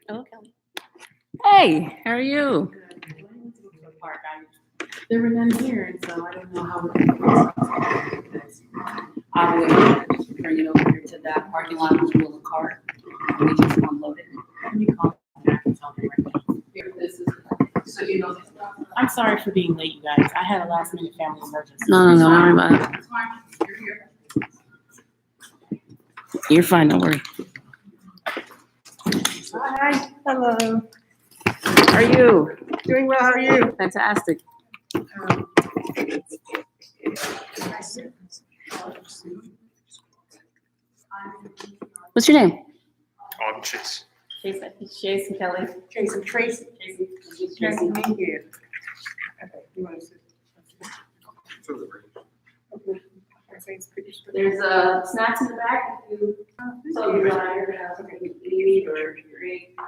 Oh, Kelly. Hey, how are you? There were none here, and so I don't know how we're going to do this. I would bring it over here to that parking lot and pull a cart. And we just unload it. Let me call back and tell them right now. Here, this is, so you know. I'm sorry for being late, you guys. I had a last minute family emergency. No, don't worry about it. It's fine. You're here. You're fine, don't worry. Hi. Hello. How are you? Doing well, how are you? Fantastic. What's your name? I'm Chase. Chase and Kelly. Tracy. Tracy. Nice to meet you. Okay, you want to sit? There's snacks in the back if you so you're tired or have something to eat or drink.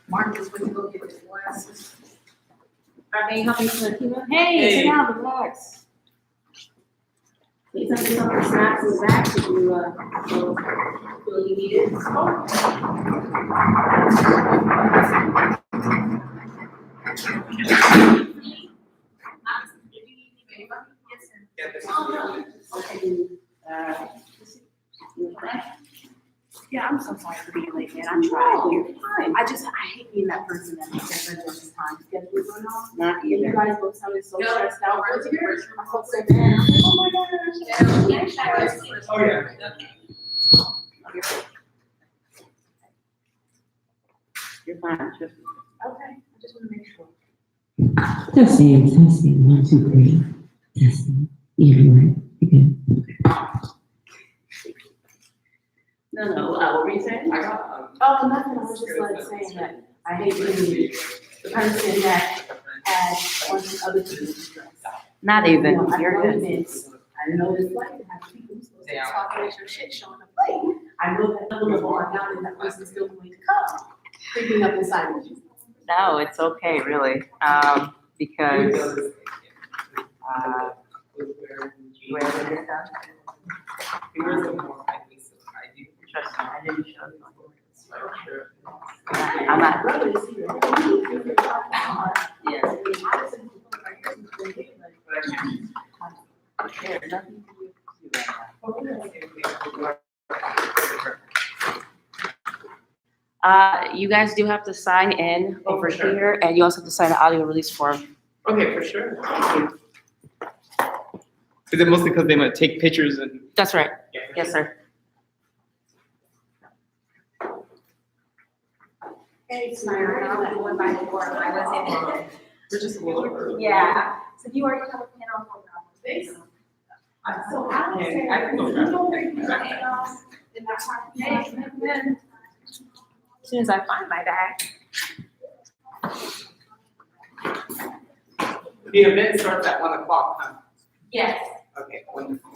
Marcus went to go get his glasses. Are they helping you with Kima? Hey. Sit down, relax. Please have some of the snacks in the back if you feel you need it. Yeah, I'm so sorry for being late, man. I tried. I hate being that person that makes that this time. Schedule going on. Not You either. guys both sounded so stressed out. I felt so bad. I'm like, oh my gosh. Oh, yeah. You're fine. Just Okay, I just want to make sure. Testing, 1, 2, 3. Testing. Everywhere. Okay. no. What were you saying? Oh, nothing. I was just like saying that I hate being the person that adds one to other people's stress. Not You even. know, I You're know good. this. I know it's like to have people who's supposed to talk about your shit showing up late. I know that level of on now that person's still going to come, creeping up inside of you. No, it's okay, really. Because where did it go? Trust me, I didn't show you. I'm not. Yes. There's nothing to do right now. You guys do have to sign in Oh, over for sure. here, and you also have to sign the audio release form. Okay, for sure. Is it mostly because they might take pictures and? That's right. Yeah. Yes, sir. Hey, Snyder, I was one by four, I was We're just a little early. Yeah, so you already have a panel for this. So I would say, I can go you grab don't it. bring anything else in that part. As soon as I find my bag. The event starts at 1 o'clock, huh? Yes. Okay, wonderful.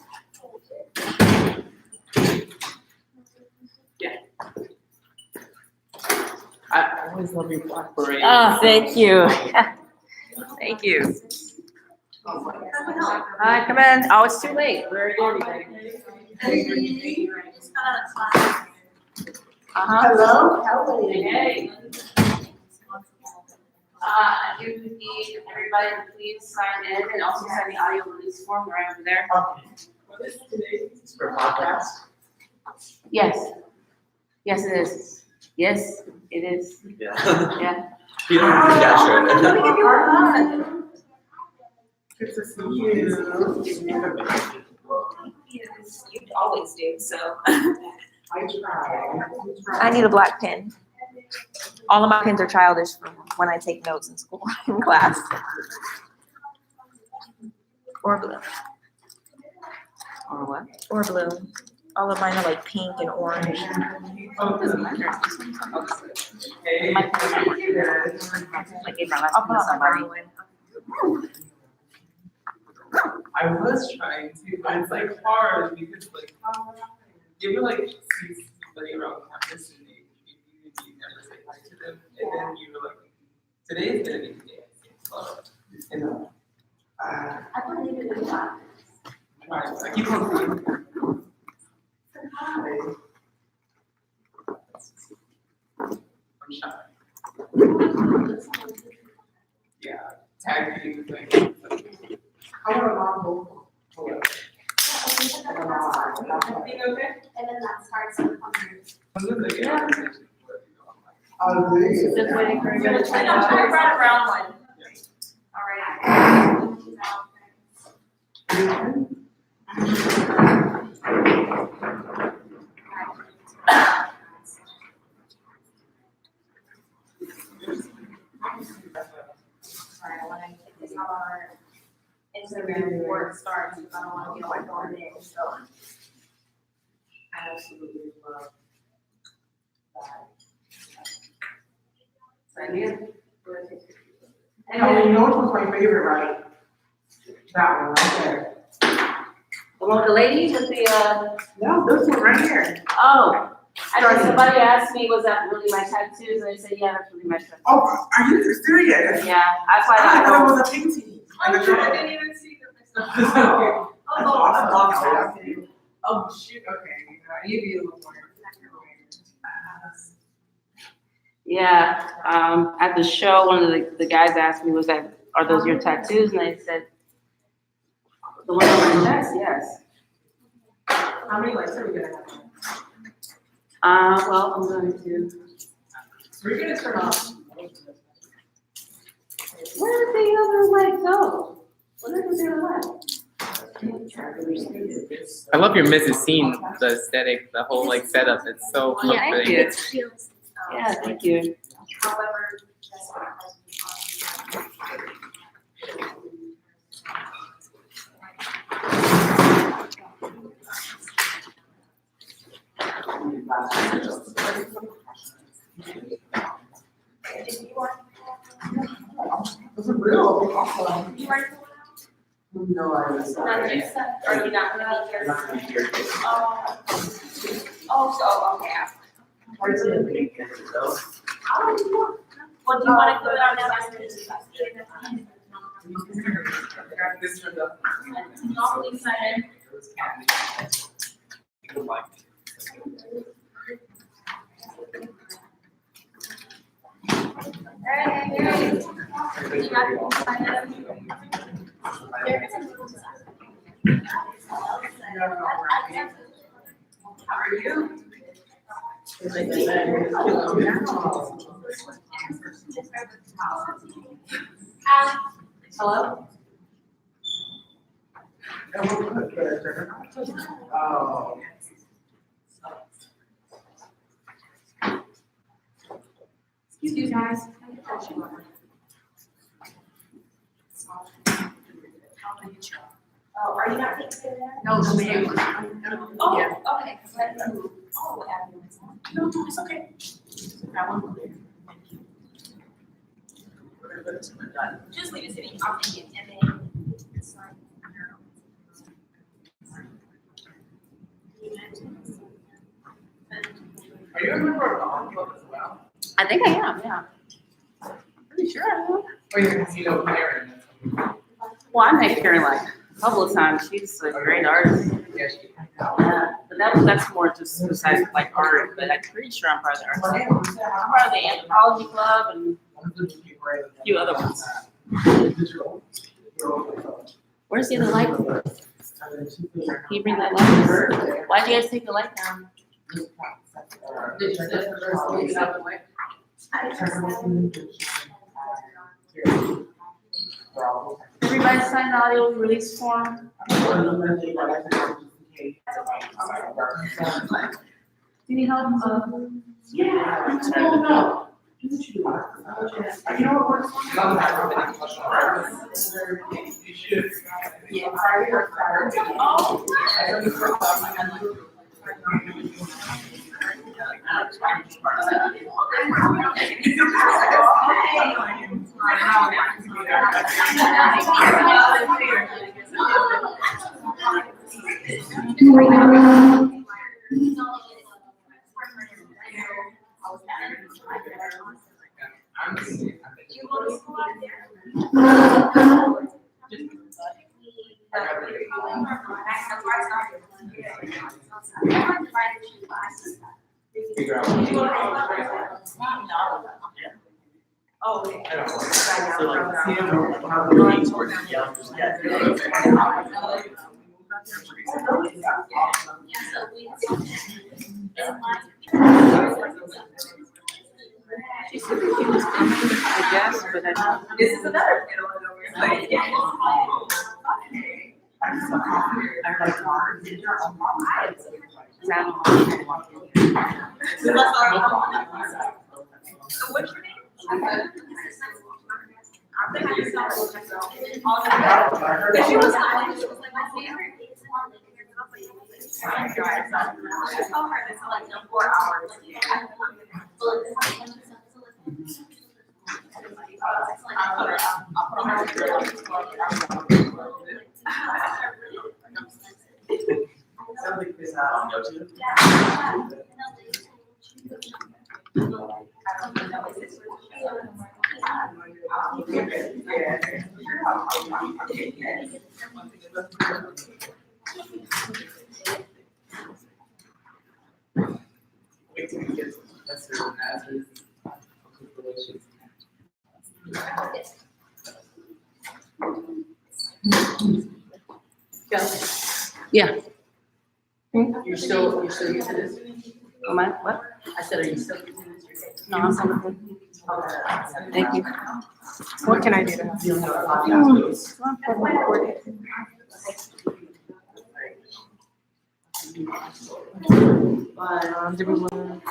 Yeah. I always love your black beret. Oh, thank you. Thank you. Hi, come in. Oh, it's too late. We're already ready. Uh-huh. Hello? Hey. You need everybody to please sign in and also sign the audio release form right over there. What is today? It's for podcast? Yes. Yes, it is. Yes, it is. Yeah. Yeah. You don't have to dash it. Let me give you a hug. Good to see you. Yes, you always do, so. I try. I need a black pen. All of my pens are childish from when I take notes in school, in class. Or blue, Or what? or blue. All of mine are like pink and orange. Oh, it doesn't matter. Hey. My pen doesn't work. I gave my last I'll pen put to on my somebody. brown one. I was trying to, but it's like hard because like, you were like, see somebody around campus and you never say hi to them. And then you were like, today is gonna be the day I say hello. You know, I believe it is not. I keep on saying, I'm shy. Yeah, tag team thing. I want a long Hold up. Everything okay? And then that starts with hundreds. Yeah. Oh, please. Just waiting for you to I know, I brought a brown one. All right. Sorry, I want to get this on our Instagram before it starts, because I don't want to be like going in, so. I absolutely love that. Right here. And Oh, then you know which one's my favorite, right? That one right there. the one with the ladies with the, No, this one right here. oh, I know somebody asked me, was that really my tattoos? And I said, yeah, that's really my tattoo. Oh, are you serious? Yeah, that's why I I thought it know. was a painting. And the I girl- didn't even see the Oh, stuff. awesome. Oh, shoot, okay. You be a little more. Yeah, at the show, one of the guys asked me, was that, are those your tattoos? And I said, the one on my chest, yes. How many likes are we gonna have? Well, I'm going to, We're gonna turn off. where did the other light go? Where did the other light? I love your Mrs. Scene, the aesthetic, the whole like setup. It's so comforting. It feels. Yeah, thank you. However, that's what has This is real. Awesome. You ready for No, I was. Are you not gonna be here? Not to be here. Oh, okay. Where's it? Well, do you wanna put it on now? This turned up. No, please sign in. How are you? Hello? Oh. Excuse me, guys. Oh, are you not taking it there? No, it's me. Oh, Yeah. okay. Oh, ambulance. No, it's okay. Just leave it sitting, I'll take it, and then it's like. Are you a member of the Army Club as well? I think I am, yeah. Pretty sure I am. Or you know Karen? Well, I met Karen like a couple of times. She's a great artist. Yeah, she. Yeah, but that's more just besides like art, but I'm pretty sure I'm part of the art club. I'm part of the anthropology club and a few other ones. Where's the other light? Can you bring that light? Why'd you guys take the light down? Everybody sign the audio release form? Do you need help? Yeah, no, no. Do what you want. You know what works? You should. Yeah. Oh. Figure out. Oh, okay. I don't know. So like, see how we're leaning towards the young, just get. She said that she was coming, I guess, but I This is another kid over here. Like, yeah. So what's your name? Because she was like my favorite. I told her this is like 4 hours. Wait till we get to professors and answers. Yeah. You're still using this? am I, what? I said, are you still using this? No, I'm coming. Thank you. What can I do to help you? Do we want?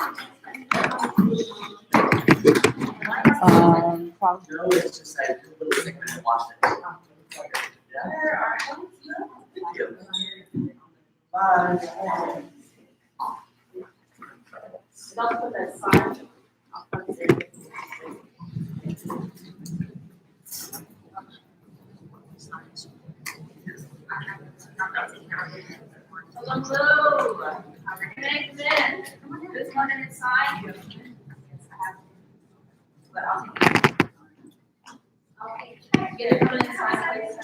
Probably. No, it's just like a little sick and watch it. Yeah. Good deal. Bye. Hello. Thanks, man. This one inside. But I'll take it. Okay. Get it from inside, please.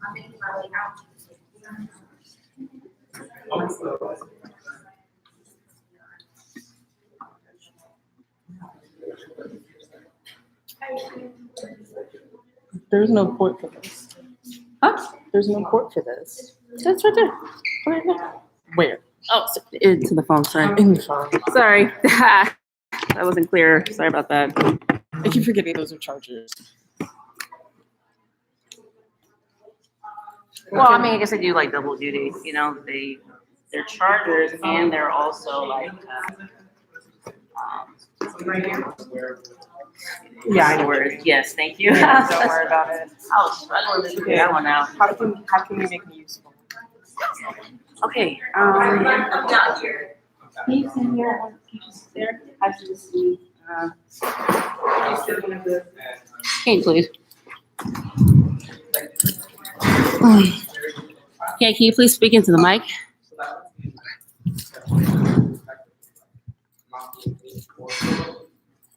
I'm making my way out. There's no port for this. Huh? There's no port for this. That's right there. Right there. Where? Oh, into the phone, sorry. In the phone. Sorry. That wasn't clear. Sorry about that. I keep forgetting those are chargers. Well, I mean, I guess they do like double duty, you know, they're chargers and they're also like, Yeah, I know. word. Yes, thank you. Yeah, don't worry about it. I was struggling to figure that one out. How can we make me useful? Okay, I'm not here. can you send here, there, I should just see, can you please? Okay, can you please speak into the mic?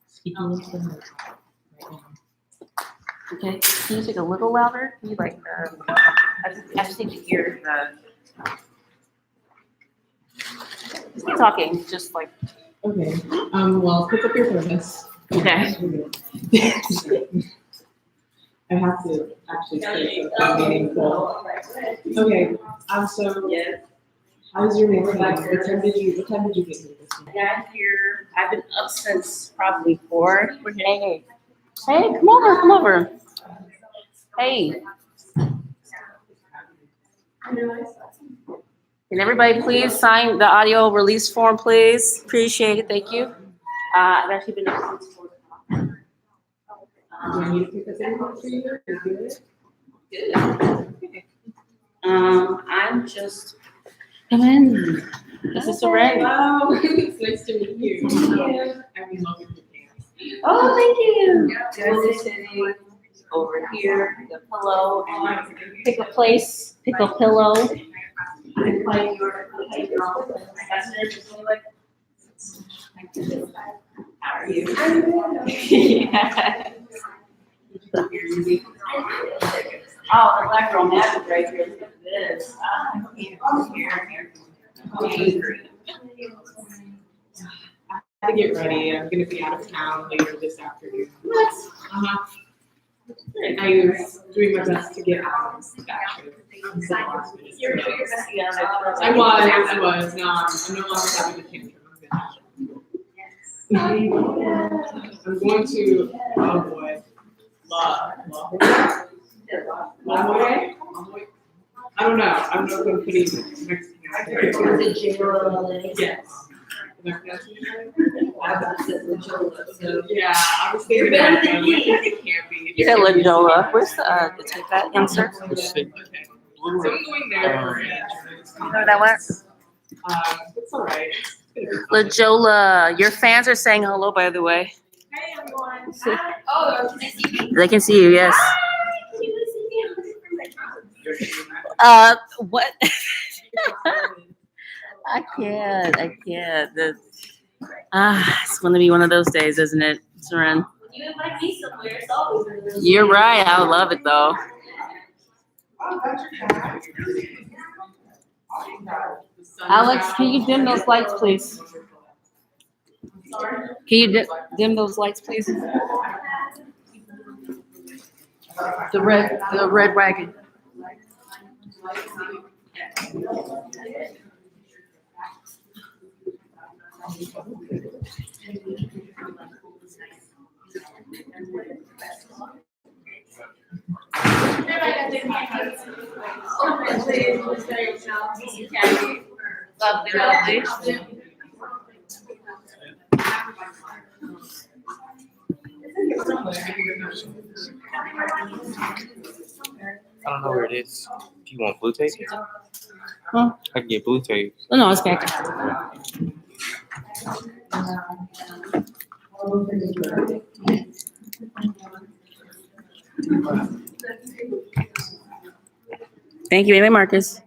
Speaking into the mic. Okay, can you speak a little louder? Can you like, I just need to hear just keep talking, just like, Okay. Well, pick up your focus. okay. I have to actually say something meaningful. Okay. So how's your morning? What time did you get here this morning? Got here, I've been up since probably 4. Hey, come over. Hey. Can everybody please sign the audio release form, please? Appreciate it, thank you. I've actually been up since 4 o'clock. Do I need to pick up anything for you? You're good? I'm just, come in. This is Seren. Wow, it's nice to meet you. I mean, love your pants. Oh, thank you. over here, pick a pillow, and pick a place, pick a pillow. You can play your own message. How are you? Yeah. Oh, the black girl magic right here. Look at this. Here. I have to get ready. I'm gonna be out of town later this afternoon. What? I was doing my best to get out of action. I was. No, I'm no longer having a tantrum. I'm going to, oh boy, I don't know. I'm not going to put it Mexican. Yes. Yeah, I was thinking that. It can't be. You said Loyola. Where's the take that insert? Okay. So I'm going there. You know that one? It's all right. LaJola, your fans are saying hello, by the way. Hey, everyone. Hi. Oh, can they see me? They can see you, yes. What? I can't. It's gonna be one of those days, isn't it, Seren? You invite me somewhere, it's always one of those. You're right. I love it though. Alex, can you dim those lights, please? Can you dim those lights, please? The red wagon. Lovely. I don't know where it is. Do you want blue tape? Huh? I can get blue tape. Oh, no, it's back. Thank you, Amy Marcus.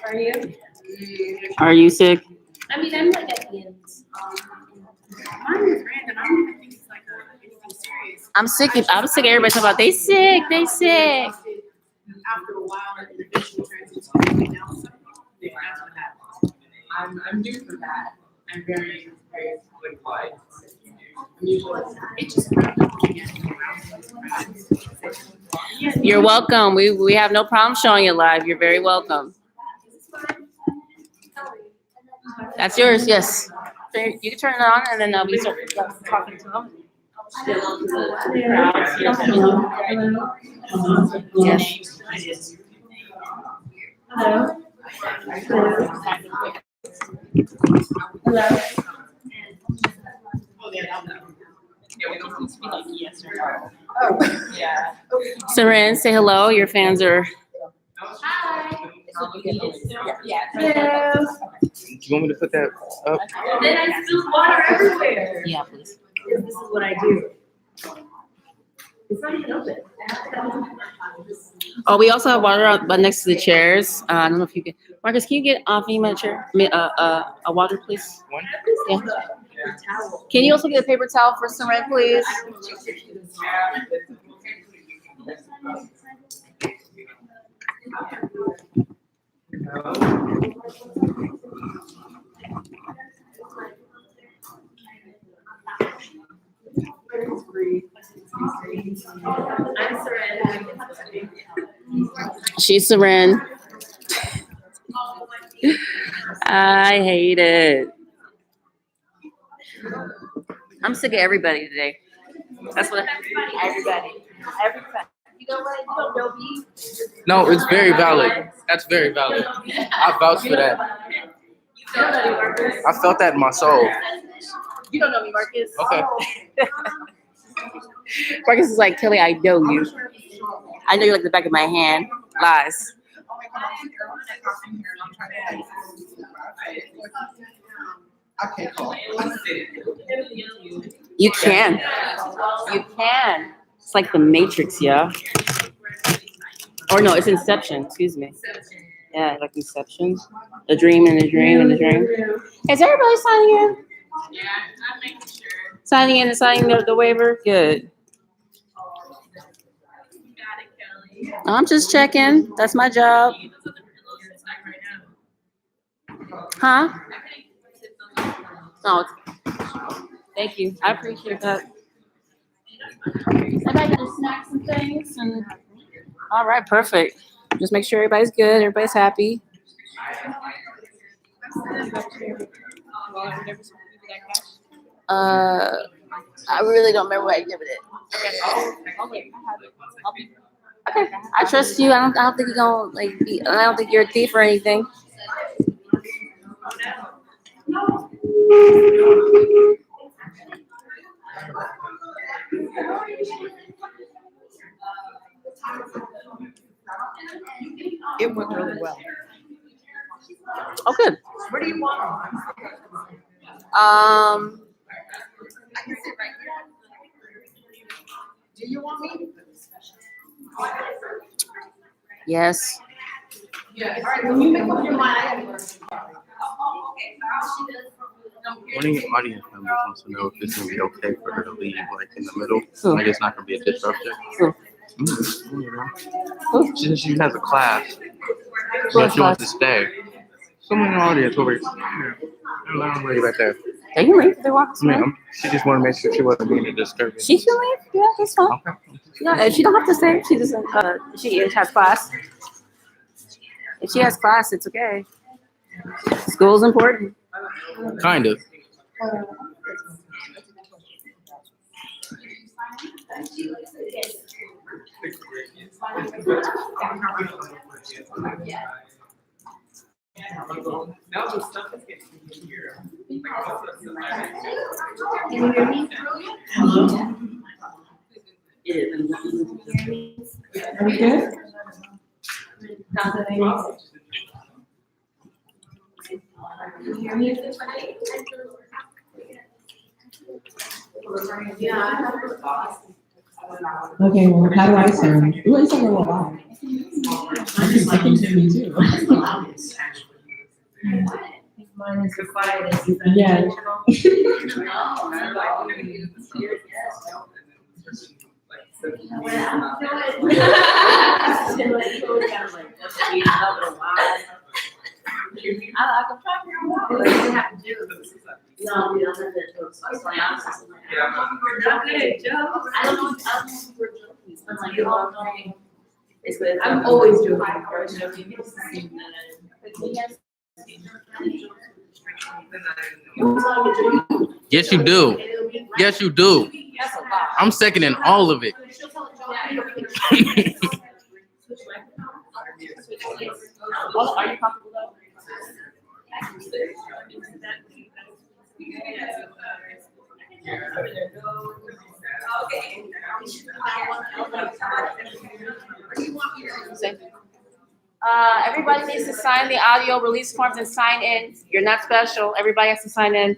Are you? Are you sick? I mean, I'm like at the end. Mine is random. I don't even think it's like anything serious. I'm sick. I'm sick. Everybody talking about they sick. After a while, the vision turns into something else. That's what happens. I'm due for that. I'm very quiet. Usually, It just. You're welcome. We have no problem showing you live. You're very welcome. That's yours. Yes. You can turn it on, and then we start talking to them. Yes. Hello. Seren, say hello. Your fans are. Hi. Do you want me to put that up? Then I spilled water everywhere. Yeah, please. This is what I do. It's not even open. Oh, we also have water but next to the chairs. I don't know if you can. Marcus, can you get Fema a chair? A water, please. One? Yeah. Can you also get a paper towel for Seren, please? I'm Seren. She's Seren. I hate it. I'm sick of everybody today. That's what everybody. You know what? You don't know me. No, it's very valid. That's very valid. I vouch for that. You know that, Marcus. I felt that in my soul. You don't know me, Marcus. Okay. Marcus is like, Kelly, I know you. I know you like the back of my hand. Lies. Okay, cool. You can. You can. It's like the Matrix, yeah. Or no, it's Inception, excuse me. Yeah, like Inception. The dream and the dream and the dream. Is everybody signing in? Yeah, I'm making sure. Signing in and signing the waiver? Good. You got it, Kelly. I'm just checking. That's my job. Huh? Oh, thank you. I appreciate that. Everybody got snacks and things and all right, perfect. Just make sure everybody's good, everybody's happy. I really don't remember what I did with it. Okay, I trust you. I don't think you're gonna I don't think you're a thief or anything. It went really well. Oh, good. Where do you want Um, I can sit right here. Do you want me? yes. Yeah. All right, when you make up your mind, I gotta go. One of your audience members wants to know if it's gonna be okay for her to leave like in the middle. Who? Like it's not gonna be a disruption. Who? She has a class. So she wants to stay. Someone in the audience over here. Long lady right there. They can leave if they want to. Ma'am, she just wanted to make sure she wasn't being a disturbance. She can leave. Yeah, that's fine. Okay. Yeah, she don't have to stay. She doesn't. She has class. If she has class, it's okay. School's important. Kind of. Now the stuff is getting here. Can you hear me? Are we good? Can you hear me? Yeah. Okay, well, how do I sound? Ooh, I sound a little loud. I can hear me too. Mine is quiet. Yeah. No, we don't have to do it. So it's like, honestly, Okay, Joe. I don't know if we're joking. I'm like, you all know. It's good. I'm always joking. Yes, you do. Yes, you do. I'm seconding all of it. Oh, are you comfortable though? Everybody needs to sign the audio release forms and sign in. You're not special. Everybody has to sign in.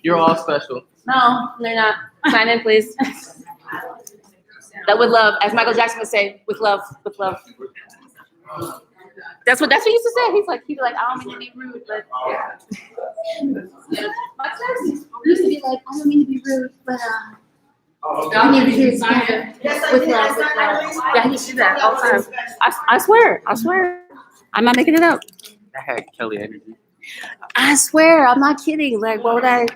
You're all special. No, they're not. Sign in, please. That with love, as Michael Jackson would say, with love, with love. That's what he used to say. He'd be like, I don't mean to be rude, but my cousin used to be like, I don't mean to be rude, but I need to sign with love, with love. Yeah, he used to do that all the time. I swear. I'm not making it up. I had Kelly energy. I swear, I'm not kidding. Like, why would I say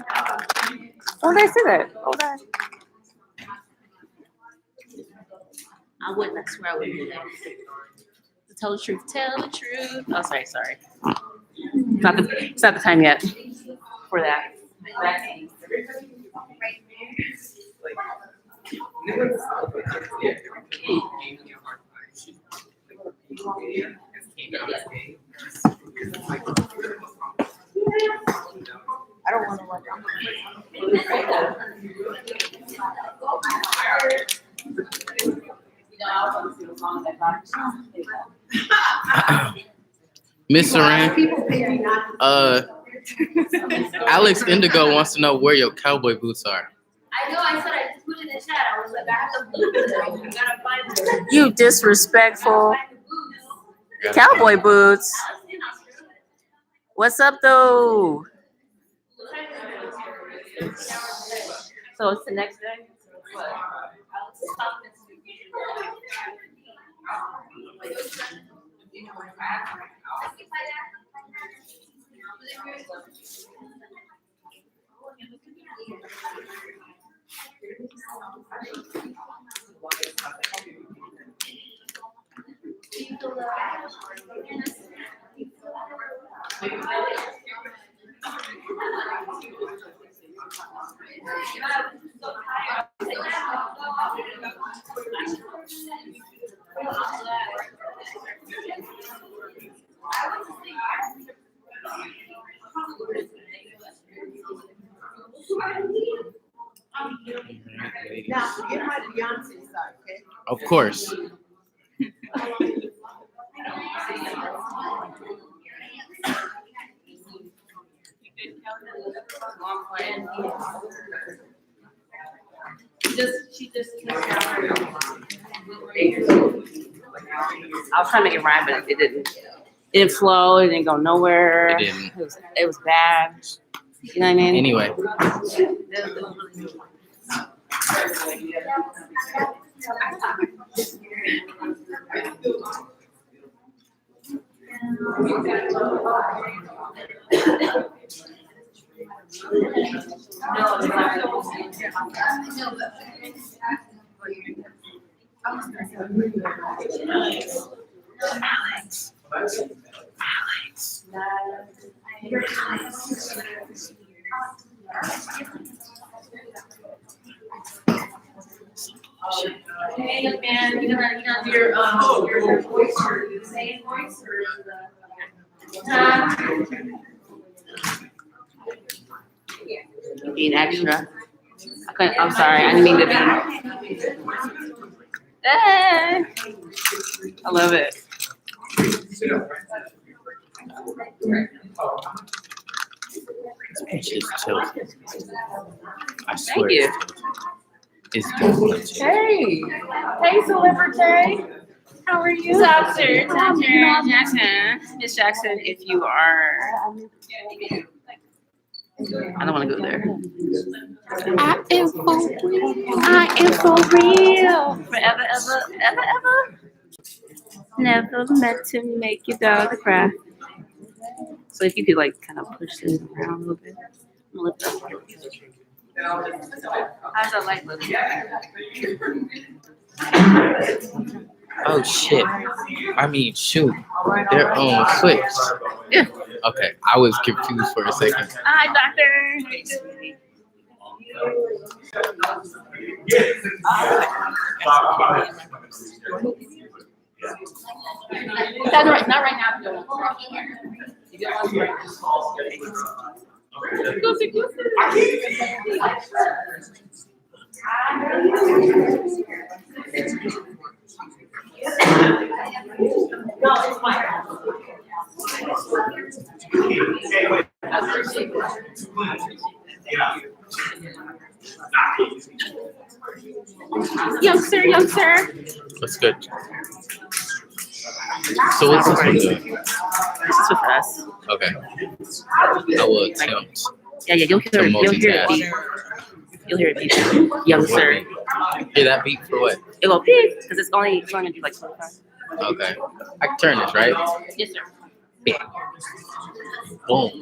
that? Why would I? I wouldn't. I swear I wouldn't do that. To tell the truth. Tell the truth. Oh, sorry. It's not the time yet for that. I don't want to watch. Miss Seren, Alex Indigo wants to know where your cowboy boots are. I know, I said I just put it in the chat. I was like, I have to look at them. You gotta find them. You disrespectful. Cowboy boots. What's up though? So it's the next day? Now, forget my Beyonce side, okay? Of course. She just I was trying to make it rhyme, but it didn't. It didn't flow. It didn't go nowhere. It didn't. It was bad. You know what I mean? Anyway, Hey, young man, you gonna do your voice or your saying voice or Being extra. I'm sorry. I didn't mean to be. Hey. I love it. this picture is tilted. I swear. Thank you. It's tilted. Hey. Hey, celebrity. How are you? Dr. Jackson. Miss Jackson, if you are. I don't want to go there. I am for real. I am for real. Forever, ever, ever, ever. Never meant to make your dog cry. So if you could like kind of push this around a little bit. I'm gonna lift up. How's that light look? Oh shit. I mean, shoot. They're on clips. Yeah. Okay, I was confused for a second. Hi, doctor. Not right now. Young sir. That's good. So what's this one doing? This is with us. Okay. I will attempt Yeah, you'll to hear it beep. multitask. You'll hear it beep. Young sir. Hear that beat for what? It'll beep because it's only going to do like 25. Okay. I can turn this, right? Yes, sir. Bing. Boom.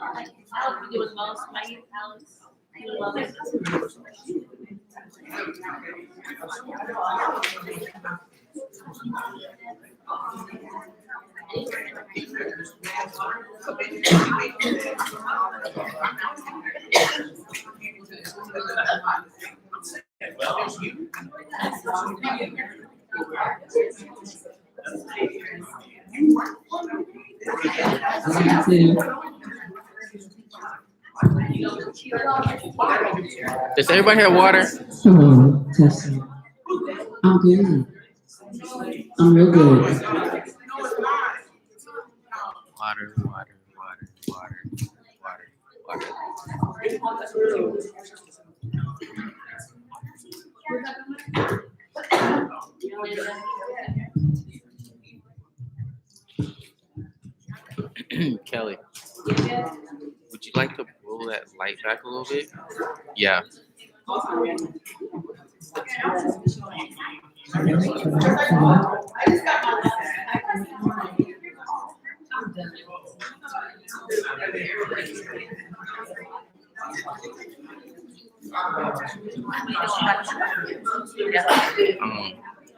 Alex, you do as well as Maggie, Alex. You love it. too. Does everybody have water? Hello, testing. I'm good. I'm real good. Water, water, water, water, water, water. Kelly, would you like to pull that light back a little bit? Yeah.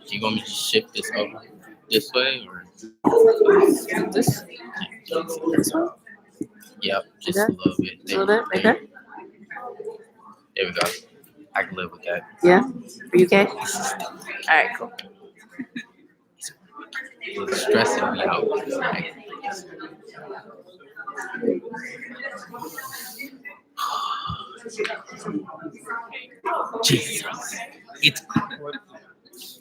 You want me to shift this over this way or This one? yep, just Okay. a little bit. A little bit, right there? There we go. I can live with that. Yeah? Are you okay? All right, cool. It's stressing me out. Jesus. It's Jesus.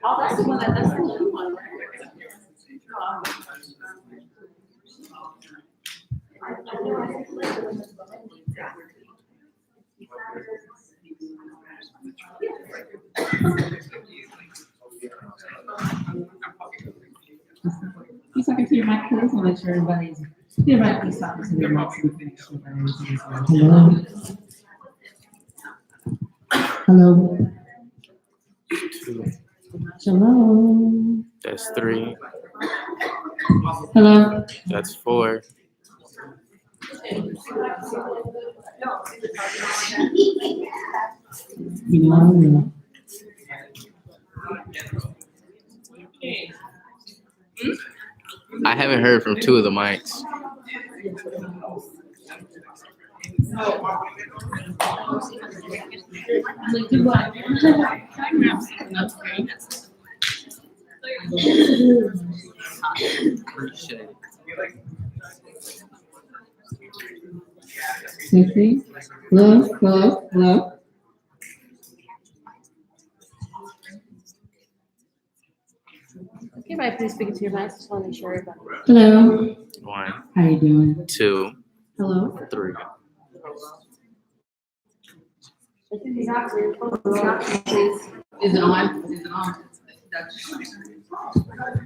Oh, that's the one that's the new one. Just so I can see your mic, please, I'll make sure everybody's, everybody please stop listening to your mic so we can make sure that everything's well. Hello. Two. Hello. That's 3. Hello. That's 4. You know, I haven't heard from 2 of the mics. Sissy. Hello, hello, hello. Okay, right, please speak into your mic. Just want to make sure everybody. Hello. 1, How you doing? 2, Hello. 3. Is it on? Is it on?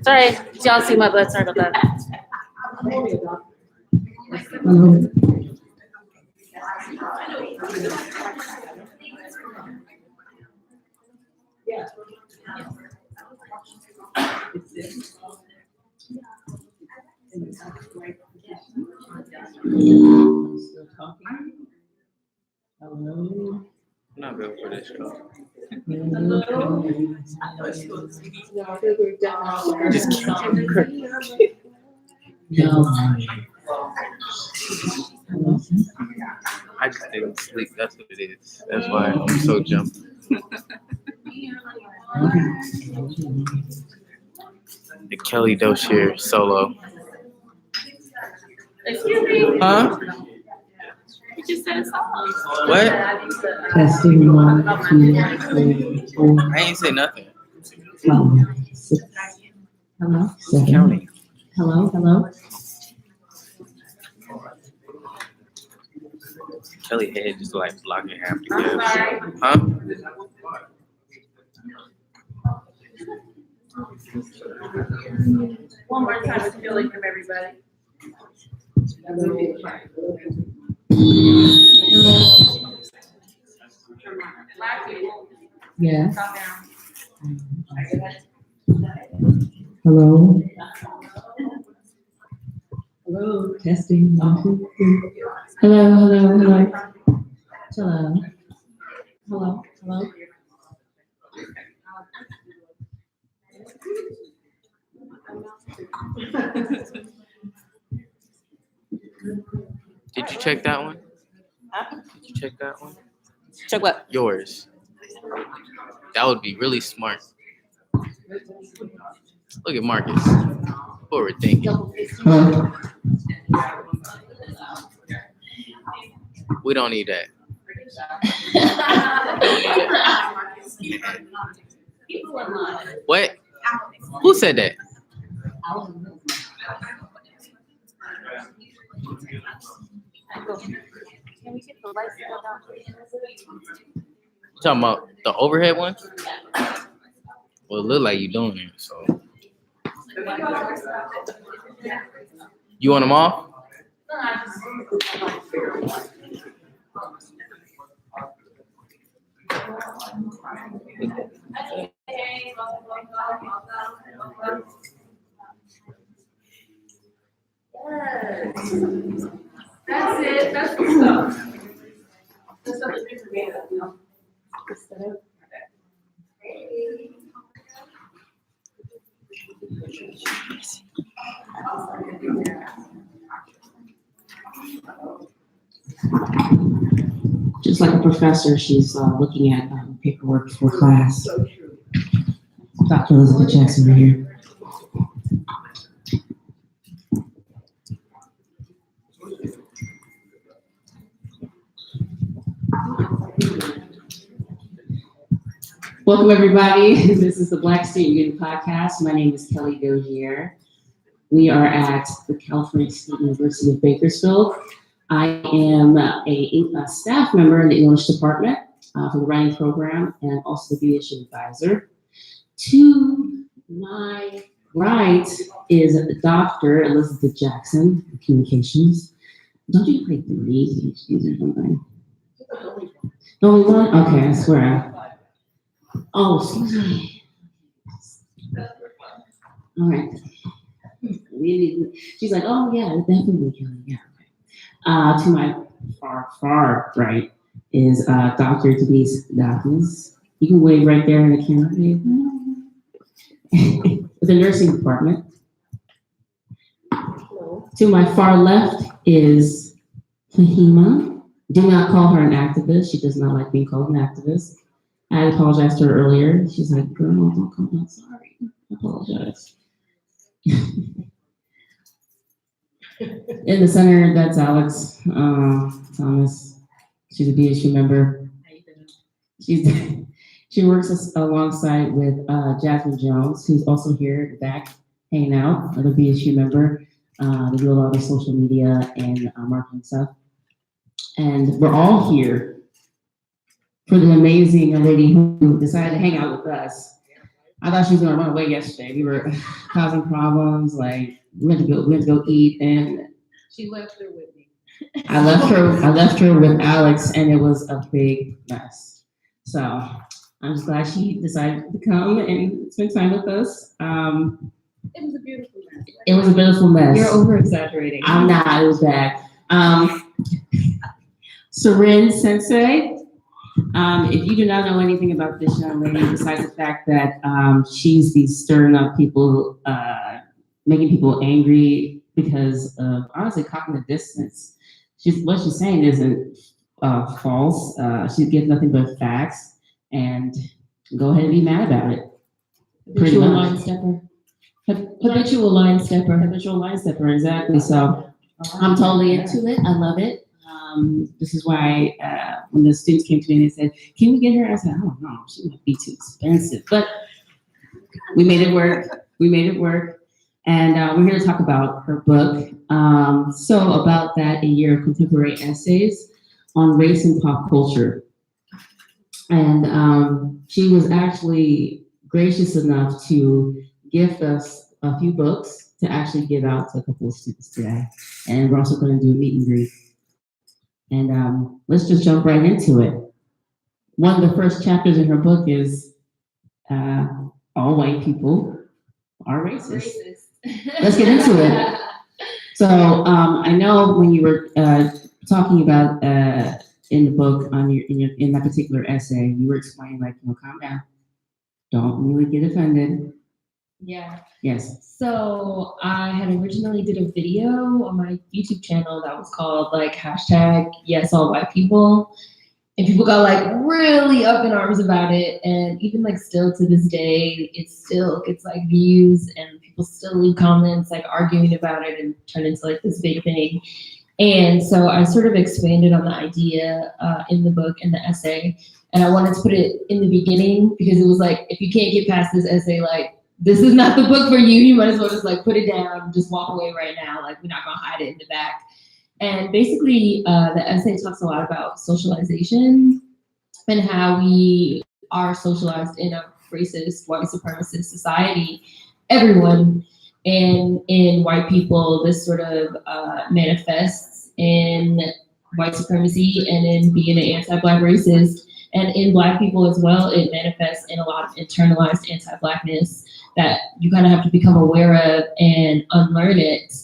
Sorry, y'all see my butt. Sorry about that. Hello. Still talking? Hello? I'm not built for this job. Just No. I just didn't sleep. That's what it is. That's why I'm so jumped. The Kelly Dozier solo. Excuse me, Huh? you just said a song. What? Testing 1, 2, 3, 4, I ain't say nothing. 5, 6. Hello. 7. Counting. Hello, hello. Kelly head just like blocking half the kids. Huh? One more time with Kelly from everybody. Yes. Calm down. Hello. Hello? Testing. 1, 2, 3. Hello, hello, hello. Hello. Hello, hello. Did you check that one? Huh? Did you check that one? Check what? Yours. That would be really smart. Look at Marcus. Forward thinking. Hello. We don't need that. What? Who said that? Can we get the lights down? Talking about the overhead one? Well, it look like you doing it, so. You want them off? That's it, that's the stuff. That's something different, you know. Just like a professor, she's looking at paperwork for class. Dr. Elizabeth Jackson right here. Welcome, everybody. This is the Black Student Union Podcast. My name is Kelly Dozier. We are at the California State University of Bakersfield. I am a staff member in the English department for the writing program and also the BSU Advisor. To my right is Dr. Elizabeth Jackson, Communications. Don't you play 3 PhDs or something? The only one? Okay, I swear. Oh, excuse me. All right. She's like, oh yeah, definitely, Kelly. Yeah. To my far right is Dr. Denise Blackness. You can wave right there in the camera. With the nursing department. To my far left is Fahima. Do not call her an activist. She does not like being called an activist. I apologized to her earlier. She's like, girl, don't come out. Sorry. I apologize. In the center, that's Alex Thomas. She's a BSU member. She works alongside with Jasmine Jones, who's also here at the back hanging out, another BSU member. They do a lot of social media and marketing stuff. And we're all here for the amazing young lady who decided to hang out with us. I thought she was gonna run away yesterday. We were causing problems, like we had to go eat, and She left her with me. I left her with Alex, and it was a big mess. So I'm just glad she decided to come and spend time with us. It was a beautiful mess. It was a beautiful mess. You're over exaggerating. I'm not, it was bad. Seren Sensei, if you do not know anything about this young lady, besides the fact that she's the stirring up people, making people angry because of, honestly, cognitive dissonance. What she's saying isn't false. She gives nothing but facts, and go ahead and be mad about it. Habitual line stepper. Habitual line stepper. Habitual line stepper, exactly. So I'm totally into it. I love it. This is why when the students came to me and they said, can we get her? I said, I don't know, she might be too expensive. But we made it work. We made it work. And we're here to talk about her book. So about that, a year of contemporary essays on race and pop culture. And she was actually gracious enough to gift us a few books to actually give out to a couple of students today. And we're also going to do a meet and greet. And let's just jump right into it. One of the first chapters in her book is all white people are racist. Let's get into it. So I know when you were talking about in the book in that particular essay, you were explaining like, calm down, don't really get offended. Yeah. Yes. So I had originally did a video on my YouTube channel that was called like #YesAllWhitePeople. And people got like really up in arms about it. And even like still to this day, it still gets like views and people still leave comments like arguing about it and turn into like this big thing. And so I sort of expanded on the idea in the book, in the essay. And I wanted to put it in the beginning because it was like, if you can't get past this essay, like, this is not the book for you. You might as well just like put it down, just walk away right now. Like, we're not gonna hide it in the back. And basically, the essay talks a lot about socialization and how we are socialized in a racist, white supremacist society. Everyone, and in white people, this sort of manifests in white supremacy and in being an anti-Black racist. And in Black people as well, it manifests in a lot of internalized anti-Blackness that you kind of have to become aware of and unlearn it.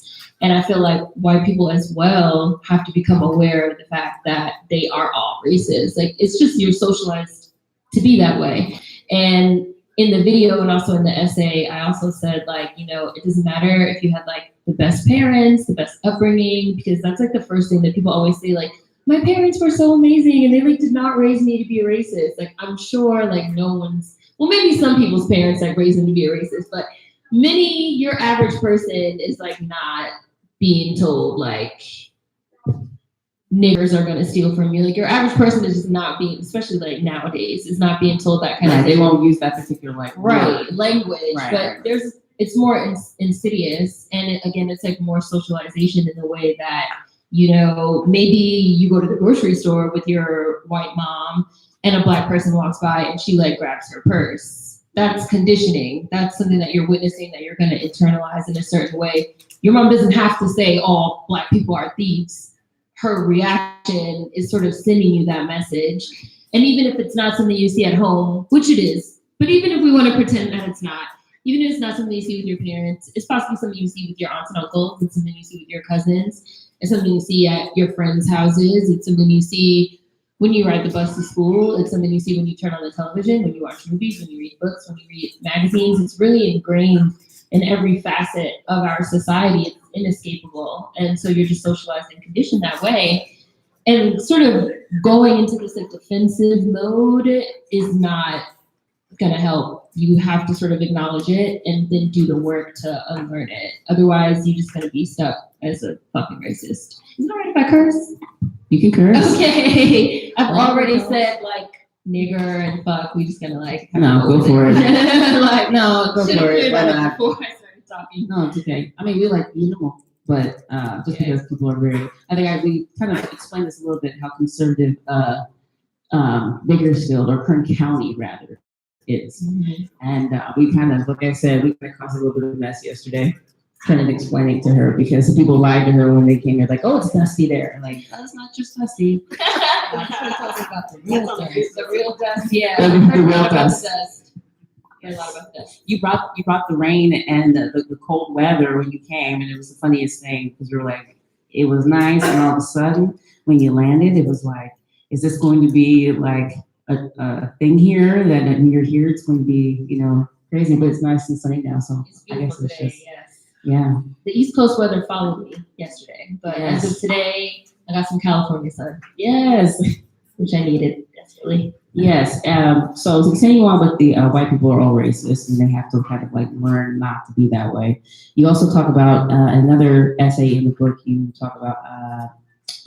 And I feel like white people as well have to become aware of the fact that they are all racist. Like, it's just you're socialized to be that way. And in the video and also in the essay, I also said, like, it doesn't matter if you had like the best parents, the best upbringing, because that's like the first thing that people always say, like, my parents were so amazing and they like did not raise me to be a racist. Like, I'm sure like no one's, well, maybe some people's parents like raised them to be a racist, but your average person is like not being told like niggers are gonna steal from you. Like, your average person is just not being, especially like nowadays, is not being told that kind of thing. They won't use that particular language, but it's more insidious, and again, it's like more socialization in the way that maybe you go to the grocery store with your white mom and a Black person walks by and she like grabs her purse. That's conditioning. That's something that you're witnessing that you're going to internalize in a certain way. Your mom doesn't have to say all Black people are thieves. Her reaction is sort of sending you that message. And even if it's not something you see at home, which it is, but even if we want to pretend that it's not, even if it's not something you see with your parents, it's possibly something you see with your aunts and uncles. It's something you see with your cousins. It's something you see at your friends' houses. It's something you see when you ride the bus to school. It's something you see when you turn on the television, when you watch movies, when you read books, when you read magazines. It's really ingrained in every facet of our society. It's inescapable. And so you're just socialized and conditioned that way. And sort of going into this like defensive mode is not going to help. You have to sort of acknowledge it and then do the work to unlearn it. Otherwise, you're just going to be stuck as a fucking racist. Is it all right if I curse? You can curse. Okay. I've already said like nigger and fuck. We just gonna like. No, go for it. Like, no, go for it. Why not? Before I started talking. No, it's okay. I mean, we like minimal, but just because people are very, I think we kind of explained this a little bit, how conservative Bakersfield, or Kern County rather, is. Mm-hmm. And we kind of, like I said, we kind of caused a little bit of a mess yesterday, trying to explain it to her, because people lied to her when they came here, like, oh, it's dusty there. And like, oh, it's not just dusty. I'm talking about the real dust. The real dust, yeah. The real dust. Yeah, a lot about dust. You brought the rain and the cold weather when you came, and it was the funniest thing, because we were like, it was nice, and all of a sudden, when you landed, it was like, is this going to be like a thing here, that when you're here, it's going to be, crazy, but it's nice and sunny now, so it's I guess it's today, just, yes. Yeah. The East Coast weather followed me yesterday, but Yes. as of today, I got some California sun, Yes. which I needed desperately. Yes. So to continue on with the white people are all racist, and they have to kind of like learn not to be that way. You also talk about another essay in the book. You talk about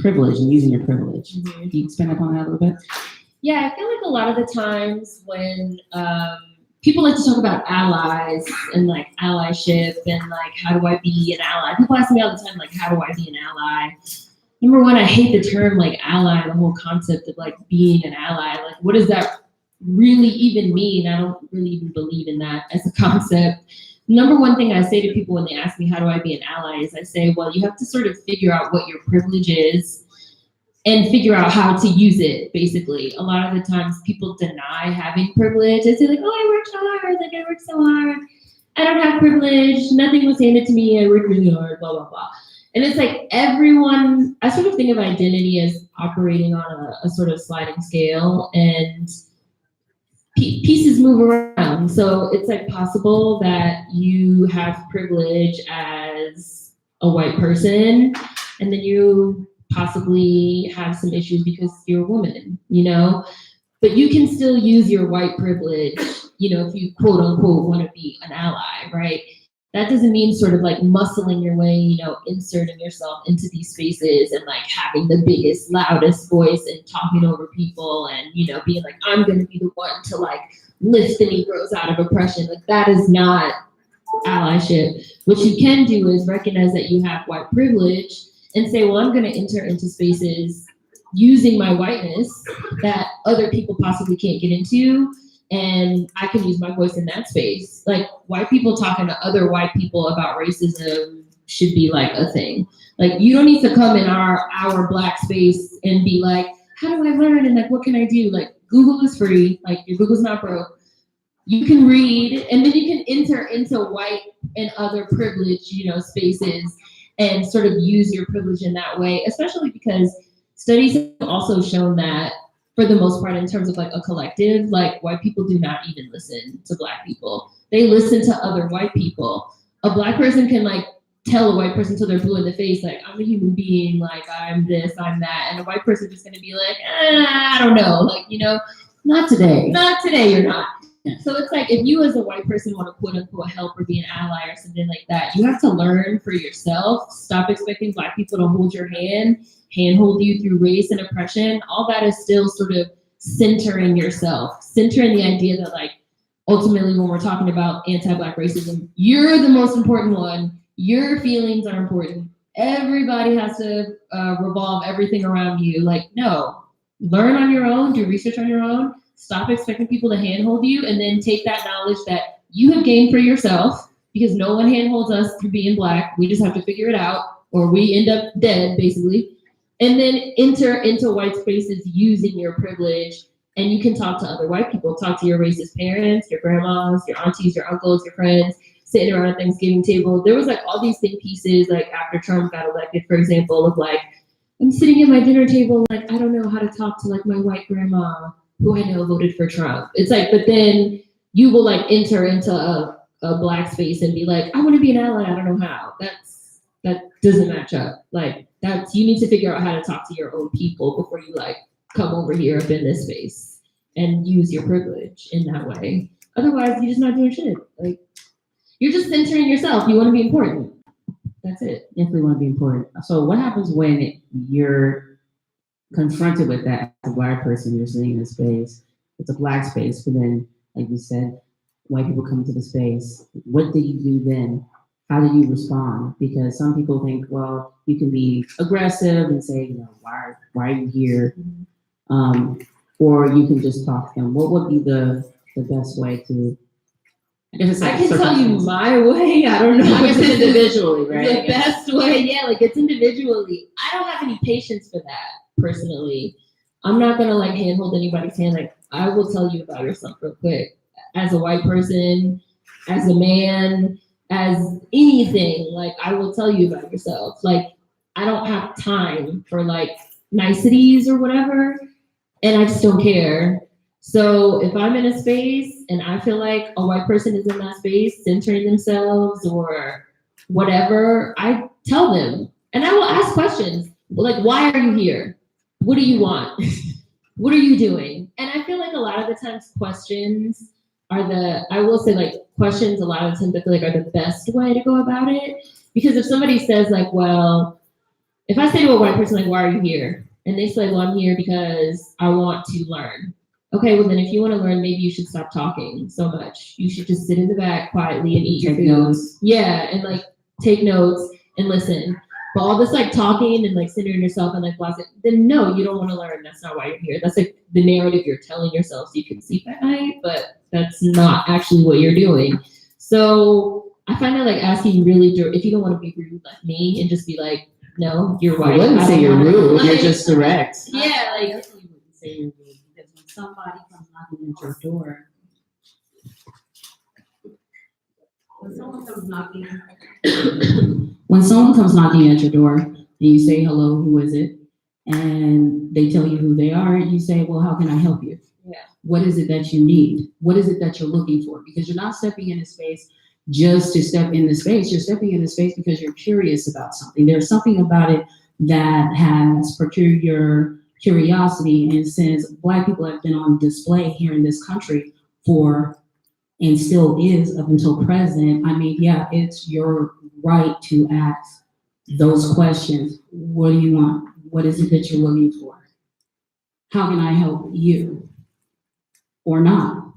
privilege and using your privilege. Mm-hmm. Can you expand upon that a little bit? Yeah, I feel like a lot of the times when people like to talk about allies and like allyship and like, how do I be an ally? People ask me all the time, like, how do I be an ally? Number one, I hate the term like ally, the whole concept of like being an ally. Like, what does that really even mean? I don't really even believe in that as a concept. Number one thing I say to people when they ask me, how do I be an ally, is I say, well, you have to sort of figure out what your privilege is and figure out how to use it, basically. A lot of the times people deny having privilege. They say like, oh, I worked so hard, like I worked so hard. I don't have privilege, nothing was handed to me, I worked really hard, blah, blah, blah. And it's like everyone, I sort of think of identity as operating on a sort of sliding scale, and pieces move around. So it's like possible that you have privilege as a white person, and then you possibly have some issues because you're a woman, you know? But you can still use your white privilege, you know, if you quote unquote want to be an ally, right? That doesn't mean sort of like muscling your way, you know, inserting yourself into these spaces and like having the biggest, loudest voice and talking over people and, you know, being like, I'm going to be the one to like lift the Negroes out of oppression. Like that is not allyship. What you can do is recognize that you have white privilege and say, well, I'm going to enter into spaces using my whiteness that other people possibly can't get into. And I can use my voice in that space. Like white people talking to other white people about racism should be like a thing. Like you don't need to come in our Black space and be like, how do I learn? And like, what can I do? Like Google is free. Like your Google's not broke. You can read and then you can enter into white and other privileged, you know, spaces and sort of use your privilege in that way, especially because studies have also shown that for the most part, in terms of like a collective, like white people do not even listen to Black people. They listen to other white people. A Black person can like tell a white person till they're blue in the face, like, I'm a human being, like I'm this, I'm that. And a white person is gonna be like, I don't know, like, you know, not today, you're not. So it's like, if you as a white person want to quote unquote help or be an ally or something like that, you have to learn for yourself. Stop expecting Black people to hold your hand, handhold you through race and oppression. All that is still sort of centering yourself, centering the idea that like, ultimately when we're talking about anti-Black racism, you're the most important one. Your feelings are important. Everybody has to revolve everything around you. Like, no, learn on your own, do research on your own. Stop expecting people to handhold you, and then take that knowledge that you have gained for yourself, because no one handholds us through being Black. We just have to figure it out, or we end up dead, basically. And then enter into white spaces using your privilege, and you can talk to other white people. Talk to your racist parents, your grandmas, your aunties, your uncles, your friends, sitting around a Thanksgiving table. There was like all these think pieces, like after Trump got elected, for example, of like, I'm sitting at my dinner table, like, I don't know how to talk to like my white grandma, who I know voted for Trump. It's like, but then you will like enter into a Black space and be like, I want to be an ally, I don't know how. That doesn't match up. Like you need to figure out how to talk to your own people before you like come over here up in this space and use your privilege in that way. Otherwise, you're just not doing shit. Like you're just centering yourself. You want to be important. That's it. Definitely want to be important. So what happens when you're confronted with that as a Black person, you're sitting in a space, it's a Black space, but then, like you said, white people come into the space. What do you do then? How do you respond? Because some people think, well, you can be aggressive and say, you know, why are you here? Or you can just talk to them. What would be the best way to? I guess it's like I can tell you my way. I don't know. I guess it's individually, right? The best way, yeah, like it's individually. I don't have any patience for that personally. I'm not gonna like handhold anybody's hand. Like I will tell you about yourself real quick. As a white person, as a man, as anything, like I will tell you about yourself. Like I don't have time for like niceties or whatever, and I just don't care. So if I'm in a space and I feel like a white person is in that space, centering themselves or whatever, I tell them. And I will ask questions like, why are you here? What do you want? What are you doing? And I feel like a lot of the times questions are questions a lot of times I feel like are the best way to go about it. Because if somebody says like, well, if I say to a white person, like, why are you here? And they say, well, I'm here because I want to learn. Okay, well then if you want to learn, maybe you should stop talking so much. You should just sit in the back quietly and eat your food. Notes. Yeah, and like take notes and listen. But all this like talking and like centering yourself and like then no, you don't want to learn. That's not why you're here. That's like the narrative you're telling yourself so you can sleep at night, but that's not actually what you're doing. So I find that like asking really, if you don't want to be rude like me and just be like, no, you're white. I wouldn't say you're rude. You're just direct. Yeah, like Definitely wouldn't say you're rude, because when somebody comes knocking at your door, When someone comes knocking, When someone comes knocking at your door and you say, hello, who is it? And they tell you who they are, you say, well, how can I help you? Yeah. What is it that you need? What is it that you're looking for? Because you're not stepping into space just to step in the space. You're stepping into space because you're curious about something. There's something about it that has procured your curiosity. And since Black people have been on display here in this country for, and still is up until present, I mean, yeah, it's your right to ask those questions. What do you want? What is it that you're looking for? How can I help you? Or not?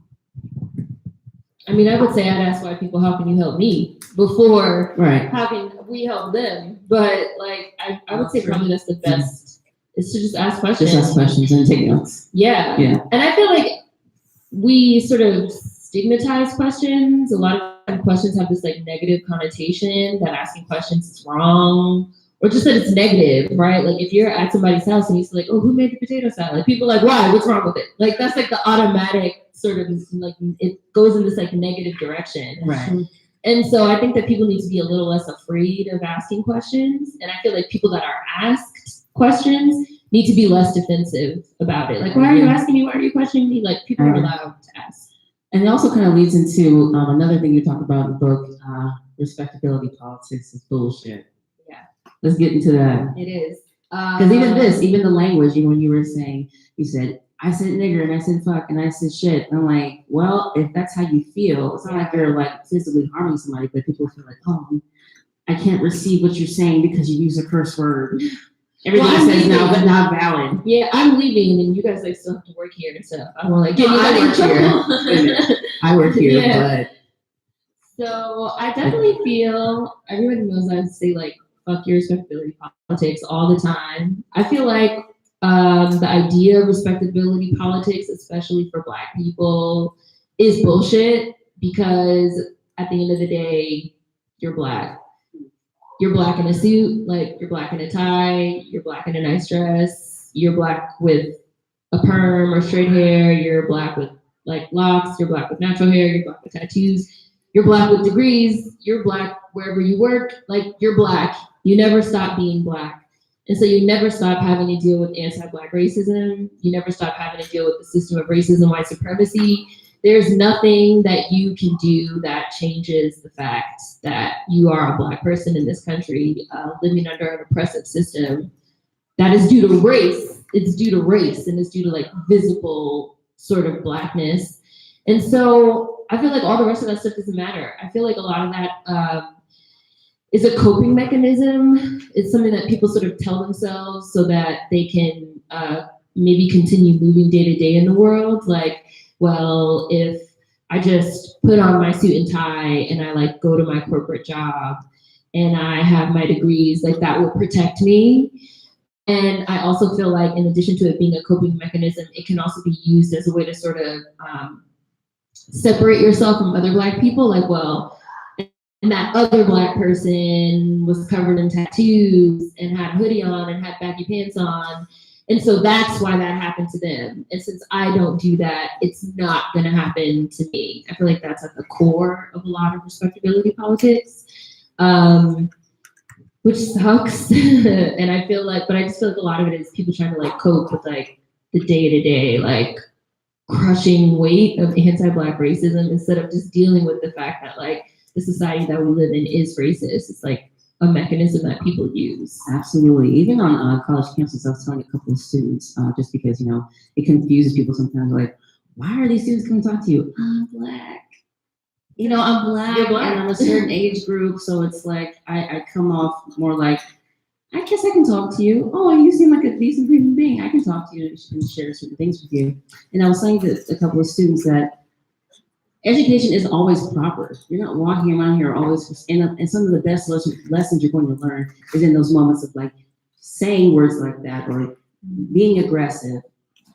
I mean, I would say I'd ask white people, how can you help me? Before, Right. how can we help them? But like, I would say probably that's the best, is to just ask questions. Just ask questions and take notes. Yeah. Yeah. And I feel like we sort of stigmatize questions. A lot of questions have this like negative connotation that asking questions is wrong, or just that it's negative, right? Like if you're at somebody's house and you say like, oh, who made the potato salad? People are like, why? What's wrong with it? Like that's like the automatic sort of like, it goes in this like negative direction. Right. And so I think that people need to be a little less afraid of asking questions. And I feel like people that are asked questions need to be less defensive about it. Like, why are you asking me? Why are you questioning me? Like people are allowed to ask. And it also kind of leads into another thing you talk about in the book, respectability politics is bullshit. Yeah. Let's get into that. It is. Because even the language, when you were saying, you said, I said nigger and I said fuck and I said shit. And I'm like, well, if that's how you feel, it's not like you're like physically harming somebody, but people feel like, oh, I can't receive what you're saying because you use a curse word. Everything Well, says now, but not valid. Yeah, I'm leaving, and you guys like still have to work here and stuff. I want like get you I guys in work here. trouble. I work here, Yeah. but So I definitely feel everybody knows I say like fuck your respectability politics all the time. I feel like the idea of respectability politics, especially for Black people, is bullshit because at the end of the day, you're Black. You're Black in a suit, like you're Black in a tie, you're Black in a nice dress, you're Black with a perm or straight hair, you're Black with like locks, you're Black with natural hair, you're Black with tattoos, you're Black with degrees, you're Black wherever you work, like you're Black. You never stop being Black. And so you never stop having to deal with anti-Black racism. You never stop having to deal with the system of racism, white supremacy. There's nothing that you can do that changes the fact that you are a Black person in this country living under an oppressive system that is due to race. It's due to race and it's due to like visible sort of Blackness. And so I feel like all the rest of that stuff doesn't matter. I feel like a lot of that is a coping mechanism. It's something that people sort of tell themselves so that they can maybe continue moving day to day in the world. Like, well, if I just put on my suit and tie and I like go to my corporate job and I have my degrees, like that will protect me. And I also feel like in addition to it being a coping mechanism, it can also be used as a way to sort of separate yourself from other Black people. Like, well, and that other Black person was covered in tattoos and had a hoodie on and had baggy pants on. And so that's why that happened to them. And since I don't do that, it's not going to happen to me. I feel like that's at the core of a lot of respectability politics, which sucks. And I feel like, but I just feel like a lot of it is people trying to like cope with like the day-to-day, like crushing weight of anti-Black racism instead of just dealing with the fact that like the society that we live in is racist. It's like a mechanism that people use. absolutely. Even on college campuses, I was telling a couple of students, just because, you know, it confuses people sometimes, like, why are these students coming to talk to you? I'm Black. You know, I'm Black, You're Black. and I'm a certain age group, so it's like, I come off more like, I guess I can talk to you. Oh, you seem like a decent human being. I can talk to you and share certain things with you. And I was saying to a couple of students that education isn't always proper. You're not walking around here always, and some of the best lessons you're going to learn is in those moments of like saying words like that or being aggressive.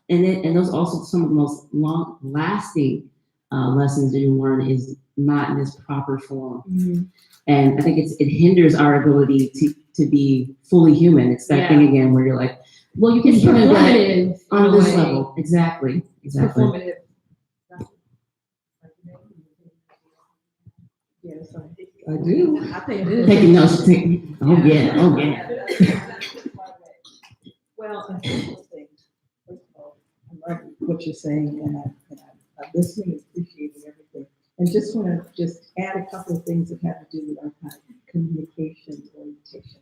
And those also some of the most long-lasting lessons that you learn is not in this proper form. Mm-hmm. And I think it hinders our ability to be fully human. It's that thing again where you're like, well, you can It's be human, but performative on this in a way. level. Exactly. Performative. yeah, sorry. I do. I pay attention. Taking notes. Oh, yeah. Oh, yeah. Well, a couple of things. First of all, I love what you're saying, and I'm listening and appreciating everything. And just want to just add a couple of things that have to do with our kind of communication orientation.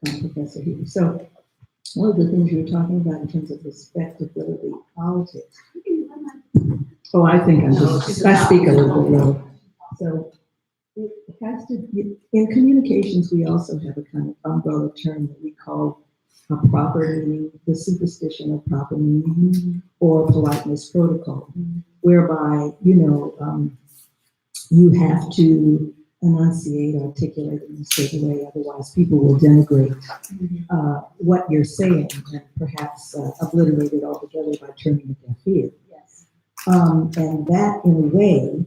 I'm a professor here. So one of the things you were talking about in terms of respectability politics. Oh, I think I speak a little bit low. So it has to, in communications, we also have a kind of umbrella term that we call a proper meaning, the superstition of proper meaning, or politeness protocol, whereby, you have to enunciate, articulate in a certain way, otherwise people will denigrate what you're saying and perhaps obliterate it altogether by turning a deaf ear. Yes. And that, in a way,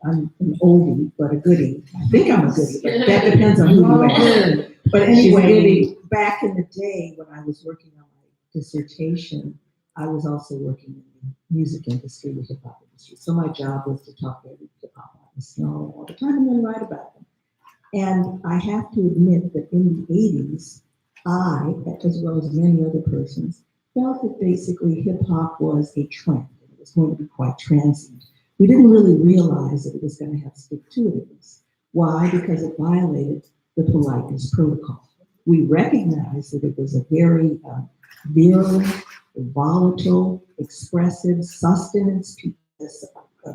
I'm an oldie, but a goodie. I think I'm a goodie, but that depends on who you ask. But anyway, back in the day when I was working on my dissertation, I was also working in the music industry, the hip hop industry. So my job was to talk to every hip hop artist all the time and then write about them. And I have to admit that in the 80s, I, as well as many other persons, felt that basically hip hop was a trend. It was going to be quite transient. We didn't really realize that it was going to have stick-to-itiveness. Why? Because it violated the politeness protocol. We recognized that it was a very virulent, volatile, expressive, sustenance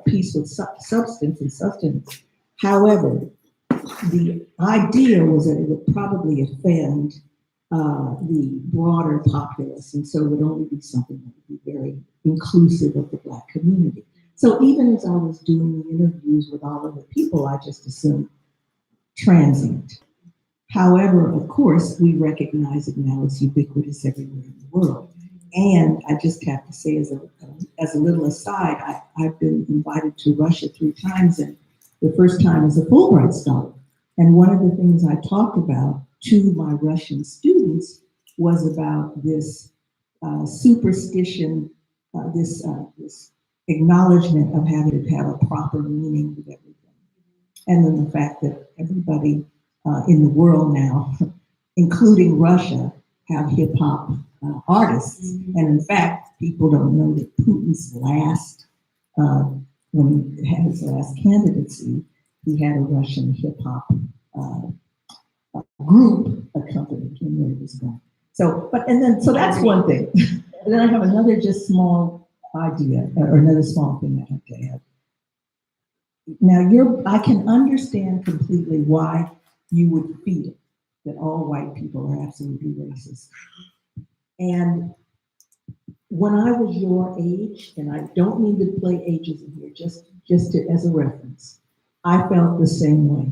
piece with substance and sustenance. However, the idea was that it would probably offend the broader populace, and so it would only be something that would be very inclusive of the Black community. So even as I was doing the interviews with all of the people, I just assumed transient. However, of course, we recognize it now as ubiquitous everywhere in the world. And I just have to say, as a little aside, I've been invited to Russia 3 times, and the first time as a Fulbright scholar. And one of the things I talked about to my Russian students was about this superstition, this acknowledgement of having to have a proper meaning with everything. And then the fact that everybody in the world now, including Russia, have hip hop artists. And in fact, people don't know that Putin's last, when he had his last candidacy, he had a Russian hip hop group accompanying him where he was going. So that's one thing. And then I have another just small idea, or another small thing I have to add. Now, I can understand completely why you would feel that all white people are absolutely racist. And when I was your age, and I don't mean to play ageism here, just as a reference, I felt the same way.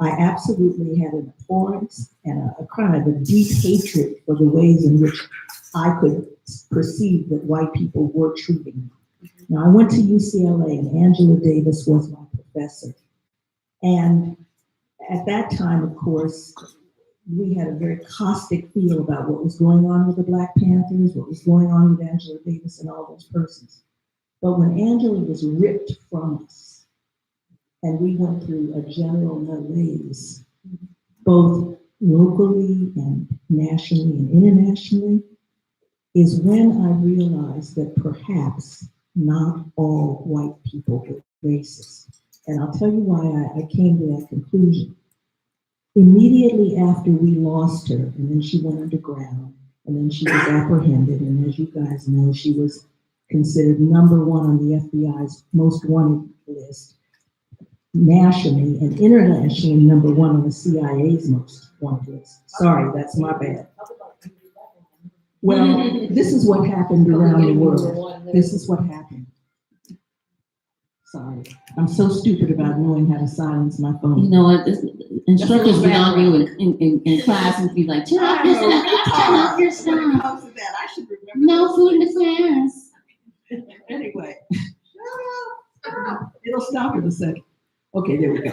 I absolutely had an abhorrence and a kind of a deep hatred for the ways in which I could perceive that white people were treating me. Now, I went to UCLA, and Angela Davis was my professor. And at that time, of course, we had a very caustic feel about what was going on with the Black Panthers, what was going on with Angela Davis and all those persons. But when Angela was ripped from us, and we went through a general malaise, both locally and nationally and internationally, is when I realized that perhaps not all white people were racist. And I'll tell you why I came to that conclusion. Immediately after we lost her, and then she went underground, and then she was apprehended, and as you guys know, she was considered #1 on the FBI's most wanted list, nationally and internationally, #1 on the CIA's most wanted list. Sorry, that's my bad. Well, this is what happened around the world. This is what happened. Sorry, I'm so stupid about knowing how to silence my phone. You know what? Instructors would on you in class and be like, turn off your stuff. I should remember. No food in the class. Anyway, it'll stop in a second. Okay, there we go.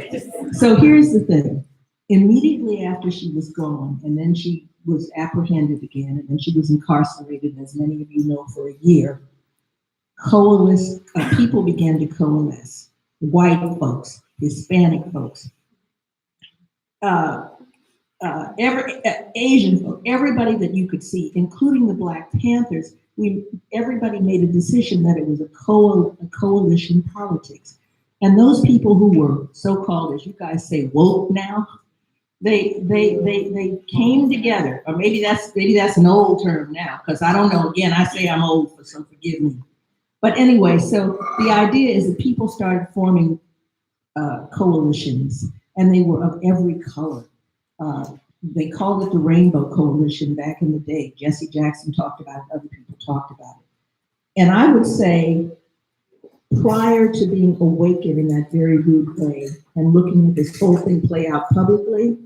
So here's the thing. Immediately after she was gone, and then she was apprehended again, and then she was incarcerated, as many of you know, for a year, people began to coalesce. White folks, Hispanic folks, Asian folk, everybody that you could see, including the Black Panthers, everybody made a decision that it was a coalition politics. And those people who were so-called, as you guys say, woke now, they came together, or maybe that's an old term now, because I don't know. Again, I say I'm old, so forgive me. But anyway, so the idea is that people started forming coalitions, and they were of every color. They called it the Rainbow Coalition back in the day. Jesse Jackson talked about it, other people talked about it. And I would say, prior to being awakened in that very rude way and looking at this whole thing play out publicly,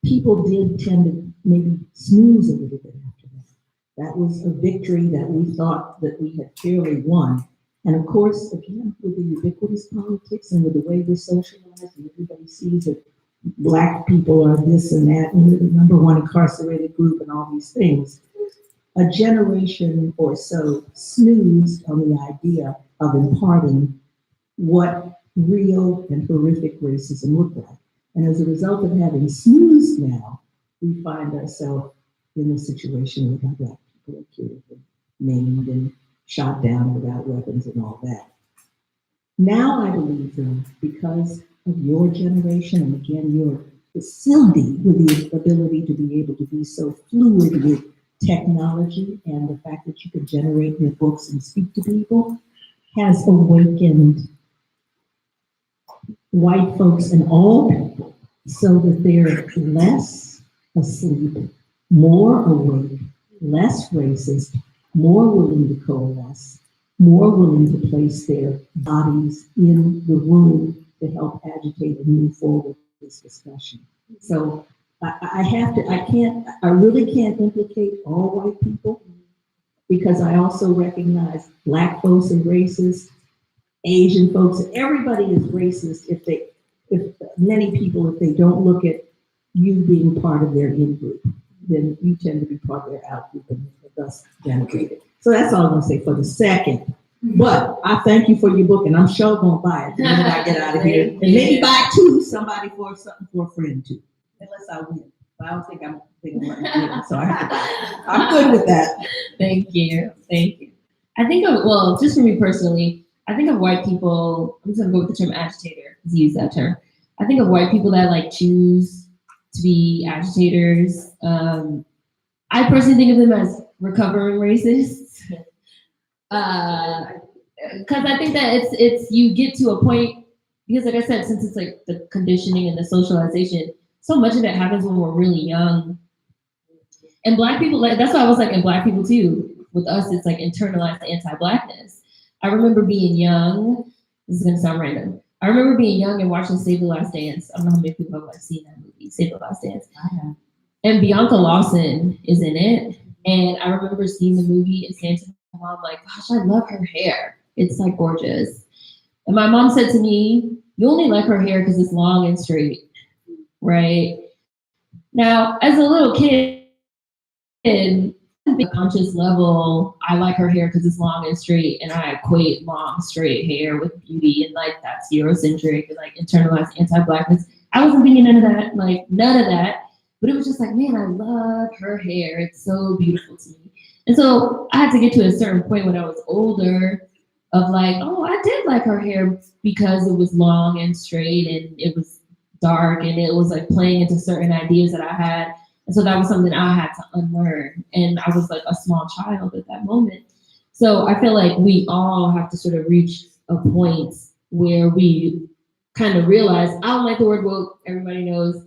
people did tend to maybe snooze a little bit after that. That was a victory that we thought that we had fairly won. And of course, again, with the ubiquitous politics and with the way we're socialized, and everybody sees that Black people are this and that, and we're the #1 incarcerated group and all these things, a generation or so snoozed on the idea of imparting what real and horrific racism looked like. And as a result of having snoozed now, we find ourselves in a situation where Black people are killed and maimed and shot down without weapons and all that. Now I believe, though, because of your generation, and again, your facility with the ability to be able to be so fluid with technology and the fact that you can generate your books and speak to people, has awakened white folks and all people so that they're less asleep, more awake, less racist, more willing to coalesce, more willing to place their bodies in the room to help agitate and move forward this discussion. So I really can't implicate all white people, because I also recognize Black folks are racist, Asian folks, everybody is racist if many people, if they don't look at you being part of their in-group, then you tend to be part of their out-group and thus denigrated. So that's all I'm gonna say for the second. But I thank you for your book, and I'm sure gonna buy it the minute I get out of here. And maybe buy somebody for something for a friend too, unless I win. But I don't think I'm thinking about winning, so I have to buy it. I'm good with that. Thank you. I think just for me personally, I think of white people, I'm just gonna go with the term agitator, let's use that term. I think of white people that choose to be agitators. I personally think of them as recovering racists. Because I think that it's you get to a point, because like I said, since it's the conditioning and the socialization, so much of it happens when we're really young. And Black people, that's why I was in Black people too. With us, it's internalized anti-Blackness. I remember being young. This is gonna sound random. I remember being young and watching Save the Last Dance. I don't know how many people have seen that movie, Save the Last Dance. And Bianca Lawson is in it. And I remember seeing the movie and saying to my mom, gosh, I love her hair. It's gorgeous. And my mom said to me, you only like her hair because it's long and straight, right? Now, as a little kid, at a conscious level, I like her hair because it's long and straight, and I equate long, straight hair with beauty, and that's Eurocentric and internalized anti-Blackness. I wasn't thinking none of that. But it was just man, I love her hair. It's so beautiful to me. And so I had to get to a certain point when I was older of oh, I did like her hair because it was long and straight and it was dark and it was playing into certain ideas that I had. And so that was something I had to unlearn. And I was a small child at that moment. So I feel we all have to sort of reach a point where we kind of realize, I don't like the word woke, everybody knows.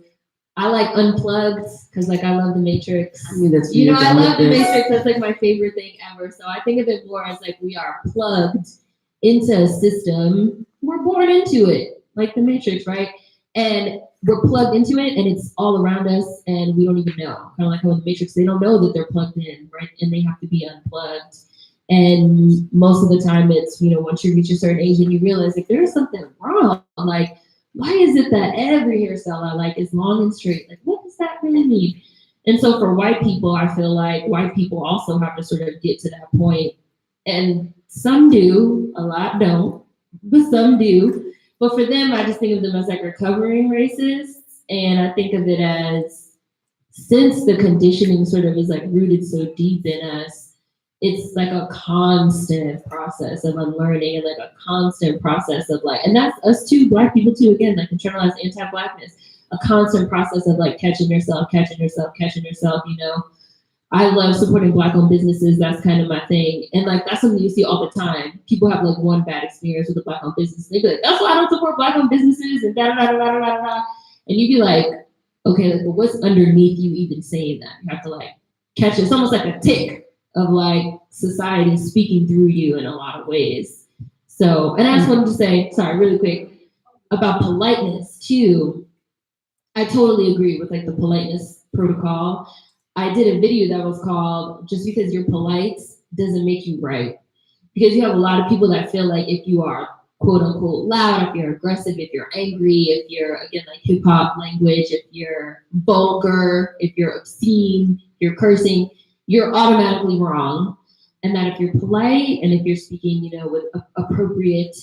I Unplugged because I love The Matrix. I love The Matrix. That's my favorite thing ever. So I think of it more as we are plugged into a system. We're born into it, like The Matrix, right? And we're plugged into it, and it's all around us, and we don't even know. Kind of like how in The Matrix, they don't know that they're plugged in, right? And they have to be unplugged. And most of the time, it's once you reach a certain age, and you realize there is something wrong, why is it that every hairstyle I like is long and straight? What does that really mean? And so for white people, I feel white people also have to sort of get to that point. And some do, a lot don't, but some do. But for them, I just think of them as recovering racists. And I think of it as, since the conditioning sort of is like rooted so deep in us, it's like a constant process of unlearning and like a constant process of like, and that's us too, Black people too, again, like internalized anti-Blackness, a constant process of like catching yourself, you know. I love supporting Black-owned businesses. That's kind of my thing. And like, that's something you see all the time. People have like one bad experience with a Black-owned business. They be like, that's why I don't support Black-owned businesses and da da da da da da da. And you be like, okay, like, well, what's underneath you even saying that? You have to like catch it. It's almost like a tick of like society speaking through you in a lot of ways. So, and I just wanted to say, sorry, really quick, about politeness too. I totally agree with like the politeness protocol. I did a video that was called "Just Because You're Polite Doesn't Make You Right." Because you have a lot of people that feel like if you are quote unquote loud, if you're aggressive, if you're angry, if you're, again, like hip hop language, if you're vulgar, if you're obscene, you're cursing, you're automatically wrong. And that if you're polite and if you're speaking, you know, with appropriate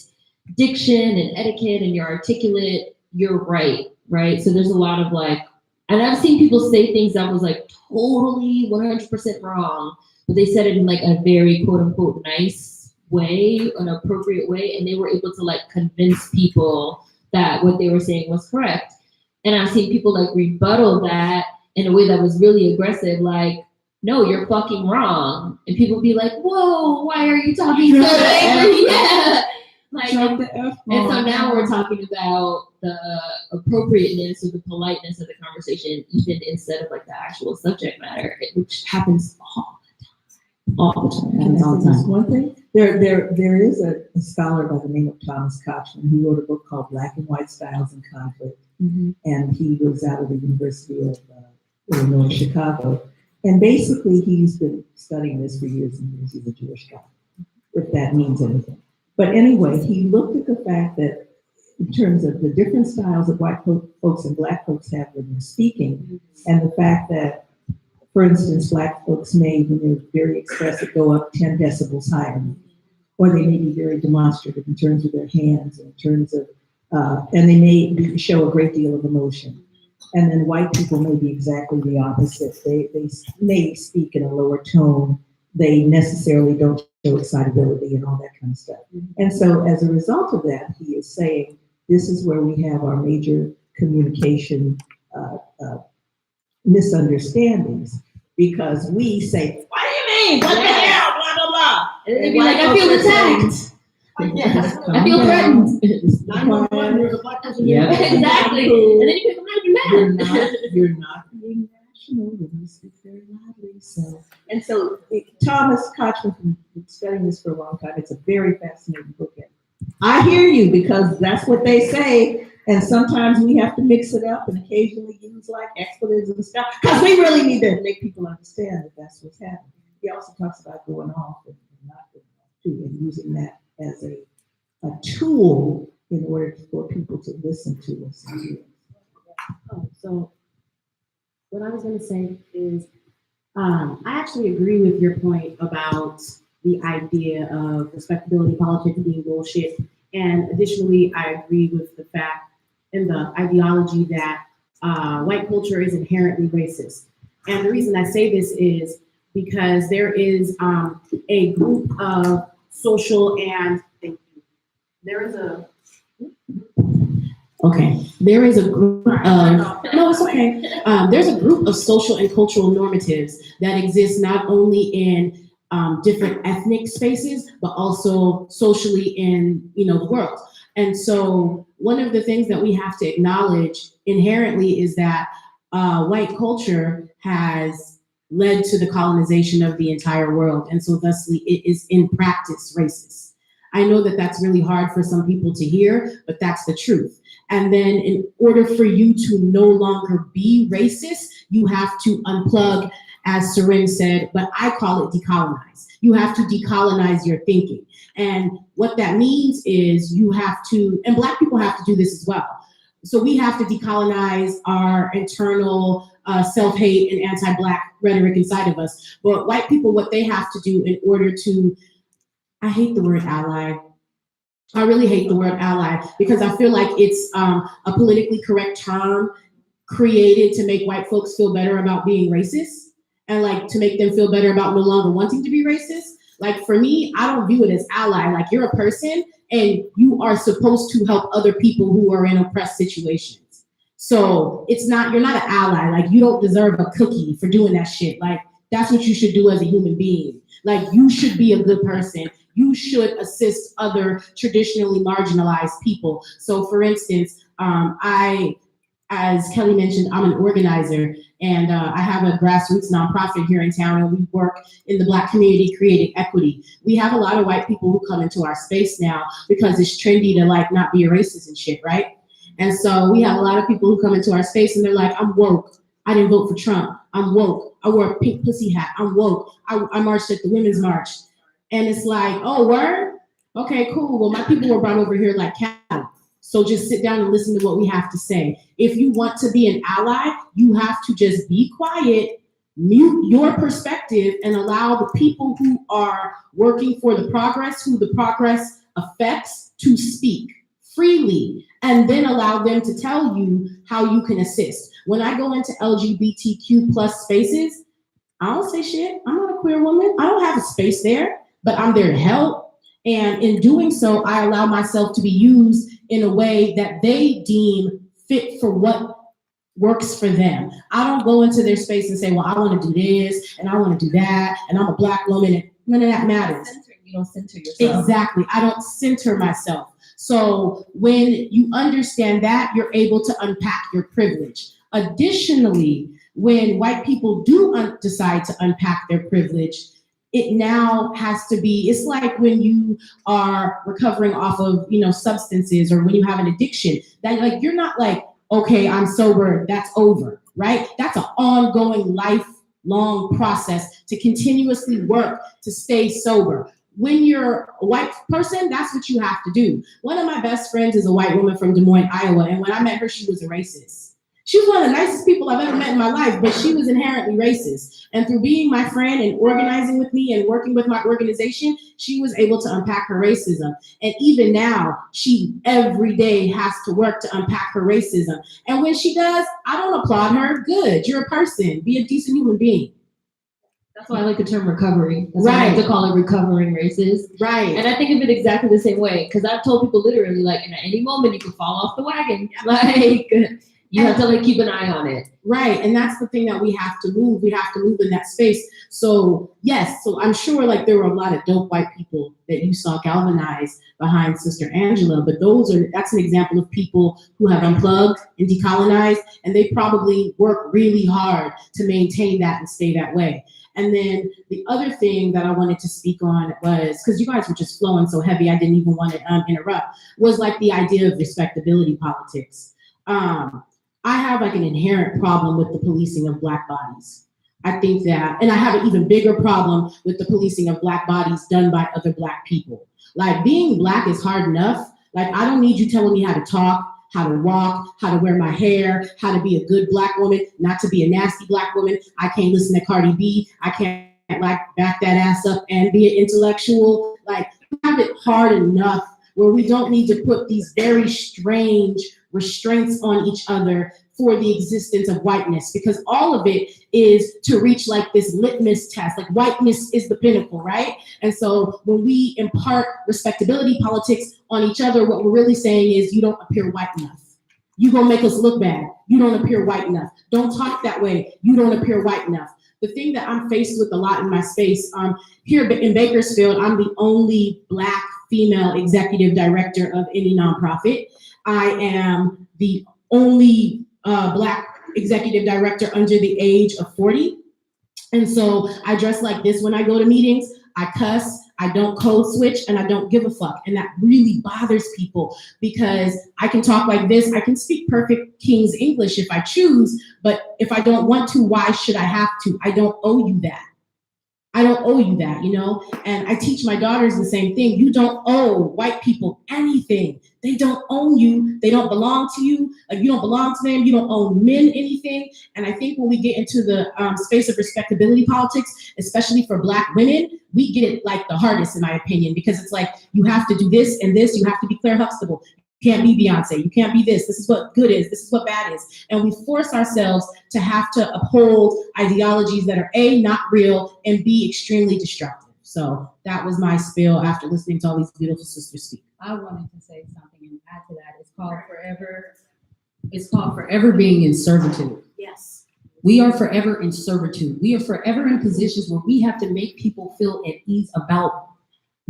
diction and etiquette and you're articulate, you're right, right? So there's a lot of like, and I've seen people say things that was like totally 100% wrong, but they said it in like a very quote unquote nice way, an appropriate way, and they were able to like convince people that what they were saying was correct. And I've seen people like rebuttal that in a way that was really aggressive, like, no, you're fucking wrong. And people be like, whoa, why are you talking so angry? Yeah. Like, and so now we're talking about the appropriateness or the politeness of the conversation, even instead of like the actual subject matter, which happens all the time. Happens all the time. One thing, there is a scholar by the name of Thomas Kochman who wrote a book called Black and White Styles in Conflict, and he was out of the University of Illinois, Chicago, and basically he's been studying this for years and years. He's a Jewish guy, if that means anything. But anyway, he looked at the fact that in terms of the different styles that white folks and Black folks have when they're speaking, and the fact that, for instance, Black folks may, when they're very expressive, go up 10 decibels higher, or they may be very demonstrative in terms of their hands, in terms of, and they may show a great deal of emotion. And then white people may be exactly the opposite. They may speak in a lower tone. They necessarily don't show excitability and all that kind of stuff. And so as a result of that, he is saying, this is where we have our major communication misunderstandings, because we say, what do you mean? What the hell? Blah, blah, blah. And then they'd be like, I feel attacked. I feel threatened. Yeah. Exactly. And then you become mad. You're not being rational when you speak very loudly. So Thomas Kochman, from studying this for a long time, it's a very fascinating book. I hear you, because that's what they say. And sometimes we have to mix it up and occasionally use like expletives and stuff, because we really need to make people understand that that's what's happening. He also talks about going off and not going off too, and using that as a tool in order for people to listen to us. So what I was going to say is, I actually agree with your point about the idea of respectability politics being bullshit. And additionally, I agree with the fact and the ideology that white culture is inherently racist. And the reason I say this is because there is a group of social and, thank you, there is a group of, no, it's okay. There's a group of social and cultural normatives that exist not only in different ethnic spaces, but also socially in, the world. And so one of the things that we have to acknowledge inherently is that white culture has led to the colonization of the entire world. And so thusly it is in practice racist. I know that that's really hard for some people to hear, but that's the truth. And then in order for you to no longer be racist, you have to unplug, as Seren said, but I call it decolonize. You have to decolonize your thinking. And what that means is you have to, and Black people have to do this as well. So we have to decolonize our internal self-hate and anti-Black rhetoric inside of us. But white people, what they have to do in order to, I hate the word ally. I really hate the word ally, because I feel like it's a politically correct term created to make white folks feel better about being racist and like to make them feel better about no longer wanting to be racist. Like for me, I don't view it as ally. Like you're a person and you are supposed to help other people who are in oppressed situations. So it's not, you're not an ally. Like you don't deserve a cookie for doing that shit. Like that's what you should do as a human being. Like you should be a good person. You should assist other traditionally marginalized people. So for instance, as Kelly mentioned, I'm an organizer and I have a grassroots nonprofit here in town and we work in the Black community creating equity. We have a lot of white people who come into our space now because it's trendy to like not be a racist and shit, right? And so we have a lot of people who come into our space and they're like, I'm woke. I didn't vote for Trump. I'm woke. I wore a pink pussy hat. I'm woke. I marched at the Women's March. And it's like, oh, word? Okay, cool. Well, my people were brought over here like cattle. So just sit down and listen to what we have to say. If you want to be an ally, you have to just be quiet, mute your perspective, and allow the people who are working for the progress, who the progress affects, to speak freely, and then allow them to tell you how you can assist. When I go into LGBTQ plus spaces, I don't say shit. I'm not a queer woman. I don't have a space there, but I'm there to help. And in doing so, I allow myself to be used in a way that they deem fit for what works for them. I don't go into their space and say, well, I want to do this and I want to do that and I'm a Black woman and none of that matters. You don't center yourself. Exactly. I don't center myself. So when you understand that, you're able to unpack your privilege. Additionally, when white people do decide to unpack their privilege, it now has to be, it's like when you are recovering off of, substances or when you have an addiction, that like, you're not like, okay, I'm sober, that's over, right? That's an ongoing lifelong process to continuously work to stay sober. When you're a white person, that's what you have to do. One of my best friends is a white woman from Des Moines, Iowa, and when I met her, she was a racist. She was one of the nicest people I've ever met in my life, but she was inherently racist. And through being my friend and organizing with me and working with my organization, she was able to unpack her racism. And even now, she every day has to work to unpack her racism. And when she does, I don't applaud her. Good, you're a person. Be a decent human being. That's why I like the term recovery. That's why I like to call it recovering racist. Right. And I think of it exactly the same way, because I've told people literally, like, at any moment you can fall off the wagon. Like, you have to like keep an eye on it. Right. And that's the thing that we have to move. We have to move in that space. So yes, so I'm sure like there were a lot of dope white people that you saw galvanize behind Sister Angela, but that's an example of people who have unplugged and decolonized, and they probably work really hard to maintain that and stay that way. And then the other thing that I wanted to speak on was, because you guys were just flowing so heavy, I didn't even want to interrupt, was like the idea of respectability politics. I have like an inherent problem with the policing of Black bodies. I think that, and I have an even bigger problem with the policing of Black bodies done by other Black people. Like being Black is hard enough. Like I don't need you telling me how to talk, how to walk, how to wear my hair, how to be a good Black woman, not to be a nasty Black woman. I can't listen to Cardi B. I can't like back that ass up and be an intellectual. Like we have it hard enough where we don't need to put these very strange restraints on each other for the existence of whiteness, because all of it is to reach like this litmus test. Like whiteness is the pinnacle, right? And so when we impart respectability politics on each other, what we're really saying is you don't appear white enough. You gonna make us look bad. You don't appear white enough. Don't talk that way. You don't appear white enough. The thing that I'm faced with a lot in my space, here in Bakersfield, I'm the only Black female executive director of any nonprofit. I am the only Black executive director under the age of 40. And so I dress like this when I go to meetings. I cuss, I don't code switch, and I don't give a fuck. And that really bothers people because I can talk like this. I can speak perfect King's English if I choose, but if I don't want to, why should I have to? I don't owe you that. I don't owe you that, And I teach my daughters the same thing. You don't owe white people anything. They don't own you. They don't belong to you. Like you don't belong to them. You don't own men anything. And I think when we get into the space of respectability politics, especially for Black women, we get it like the hardest, in my opinion, because it's like you have to do this and this. You have to be Claire Huxtable. You can't be Beyonce. You can't be this. This is what good is. This is what bad is. And we force ourselves to have to uphold ideologies that are A, not real, and B, extremely destructive. So that was my spiel after listening to all these beautiful sisters speak. I wanted to say something and add to that. It's called forever being in servitude. Yes. We are forever in servitude. We are forever in positions where we have to make people feel at ease about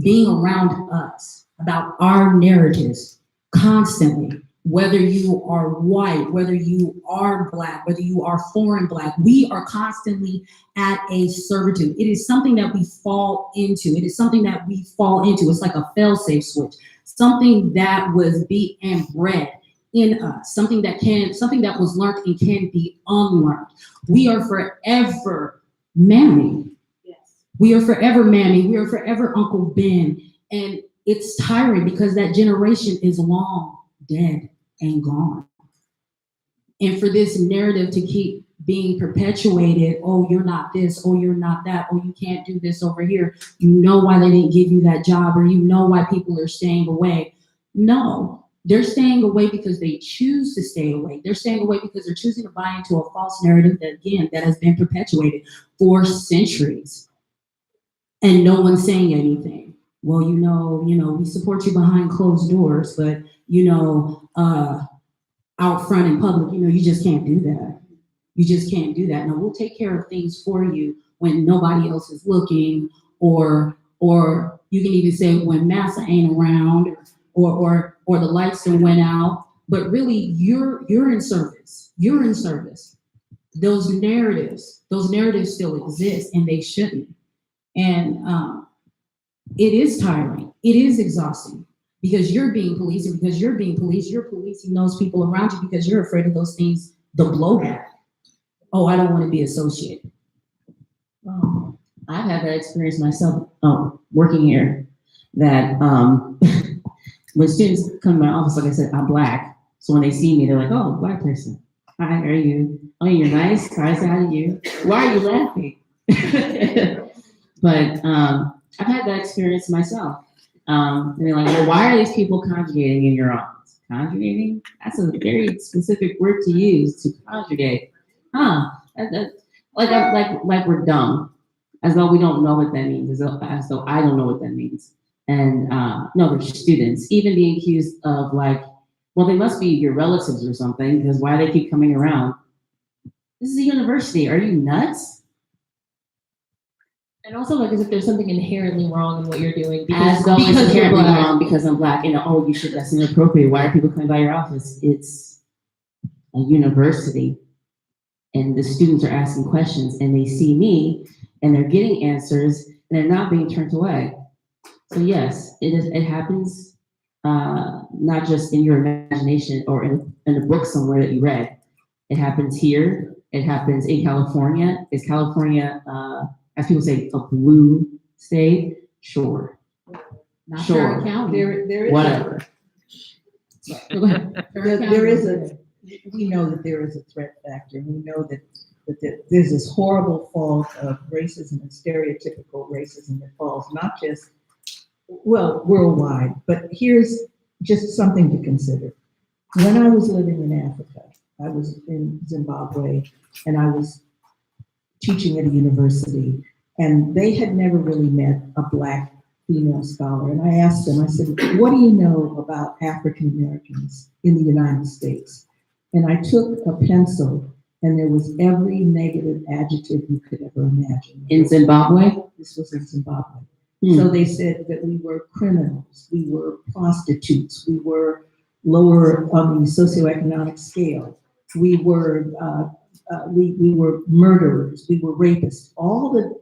being around us, about our narratives constantly. Whether you are white, whether you are Black, whether you are foreign Black, we are constantly at a servitude. It is something that we fall into. It is something that we fall into. It's like a fail-safe switch, something that was beat and bred in us, something that was learned and can be unlearned. We are forever Mammy. Yes. We are forever Mammy. We are forever Uncle Ben. And it's tiring because that generation is long dead and gone. And for this narrative to keep being perpetuated, oh, you're not this, oh, you're not that, oh, you can't do this over here. You know why they didn't give you that job, or you know why people are staying away. No, they're staying away because they choose to stay away. They're staying away because they're choosing to buy into a false narrative that, again, that has been perpetuated for centuries. And no one's saying anything. Well, you know, we support you behind closed doors, but out front in public, you just can't do that. You just can't do that. No, we'll take care of things for you when nobody else is looking, or you can even say when massa ain't around, or the lights done went out. But really, you're in service. You're in service. Those narratives still exist, and they shouldn't. And it is tiring. It is exhausting. Because you're being policed, and because you're being policed, you're policing those people around you because you're afraid of those things, the blowback. Oh, I don't want to be associated. I've had that experience myself working here, that when students come to my office, like I said, I'm Black. So when they see me, they're like, oh, Black person. Hi, how are you? Oh, you're nice. Hi, how are you? Why are you laughing? But I've had that experience myself. And they're like, well, why are these people conjugating in your office? Conjugating? That's a very specific word to use, to conjugate. Like we're dumb, as though we don't know what that means, as though I don't know what that means. And no, they're students, even being accused of like, well, they must be your relatives or something, because why do they keep coming around? This is a university. Are you nuts? And also, like, as if there's something inherently wrong in what you're doing. As though it's inherently wrong because I'm Black. Oh, you should, that's inappropriate. Why are people coming by your office? It's a university. And the students are asking questions, and they see me, and they're getting answers, and they're not being turned away. So yes, it happens, not just in your imagination or in a book somewhere that you read. It happens here. It happens in California. Is California, as people say, a blue state? Sure. Not Sure. Tarrant County. There is Whatever. we know that there is a threat factor. We know that there's this horrible fault of racism and stereotypical racism that falls not just, well, worldwide, but here's just something to consider. When I was living in Africa, I was in Zimbabwe, and I was teaching at a university, and they had never really met a Black female scholar. And I asked them, I said, what do you know about African Americans in the United States? And I took a pencil, and there was every negative adjective you could ever imagine. In Zimbabwe? This was in Zimbabwe. So they said that we were criminals, we were prostitutes, we were lower on the socioeconomic scale, we were murderers, we were rapists, all the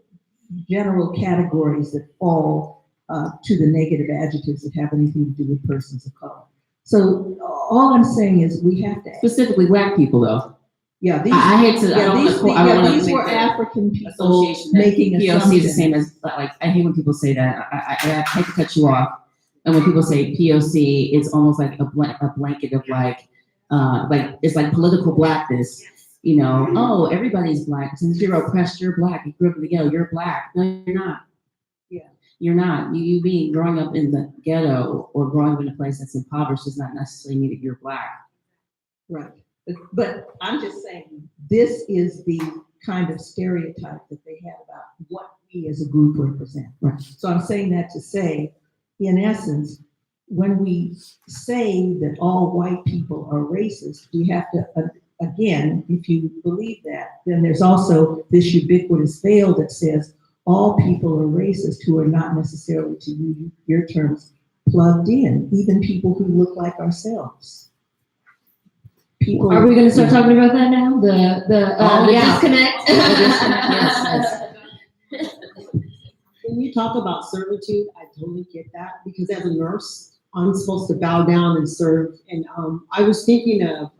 general categories that fall to the negative adjectives that have anything to do with persons of color. So all I'm saying is we have to Specifically Black people, though. Yeah, I hate to. I don't want to these make were the African people association that making POC assumptions. is the same as, like, I hate when people say that. I hate to cut you off. And when people say POC, it's almost like a blanket of like it's like political blackness. Oh, everybody's Black. Since you're oppressed, you're Black. You grew up in the ghetto, you're Black. No, you're not. Yeah. You're not. You being growing up in the ghetto or growing up in a place that's impoverished does not necessarily mean that you're Black. Right. But I'm just saying, this is the kind of stereotype that they have about what we as a group represent. Right. So I'm saying that to say, in essence, when we say that all white people are racist, we have to, again, if you believe that, then there's also this ubiquitous veil that says all people are racist who are not necessarily, to use your terms, plugged in, even people who look like ourselves. People, Are we going to start talking about that now? The disconnect? When you talk about servitude, I totally get that, because as a nurse, I'm supposed to bow down and serve. And I was thinking of,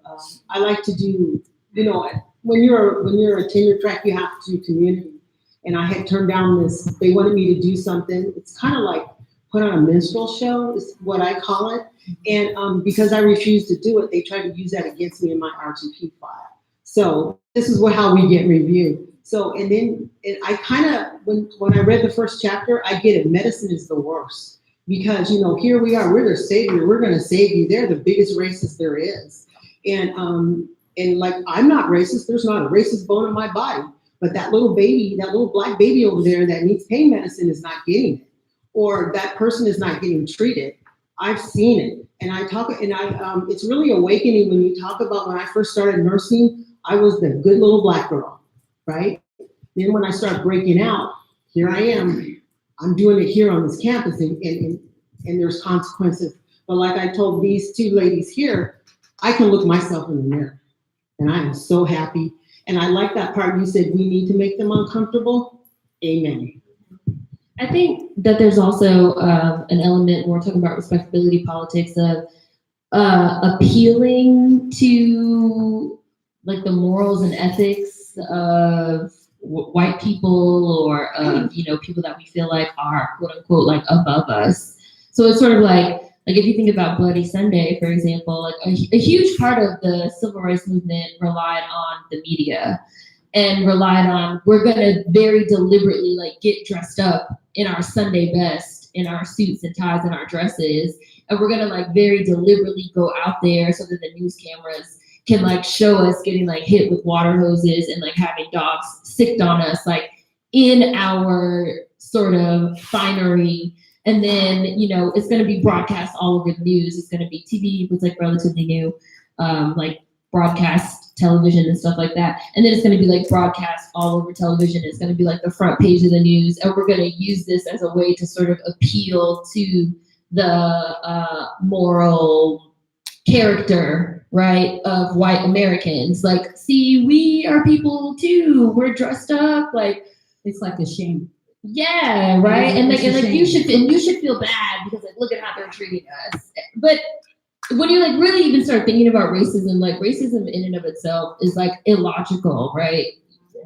I like to do, you know, when you're a tenure track, you have to do community. And I had turned down this, they wanted me to do something. It's kind of like put on a minstrel show is what I call it. And because I refused to do it, they tried to use that against me in my RTP file. So this is how we get reviewed. So, and then I kind of, when I read the first chapter, I get it. Medicine is the worst, because, you know, here we are, we're their savior. We're going to save you. They're the biggest racist there is. And like, I'm not racist. There's not a racist bone in my body, but that little baby, that little Black baby over there that needs pain medicine is not getting it, or that person is not getting treated. I've seen it. And it's really awakening when you talk about when I first started nursing, I was the good little Black girl, right? Then when I start breaking out, here I am. I'm doing it here on this campus, and there's consequences. But like I told these two ladies here, I can look myself in the mirror, and I am so happy. And I like that part you said, we need to make them uncomfortable. Amen. I think that there's also an element when we're talking about respectability politics of appealing to like the morals and ethics of white people, or of, you know, people that we feel like are quote unquote like above us. So it's sort of like if you think about Bloody Sunday, for example, like a huge part of the civil rights movement relied on the media, and relied on, we're gonna very deliberately like get dressed up in our Sunday best, in our suits and ties and our dresses, and we're gonna like very deliberately go out there so that the news cameras can like show us getting like hit with water hoses and like having dogs sicked on us like in our sort of finery. And then, you know, it's going to be broadcast all over the news. It's going to be TV was like relatively new, like broadcast television and stuff like that. And then it's going to be like broadcast all over television. It's going to be like the front page of the news. And we're going to use this as a way to sort of appeal to the moral character, right, of white Americans. Like, see, we are people too. We're dressed up. Like, It's like a shame. yeah, right. And like you should feel bad because like look at how they're treating us. But when you like really even start thinking about racism, like racism in and of itself is like illogical, right?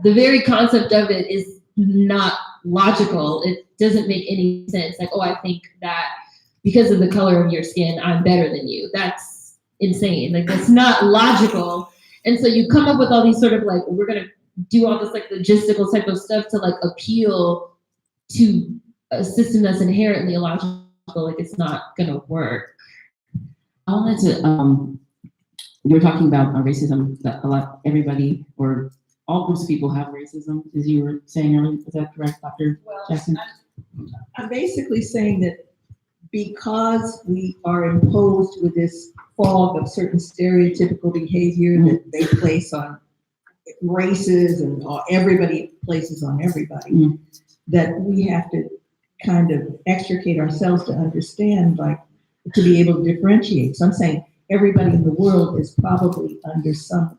The very concept of it is not logical. It doesn't make any sense. Like, oh, I think that because of the color of your skin, I'm better than you. That's insane. Like, that's not logical. And so you come up with all these sort of like, we're gonna do all this like logistical type of stuff to like appeal to a system that's inherently illogical. Like, it's not gonna work. I wanted to, you were talking about racism, that a lot, everybody, or all groups of people have racism, as you were saying earlier. Is that correct, Dr. Jackson? I'm basically saying that because we are imposed with this fog of certain stereotypical behavior that they place on races and everybody places on everybody, that we have to kind of extricate ourselves to understand, like, to be able to differentiate. So I'm saying everybody in the world is probably under some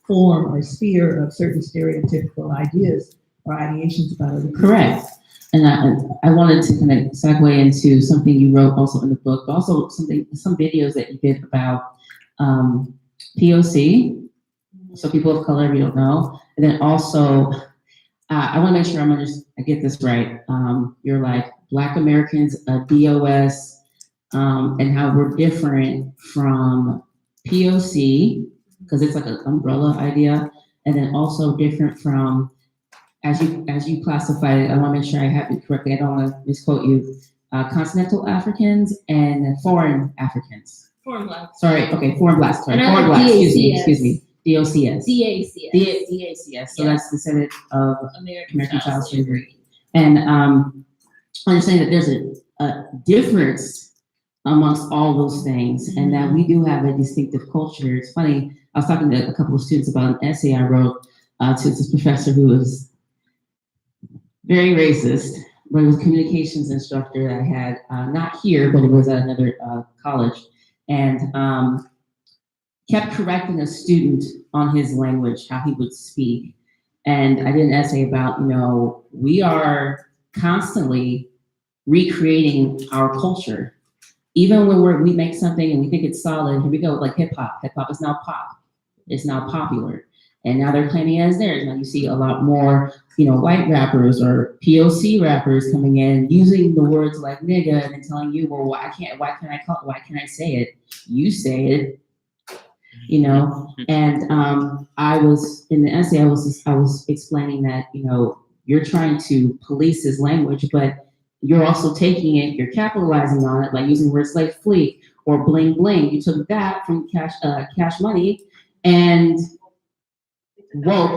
form or sphere of certain stereotypical ideas or ideations about it. Correct. And I wanted to kind of segue into something you wrote also in the book, but also some videos that you did about POC, so people of color, if you don't know. And then also, I want to make sure I get this right. You're like Black Americans, DOS, and how we're different from POC, because it's like an umbrella idea, and then also different from as you classify it, I want to make sure I have it correctly. I don't want to misquote you. Continental Africans and foreign Africans. Foreign Black. Sorry, okay, foreign Blacks. Sorry, And I foreign like Blacks. DACS. Excuse me. DOCS. DACS. DACS. So Yeah. that's the Senate of American Child Slavery. And understand that there's a difference amongst all those things, and that we do have a distinctive culture. It's funny, I was talking to a couple of students about an essay I wrote to this professor who was very racist, but it was a communications instructor that I had, not here, but it was at another college, and kept correcting a student on his language, how he would speak. And I did an essay about, we are constantly recreating our culture. Even when we make something and we think it's solid, here we go, like hip hop. Hip hop is now pop. It's now popular. And now they're claiming it as theirs. Now you see a lot more, white rappers or POC rappers coming in using the words like nigga and then telling you, well, why can't I say it? You say it, And I was in the essay, I was explaining that, you're trying to police his language, but you're also taking it, you're capitalizing on it, like using words like fleek or bling bling. You took that from Cash Money and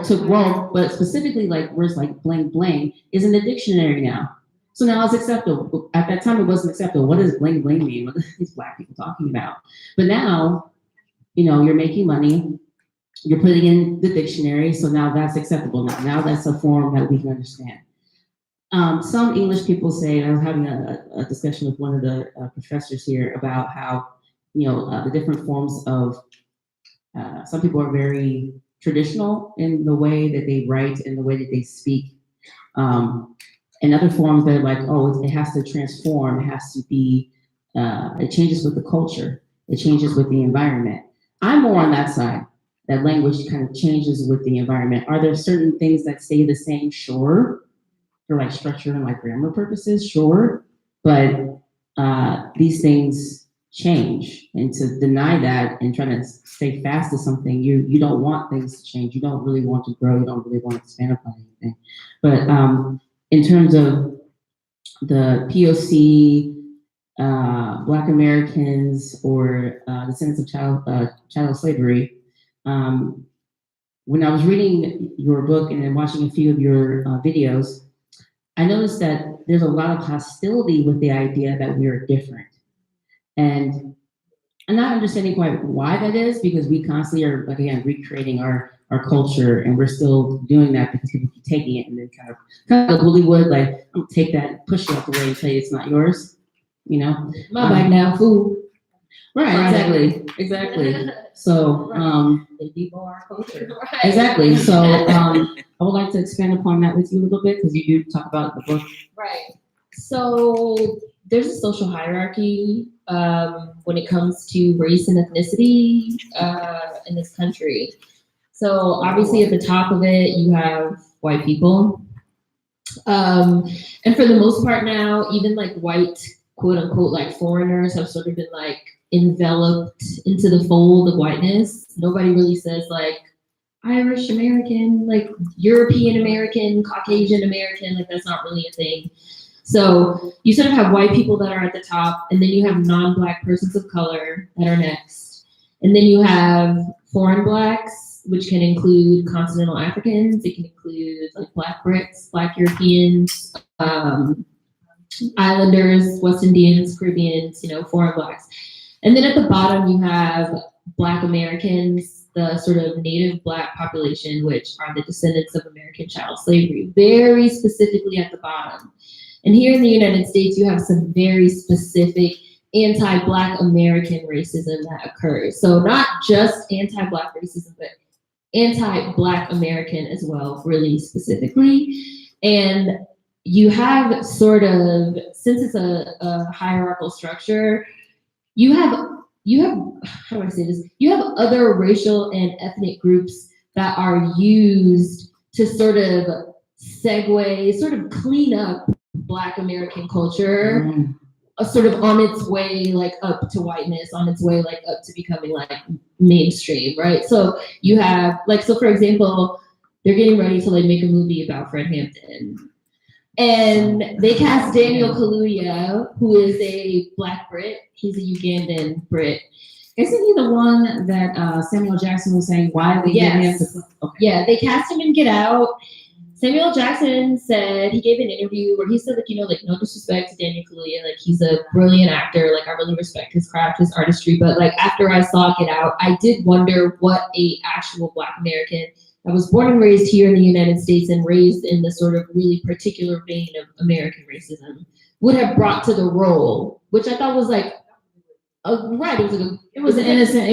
took woke, but specifically like words like bling bling is in the dictionary now. So now it's acceptable. At that time, it wasn't acceptable. What does bling bling mean? What are these Black people talking about? But now, you're making money, you're putting in the dictionary, so now that's acceptable. Now that's a form that we can understand. Some English people say, I was having a discussion with one of the professors here about how, the different forms of, some people are very traditional in the way that they write and the way that they speak. And other forms that are like, it has to transform, it has to be, it changes with the culture, it changes with the environment. I'm more on that side, that language kind of changes with the environment. Are there certain things that stay the same? Sure. For like structure and like grammar purposes, sure. But these things change. And to deny that and try to stay fast to something, you don't want things to change. You don't really want to grow. You don't really want to expand upon anything. But in terms of the POC, Black Americans, or the descendants of child slavery, when I was reading your book and then watching a few of your videos, I noticed that there's a lot of hostility with the idea that we are different. And I'm not understanding quite why that is, because we constantly are, like, again, recreating our culture, and we're still doing that because people keep taking it and then kind of Hollywood, like, I'm take that, push it out the way and tell you it's not yours, My bag now, food. Right, exactly. So, they debo our culture. exactly. So, I would like to expand upon that with you a little bit, because you do talk about the book. Right. So there's a social hierarchy when it comes to race and ethnicity in this country. So obviously at the top of it, you have white people. And for the most part now, even like white, quote unquote, like foreigners have sort of been like enveloped into the fold of whiteness. Nobody really says like Irish American, like European American, Caucasian American, like that's not really a thing. So you sort of have white people that are at the top, and then you have non-Black persons of color that are next. And then you have foreign Blacks, which can include continental Africans. It can include like Black Brits, Black Europeans, Islanders, West Indians, Caribbeans, foreign Blacks. And then at the bottom, you have Black Americans, the sort of native Black population, which are the descendants of American child slavery, very specifically at the bottom. And here in the United States, you have some very specific anti-Black American racism that occurs. So not just anti-Black racism, but anti-Black American as well, really specifically. And you have sort of, since it's a hierarchical structure, you have, how do I say this? You have other racial and ethnic groups that are used to sort of segue, sort of clean up Black American culture, sort of on its way like up to whiteness, on its way like up to becoming like mainstream, right? So you have like, so for example, they're getting ready to like make a movie about Fred Hampton. And they cast Daniel Kaluuya, who is a Black Brit. He's a Ugandan Brit. Isn't he the one that Samuel Jackson was saying why they didn't have to? Okay. Yeah, they cast him in Get Out. Samuel Jackson said, he gave an interview where he said, like, no disrespect to Daniel Kaluuya, like, he's a brilliant actor, like, I really respect his craft, his artistry, but, like, after I saw Get Out, I did wonder what a actual Black American that was born and raised here in the United States and raised in the sort of really particular vein of American racism would have brought to the role, which I thought was, like, right, it was an innocent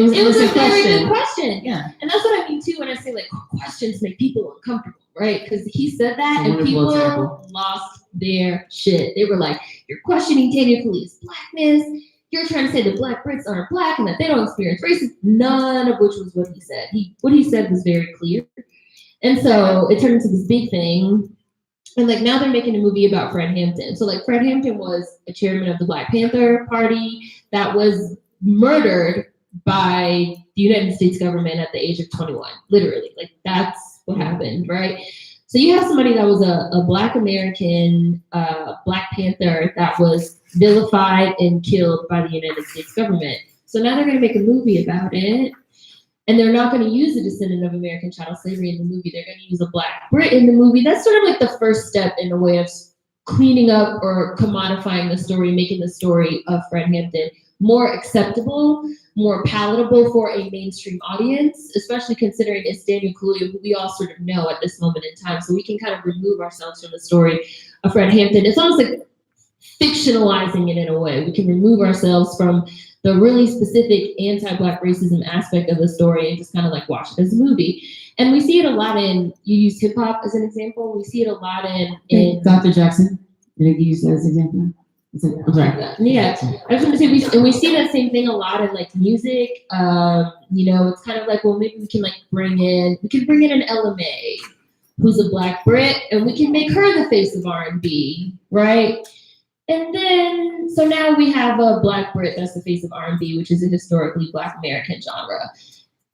very good question. Yeah. And that's what I mean too when I say like questions make people uncomfortable, right? Because he said that and people lost their shit. They were like, you're questioning Daniel Kaluuya's blackness. You're trying to say that Black Brits aren't Black and that they don't experience racism. None of which was what he said. What he said was very clear. And so it turned into this big thing. And like now they're making a movie about Fred Hampton. So like Fred Hampton was a chairman of the Black Panther Party that was murdered by the United States government at the age of 21. Literally, like that's what happened, right? So you have somebody that was a Black American Black Panther that was vilified and killed by the United States government. So now they're going to make a movie about it. And they're not going to use a descendant of American chattel slavery in the movie. They're going to use a Black Brit in the movie. That's sort of like the first step in a way of cleaning up or commodifying the story, making the story of Fred Hampton more acceptable, more palatable for a mainstream audience, especially considering it's Daniel Kaluuya, who we all sort of know at this moment in time. So we can kind of remove ourselves from the story of Fred Hampton. It's almost like fictionalizing it in a way. We can remove ourselves from the really specific anti-Black racism aspect of the story and just kind of like watch it as a movie. And we see it a lot in, you use hip hop as an example, we see it a lot in Dr. Jackson, did he use that as an example? Yeah, I was going to say, we see that same thing a lot in like music. It's kind of like, well, maybe we can bring in an LMA who's a Black Brit and we can make her the face of R&B, right? And then, so now we have a Black Brit that's the face of R&B, which is a historically Black American genre.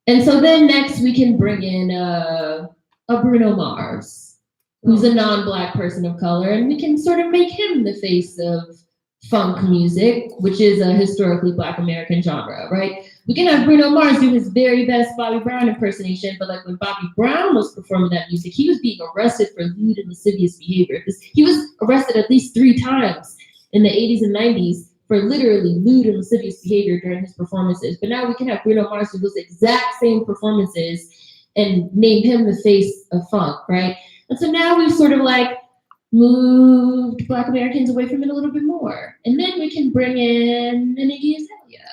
And so then next we can bring in a Bruno Mars, who's a non-Black person of color, and we can sort of make him the face of funk music, which is a historically Black American genre, right? We can have Bruno Mars do his very best Bobby Brown impersonation, but like when Bobby Brown was performing that music, he was being arrested for lewd and lascivious behavior. He was arrested at least 3 times in the 80s and 90s for literally lewd and lascivious behavior during his performances. But now we can have Bruno Mars do those exact same performances and name him the face of funk, right? And so now we've sort of moved Black Americans away from it a little bit more. And then we can bring in an Iggy Azalea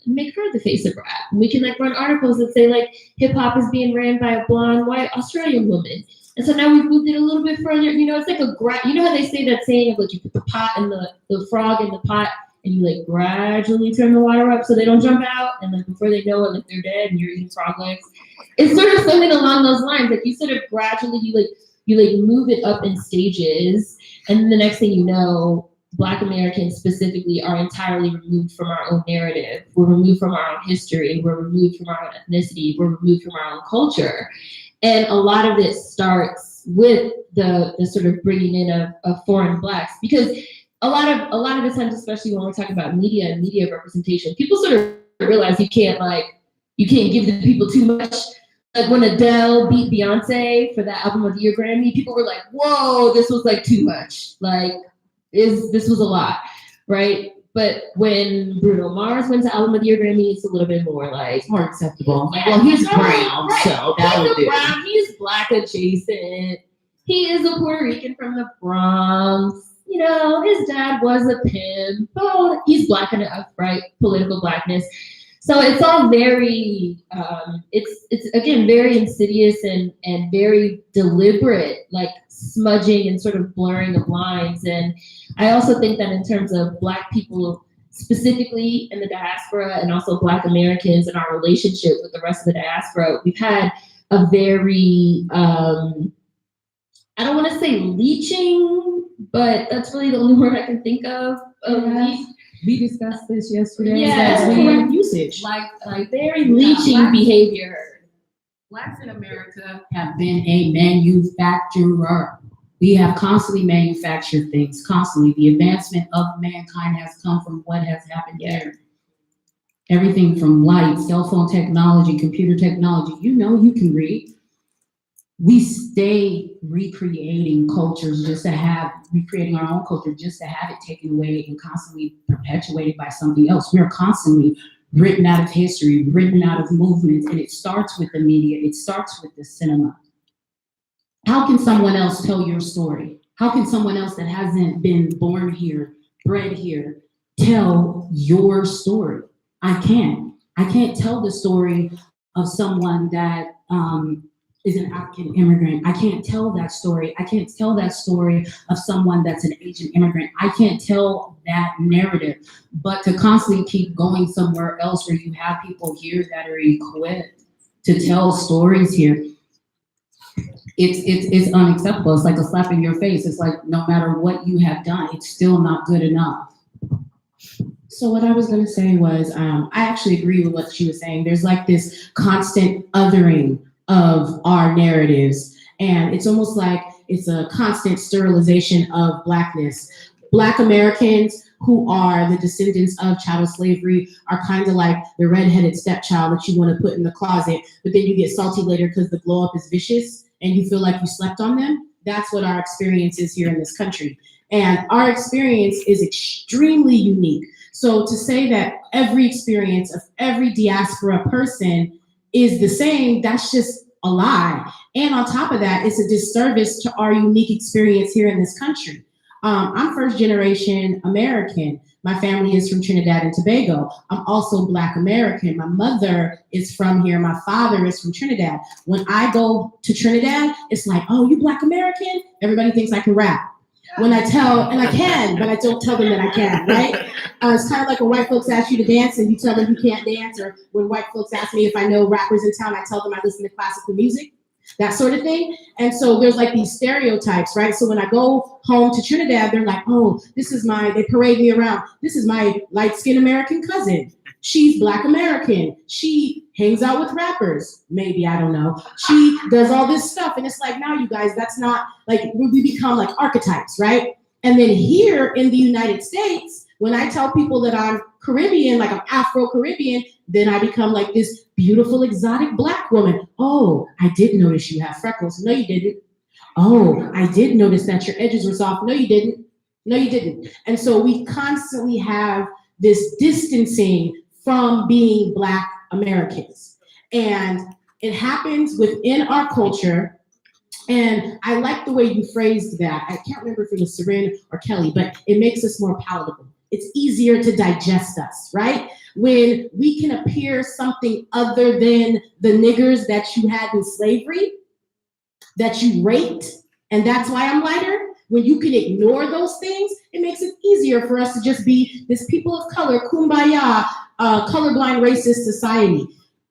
and make her the face of rap. And we can run articles that say hip hop is being ran by a blonde white Australian woman. And so now we've moved it a little bit further. It's like you know how they say that saying of you put the pot and the frog in the pot and you gradually turn the water up so they don't jump out, and before they know it, they're dead and you're eating frog legs. It's sort of something along those lines. You sort of gradually you move it up in stages, and then the next thing you know, Black Americans specifically are entirely removed from our own narrative. We're removed from our own history. We're removed from our own ethnicity. We're removed from our own culture. And a lot of it starts with the sort of bringing in of foreign Blacks, because a lot of the times, especially when we're talking about media and media representation, people sort of realize you can't give the people too much. Like when Adele beat Beyonce for that Album of the Year Grammy, people were like, "Whoa, this was too much. This was a lot, right?" But when Bruno Mars wins the Album of the Year Grammy, it's a little bit more more acceptable. Well, he's brown, right. So that would do. Brown. He's Black adjacent. He is a Puerto Rican from the Bronx. His dad was a pimp. Oh, he's Black enough, right? Political Blackness. So it's all very, it's again, very insidious and very deliberate, smudging and sort of blurring of lines. And I also think that in terms of Black people, specifically in the diaspora, and also Black Americans and our relationship with the rest of the diaspora, we've had a very, I don't want to say leeching, but that's really the only word I can think of. We discussed this yesterday. Yes, correct usage. Like very leeching behavior. Blacks in America have been a manufacturer. We have constantly manufactured things, constantly. The advancement of mankind has come from what has happened here. Everything from light, cell phone technology, computer technology, you can read. We stay recreating cultures recreating our own culture just to have it taken away and constantly perpetuated by somebody else. We are constantly written out of history, written out of movements, and it starts with the media, it starts with the cinema. How can someone else tell your story? How can someone else that hasn't been born here, bred here, tell your story? I can't tell the story of someone that is an African immigrant. I can't tell that story. I can't tell that story of someone that's an Asian immigrant. I can't tell that narrative. But to constantly keep going somewhere else where you have people here that are equipped to tell stories here, it's unacceptable. It's like a slap in your face. It's like no matter what you have done, it's still not good enough. So what I was going to say was, I actually agree with what she was saying. There's like this constant othering of our narratives, and it's almost like it's a constant sterilization of Blackness. Black Americans who are the descendants of chattel slavery are kind of like the redheaded stepchild that you want to put in the closet, but then you get salty later because the glow up is vicious and you feel like you slept on them. That's what our experience is here in this country. And our experience is extremely unique. So to say that every experience of every diaspora person is the same, that's just a lie. And on top of that, it's a disservice to our unique experience here in this country. I'm first generation American. My family is from Trinidad and Tobago. I'm also Black American. My mother is from here. My father is from Trinidad. When I go to Trinidad, it's like, oh, you Black American? Everybody thinks I can rap. When I tell, and I can, but I don't tell them that I can, right? It's kind of like when white folks ask you to dance and you tell them you can't dance, or when white folks ask me if I know rappers in town, I tell them I listen to classical music, that sort of thing. And so there's like these stereotypes, right? So when I go home to Trinidad, they're like, oh, they parade me around. This is my light-skinned American cousin. She's Black American. She hangs out with rappers. Maybe, I don't know. She does all this stuff. And it's like, now you guys, that's not like, we become like archetypes, right? And then here in the United States, when I tell people that I'm Caribbean, like I'm Afro-Caribbean, then I become like this beautiful, exotic Black woman. Oh, I did notice you have freckles. No, you didn't. Oh, I did notice that your edges were soft. No, you didn't. No, you didn't. And so we constantly have this distancing from being Black Americans. And it happens within our culture. And I like the way you phrased that. I can't remember if it was Seren or Kelly, but it makes us more palatable. It's easier to digest us, right? When we can appear something other than the niggers that you had in slavery, that you raped, and that's why I'm lighter. When you can ignore those things, it makes it easier for us to just be this people of color, kumbaya, colorblind racist society.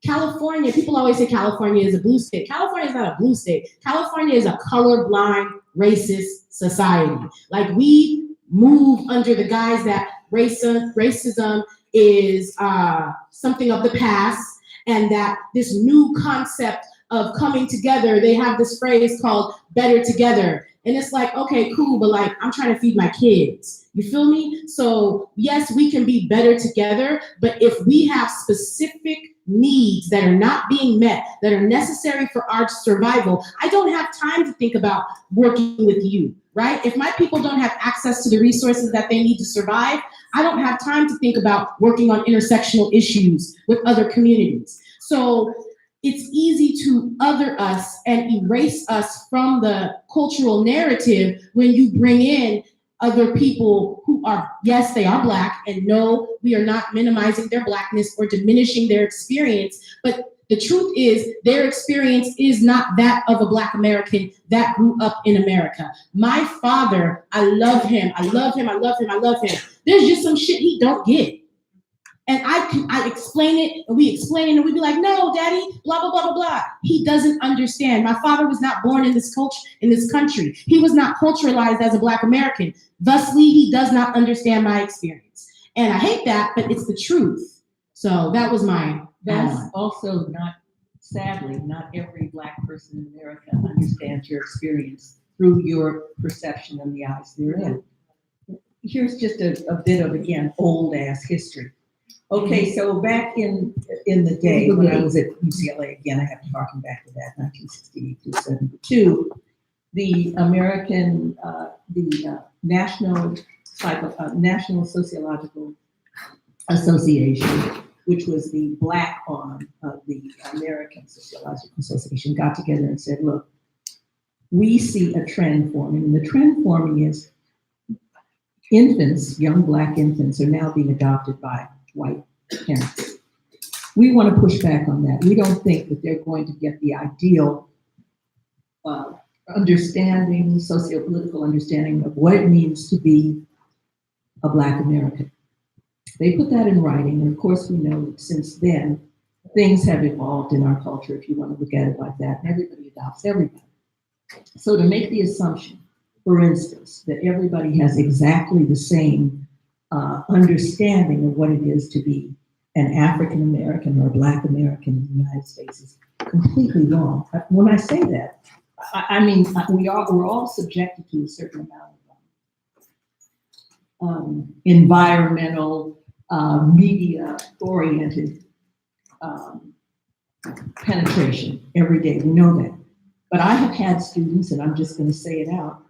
California, people always say California is a blue state. California is not a blue state. California is a colorblind racist society. Like we move under the guise that racism is something of the past, and that this new concept of coming together, they have this phrase called better together. And it's like, okay, cool, but like, I'm trying to feed my kids. You feel me? So yes, we can be better together, but if we have specific needs that are not being met, that are necessary for our survival, I don't have time to think about working with you, right? If my people don't have access to the resources that they need to survive, I don't have time to think about working on intersectional issues with other communities. So it's easy to other us and erase us from the cultural narrative when you bring in other people who are, yes, they are Black, and no, we are not minimizing their Blackness or diminishing their experience, but the truth is their experience is not that of a Black American that grew up in America. My father, I love him, I love him, I love him, I love him. There's just some shit he don't get. And I explain it, and we explain it, and we be like, no, daddy, blah, blah, blah, blah, blah. He doesn't understand. My father was not born in this culture, in this country. He was not culturalized as a Black American. Thusly, he does not understand my experience. And I hate that, but it's the truth. So that was my That's also not sadly, not every Black person in America understands your experience through your perception and the eyes they're in. Here's just a bit of, again, old ass history. Okay, so back in the day when I was at UCLA, again, I have to harken back to that, 1968 to 72, the American, National Sociological Association, which was the Black arm of the American Sociological Association, got together and said, look, we see a trend forming, and the trend forming is infants, young Black infants, are now being adopted by white parents. We want to push back on that. We don't think that they're going to get the ideal understanding, socio-political understanding of what it means to be a Black American. They put that in writing, and of course we know that since then, things have evolved in our culture, if you want to look at it like that, and everybody adopts everybody. So to make the assumption, for instance, that everybody has exactly the same understanding of what it is to be an African American or a Black American in the United States is completely wrong. When I say that, I mean we're all subjected to a certain amount of environmental, media-oriented penetration every day. We know that. But I have had students, and I'm just going to say it out,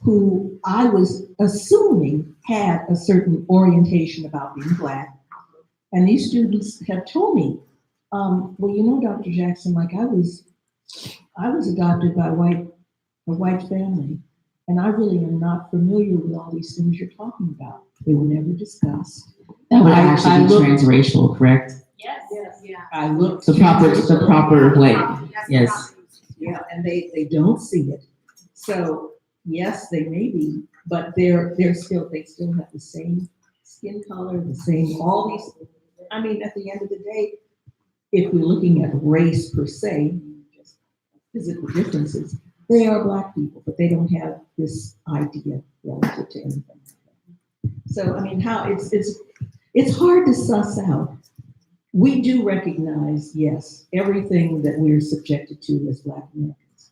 who I was assuming had a certain orientation about being Black. And these students have told me, well, you know, Dr. Jackson, like I was adopted by a white family, and I really am not familiar with all these things you're talking about. They were never discussed. That would actually be transracial, correct? Yes, yeah. I looked The proper way, yes. Yeah, and they don't see it. So yes, they may be, but they still have the same skin color, the same, all these. I mean, at the end of the day, if we're looking at race per se, just physical differences, they are Black people, but they don't have this idea relative to anything. So I mean, how it's hard to suss out. We do recognize, yes, everything that we're subjected to as Black Americans,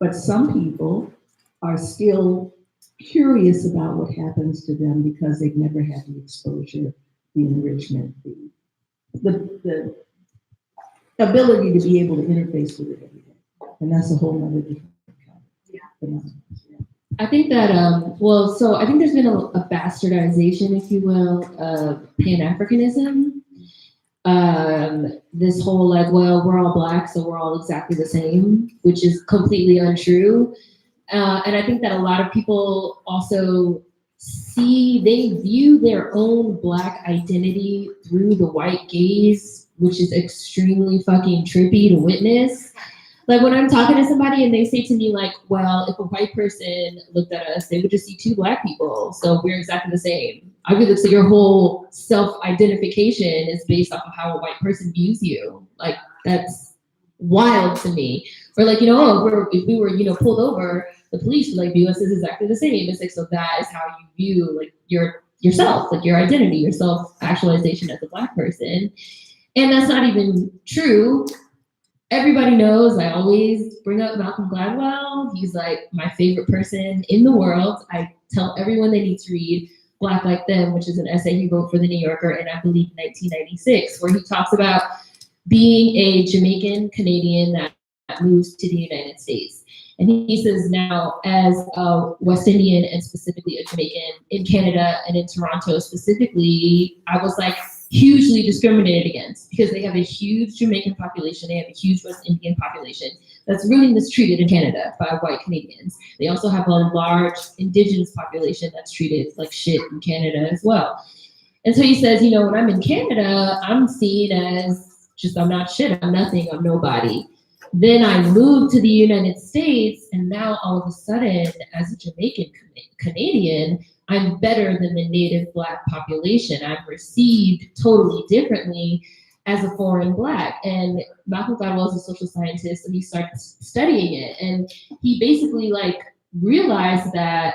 but some people are still curious about what happens to them because they've never had the exposure, the enrichment, the ability to be able to interface with it every day. And that's a whole other different phenomenon. I think that, I think there's been a bastardization, if you will, of Pan-Africanism. This whole like, well, we're all Black, so we're all exactly the same, which is completely untrue. And I think that a lot of people also they view their own Black identity through the white gaze, which is extremely fucking trippy to witness. Like when I'm talking to somebody and they say to me like, well, if a white person looked at us, they would just see two Black people. So we're exactly the same. I would look, so your whole self-identification is based off of how a white person views you. Like that's wild to me. Or like, if we were, pulled over, the police would like view us as exactly the same. It's like, so that is how you view like yourself, like your identity, your self-actualization as a Black person. And that's not even true. Everybody knows I always bring up Malcolm Gladwell. He's like my favorite person in the world. I tell everyone they need to read Black Like Them, which is an essay he wrote for The New Yorker in, I believe, 1996, where he talks about being a Jamaican Canadian that moves to the United States. And he says now, as a West Indian and specifically a Jamaican in Canada and in Toronto specifically, I was like hugely discriminated against because they have a huge Jamaican population. They have a huge West Indian population that's really mistreated in Canada by white Canadians. They also have a large Indigenous population that's treated like shit in Canada as well. And so he says, when I'm in Canada, I'm seen as just, I'm not shit, I'm nothing, I'm nobody. Then I moved to the United States, and now all of a sudden, as a Jamaican Canadian, I'm better than the native Black population. I'm received totally differently as a foreign Black. And Malcolm Gladwell is a social scientist, and he starts studying it. And he basically like realized that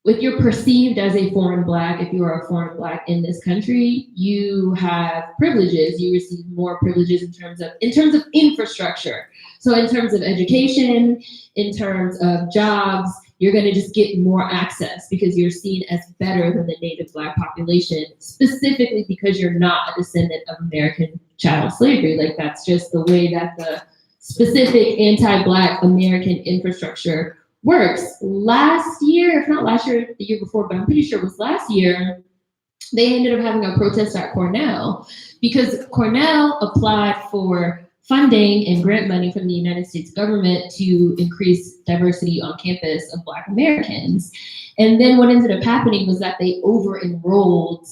if you're perceived as a foreign Black, if you are a foreign Black in this country, you have privileges. You receive more privileges in terms of infrastructure. So in terms of education, in terms of jobs, you're going to just get more access because you're seen as better than the native Black population, specifically because you're not a descendant of American chattel slavery. Like, that's just the way that the specific anti-Black American infrastructure works. Last year, if not last year, the year before, but I'm pretty sure it was last year, they ended up having a protest at Cornell because Cornell applied for funding and grant money from the United States government to increase diversity on campus of Black Americans. And then what ended up happening was that they over-enrolled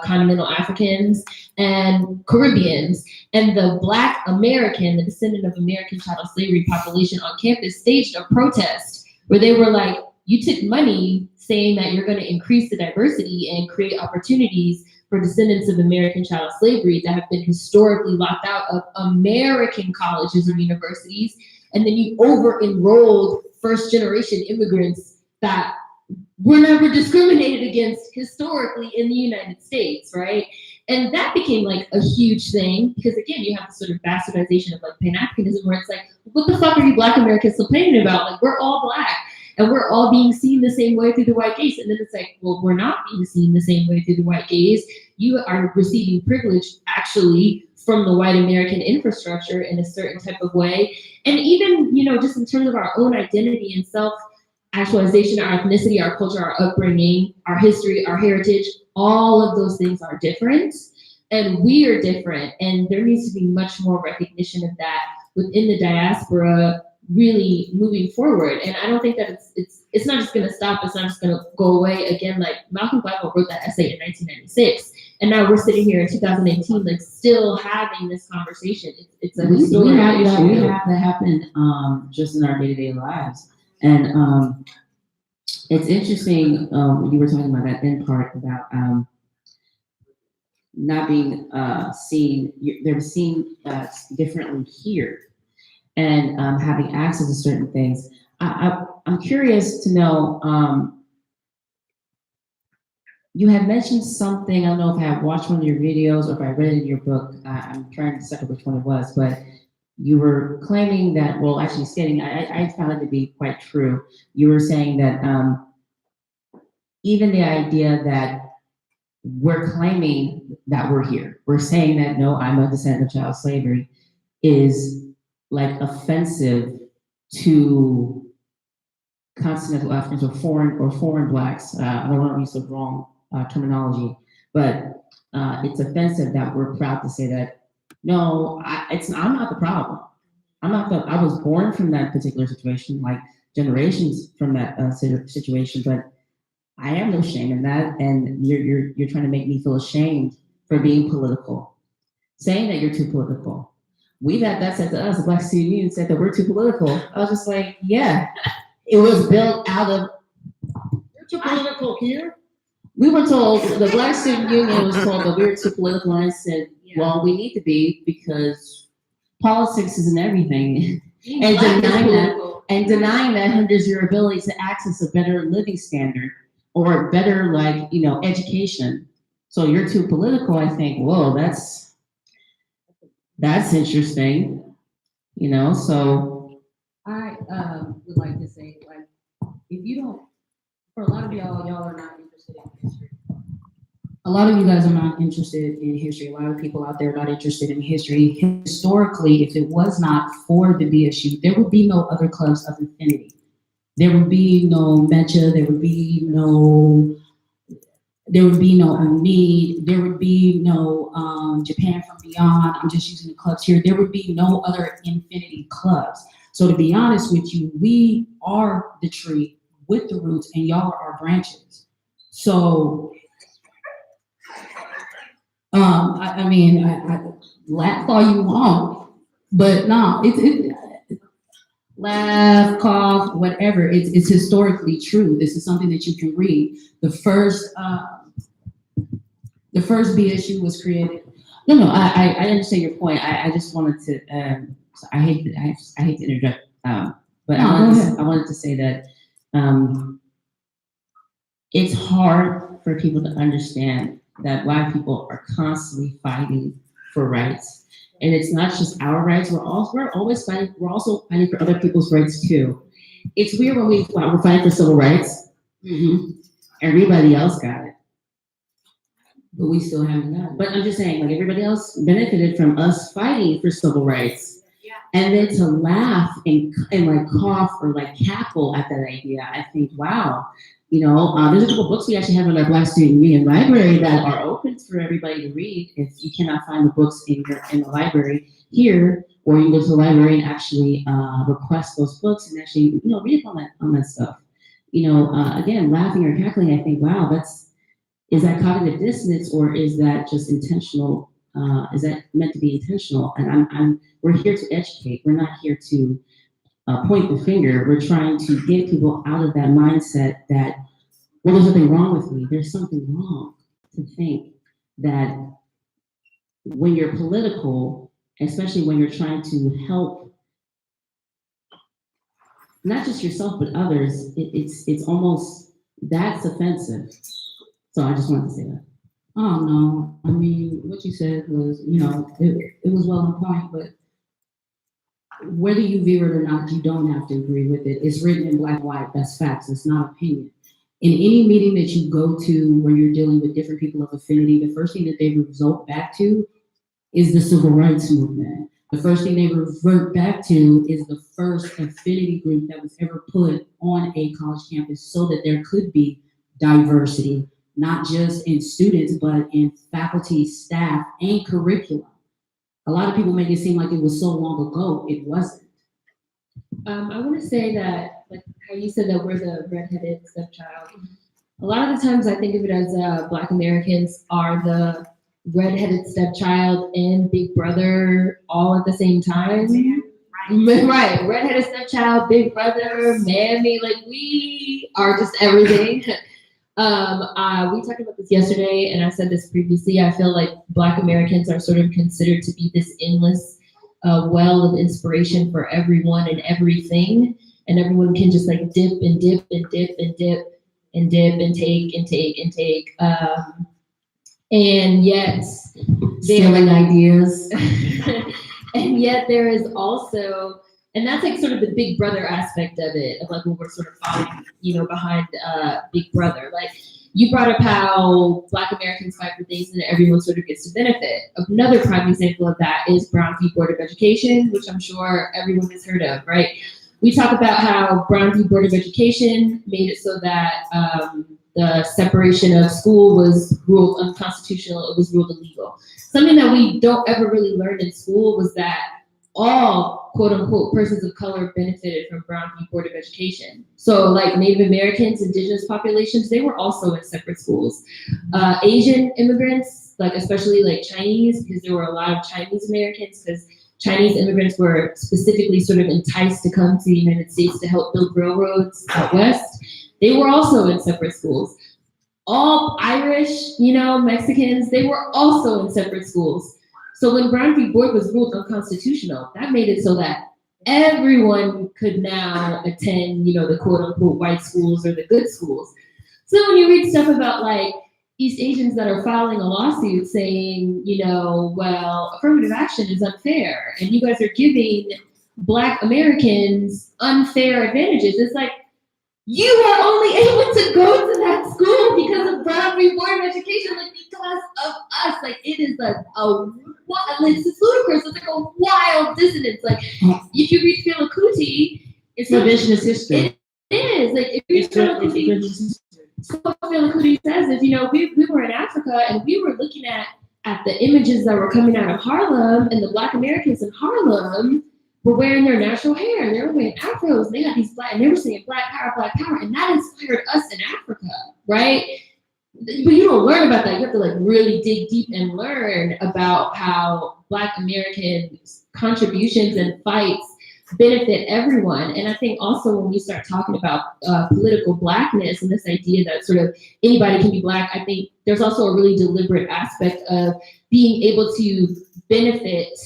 continental Africans and Caribbeans, and the Black American, the descendant of American chattel slavery population on campus staged a protest where they were like, you took money saying that you're going to increase the diversity and create opportunities for descendants of American chattel slavery that have been historically locked out of American colleges and universities, and then you over-enrolled first-generation immigrants that were never discriminated against historically in the United States, right? And that became like a huge thing because, again, you have this sort of bastardization of like Pan-Africanism where it's like, what the fuck are you Black Americans complaining about? Like, we're all Black and we're all being seen the same way through the white gaze. And then it's like, well, we're not being seen the same way through the white gaze. You are receiving privilege actually from the white American infrastructure in a certain type of way. And even, you know, just in terms of our own identity and self-actualization, our ethnicity, our culture, our upbringing, our history, our heritage, all of those things are different and we are different. And there needs to be much more recognition of that within the diaspora really moving forward. And I don't think that it's not just gonna stop, it's not just gonna go away. Again, like Malcolm Gladwell wrote that essay in 1996. And now we're sitting here in 2018, like still having this conversation. It's a historic issue. We have that happen just in our day-to-day lives. And it's interesting, you were talking about that end part about not being seen, they're seen differently here and having access to certain things. I'm curious to know, you had mentioned something, I don't know if I had watched one of your videos or if I read it in your book, I'm trying to decide which one it was, but you were claiming that, well, actually stating, I found it to be quite true. You were saying that even the idea that we're claiming that we're here, we're saying that, no, I'm a descendant of child slavery, is like offensive to continental Africans or foreign Blacks. I don't want to use the wrong terminology, but it's offensive that we're proud to say that, no, I'm not the problem. I was born from that particular situation, like generations from that situation, but I have no shame in that, and you're trying to make me feel ashamed for being political, saying that you're too political. We've had that said to us, the Black Student Union said that we're too political. I was just like, yeah, it was built out of, you're too political here. We were told, the Black Student Union was told that we were too political, and I said, well, we need to be because politics isn't everything. And denying that hinders your ability to access a better living standard or better, like, you know, education. So you're too political, I think, whoa, that's interesting, you know, so. I would like to say, like, if you don't, for a lot of y'all are not interested in history. A lot of you guys are not interested in history. A lot of people out there are not interested in history. Historically, if it was not for the BSU, there would be no other clubs of affinity. There would be no Mecha, there would be no Unneed, there would be no Japan from Beyond. I'm just using the clubs here. There would be no other infinity clubs. So to be honest with you, we are the tree with the roots and y'all are our branches. So, I laugh all you want, but no, laugh, cough, whatever. It's historically true. This is something that you can read. The first BSU was created. No, I understand your point. I just wanted to, I hate to interject, but I wanted to say that it's hard for people to understand that Black people are constantly fighting for rights. And it's not just our rights, we're always fighting, we're also fighting for other people's rights too. It's weird when we're fighting for civil rights, everybody else got it. But we still haven't got it. But I'm just saying, like, everybody else benefited from us fighting for civil rights. And then to laugh and like cough or like cackle at that idea, I think, wow, you know, there's a couple books we actually have in our Black Student Reading Library that are open for everybody to read. If you cannot find the books in the library here, or you can go to the library and actually request those books and actually, you know, read up on that stuff. You know, again, laughing or cackling, I think, wow, is that cognitive dissonance, or is that just intentional? Is that meant to be intentional? And we're here to educate. We're not here to point the finger. We're trying to get people out of that mindset that, well, there's nothing wrong with me. There's something wrong to think that when you're political, especially when you're trying to help not just yourself but others, it's almost, that's offensive. So I just wanted to say that. Oh, no. I mean, what you said was, you know, it was well on point, but whether you view it or not, you don't have to agree with it. It's written in black and white. That's facts. It's not opinion. In any meeting that you go to where you're dealing with different people of affinity, the first thing that they resort back to is the civil rights movement. The first thing they revert back to is the first affinity group that was ever put on a college campus so that there could be diversity, not just in students, but in faculty, staff, and curriculum. A lot of people make it seem like it was so long ago. It wasn't. I want to say that, like how you said that we're the redheaded stepchild. A lot of the times I think of it as Black Americans are the redheaded stepchild and big brother all at the same time. Right, redheaded stepchild, big brother, mammy, like we are just everything. We talked about this yesterday, and I said this previously. I feel like Black Americans are sort of considered to be this endless well of inspiration for everyone and everything, and everyone can just like dip and dip and dip and dip and dip and take and take and take. And yet, Stealing ideas. and yet there is also, and that's like sort of the big brother aspect of it, of like when we're sort of following, you know, behind big brother. Like you brought up how Black Americans fight for things and everyone sort of gets to benefit. Another prime example of that is Brown v. Board of Education, which I'm sure everyone has heard of, right? We talk about how Brown v. Board of Education made it so that the separation of school was ruled unconstitutional, it was ruled illegal. Something that we don't ever really learn in school was that all quote unquote persons of color benefited from Brown v. Board of Education. So like Native Americans, indigenous populations, they were also in separate schools. Asian immigrants, like especially like Chinese, because there were a lot of Chinese Americans, because Chinese immigrants were specifically sort of enticed to come to the United States to help build railroads out west. They were also in separate schools. All Irish, you know, Mexicans, they were also in separate schools. So when Brown v. Board was ruled unconstitutional, that made it so that everyone could now attend, you know, the quote unquote white schools or the good schools. So when you read stuff about like East Asians that are filing a lawsuit saying, you know, well, affirmative action is unfair and you guys are giving Black Americans unfair advantages, it's like, you are only able to go to that school because of Brown v. Board of Education, like because of us. Like it is like it's ludicrous. It's like a wild dissonance. Like if you read Fela Kuti, it's revisionist history. It is like if you read Fela Kuti, so what Fela Kuti says is, you know, we were in Africa and we were looking at the images that were coming out of Harlem, and the Black Americans in Harlem were wearing their natural hair. They were wearing afros. And they got these black, and they were saying black power, and that inspired us in Africa, right? But you don't learn about that. You have to like really dig deep and learn about how Black Americans' contributions and fights benefit everyone. And I think also when we start talking about political Blackness and this idea that sort of anybody can be Black, I think there's also a really deliberate aspect of being able to benefit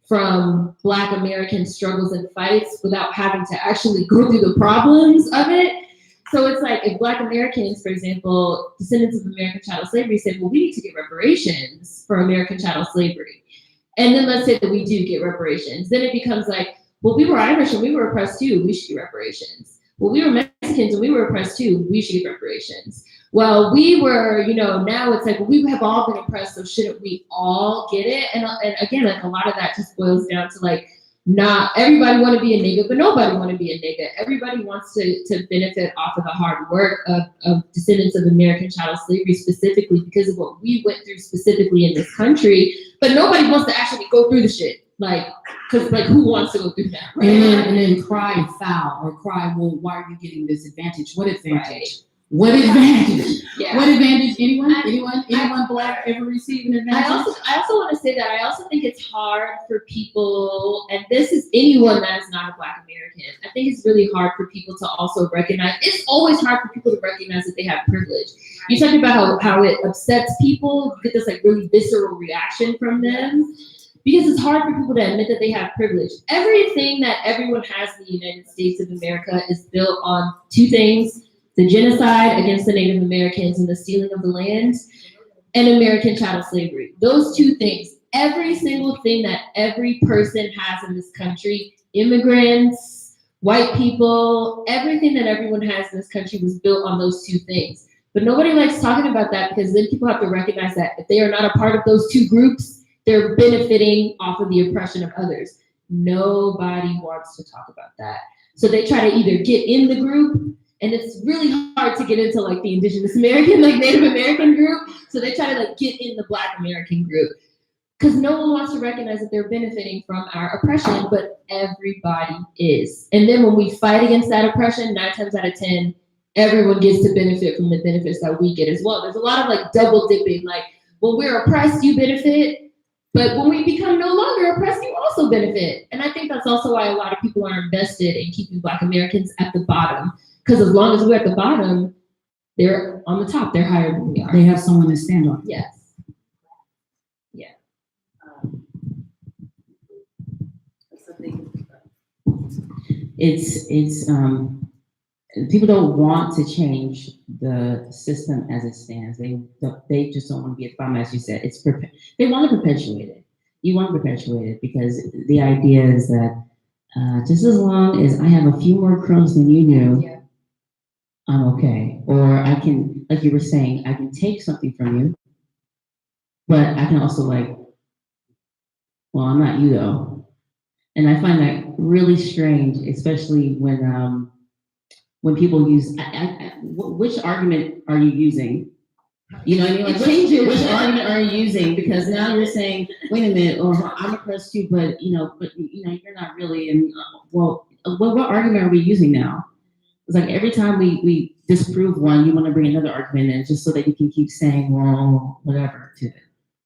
from Black American struggles and fights without having to actually go through the problems of it. So it's like if Black Americans, for example, descendants of American chattel slavery said, well, we need to get reparations for American chattel slavery. And then let's say that we do get reparations. Then it becomes like, well, we were Irish and we were oppressed too. We should get reparations. Well, we were Mexicans and we were oppressed too. We should get reparations. Well, we were, now it's like, well, we have all been oppressed, so shouldn't we all get it? And again, like a lot of that just boils down to like, not everybody want to be a nigga, but nobody want to be a nigga. Everybody wants to benefit off of the hard work of descendants of American chattel slavery, specifically because of what we went through specifically in this country. But nobody wants to actually go through the shit. Because who wants to go through that? Right? And then cry and foul or cry, well, why are you getting this advantage? What advantage? Right. What advantage? Yeah. What advantage? Anyone Black ever received an advantage? I also want to say that I also think it's hard for people, and this is anyone that is not a Black American. I think it's really hard for people to also recognize. It's always hard for people to recognize that they have privilege. You talk about how it upsets people. You get this like really visceral reaction from them. Because it's hard for people to admit that they have privilege. Everything that everyone has in the United States of America is built on two things: the genocide against the Native Americans and the stealing of the land, and American chattel slavery. Those two things, every single thing that every person has in this country, immigrants, white people, everything that everyone has in this country was built on those two things. But nobody likes talking about that, because then people have to recognize that if they are not a part of those two groups, they're benefiting off of the oppression of others. Nobody wants to talk about that. So they try to either get in the group, and it's really hard to get into like the Indigenous American, like Native American group. So they try to like get in the Black American group, because no one wants to recognize that they're benefiting from our oppression, but everybody is. And then when we fight against that oppression, 9 times out of 10, everyone gets to benefit from the benefits that we get as well. There's a lot of like double dipping, like when we're oppressed, you benefit. But when we become no longer oppressed, you also benefit. And I think that's also why a lot of people are invested in keeping Black Americans at the bottom. Because as long as we're at the bottom, they're on the top. They're higher than we are. They have someone to stand on. Yes. Yeah. It's people don't want to change the system as it stands. They just don't want to be at the bottom, as you said. They want to perpetuate it. You want to perpetuate it because the idea is that just as long as I have a few more crumbs than you do, yeah, I'm okay. Or I can, like you were saying, I can take something from you, but I can also well, I'm not you though. And I find that really strange, especially when people use, which argument are you using? You know what I mean? Like, which argument are you using? Because now you're saying, wait a minute, or I'm oppressed too, but you're not really. And what argument are we using now? It's like every time we disprove one, you want to bring another argument in just so that you can keep saying, well, whatever to it.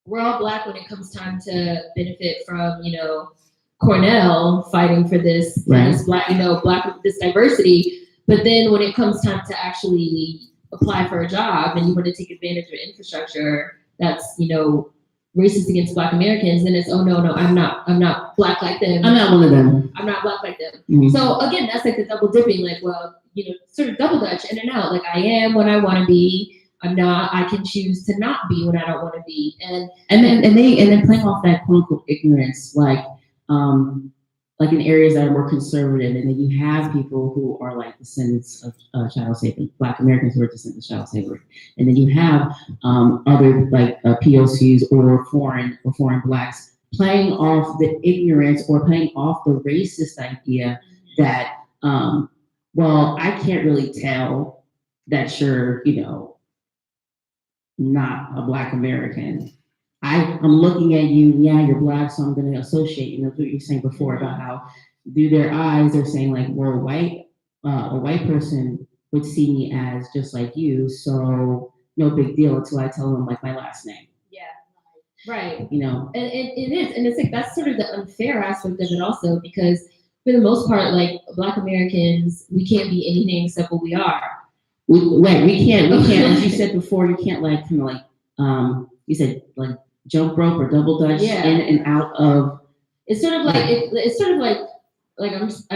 We're all Black when it comes time to benefit from, Cornell fighting for this, right, this Black, this diversity. But then when it comes time to actually apply for a job and you want to take advantage of infrastructure that's, racist against Black Americans, then it's, oh no, I'm not Black like them. I'm not one of them. I'm not Black like them. Mm-hmm. So again, that's like the double dipping, like, well, sort of double dutch in and out. Like I am when I want to be. I'm not. I can choose to not be when I don't want to be. And then playing off that quote unquote ignorance, like in areas that are more conservative, and then you have people who are like descendants of child slavery, Black Americans who are descendants of child slavery, and then you have other like POCs or foreign Blacks playing off the ignorance or playing off the racist idea that well, I can't really tell that you're not a Black American. I'm looking at you, yeah, you're Black, so I'm going to associate, what you were saying before about how through their eyes, they're saying like, we're a white person would see me as just like you, so no big deal until I tell them like my last name. Yeah, right. And it is, and it's like, that's sort of the unfair aspect of it also, because for the most part, like Black Americans, we can't be anything except what we are. We can't, as you said before, you can't like, kind of like, you said like, jump rope or double dutch in and out of. It's sort of like I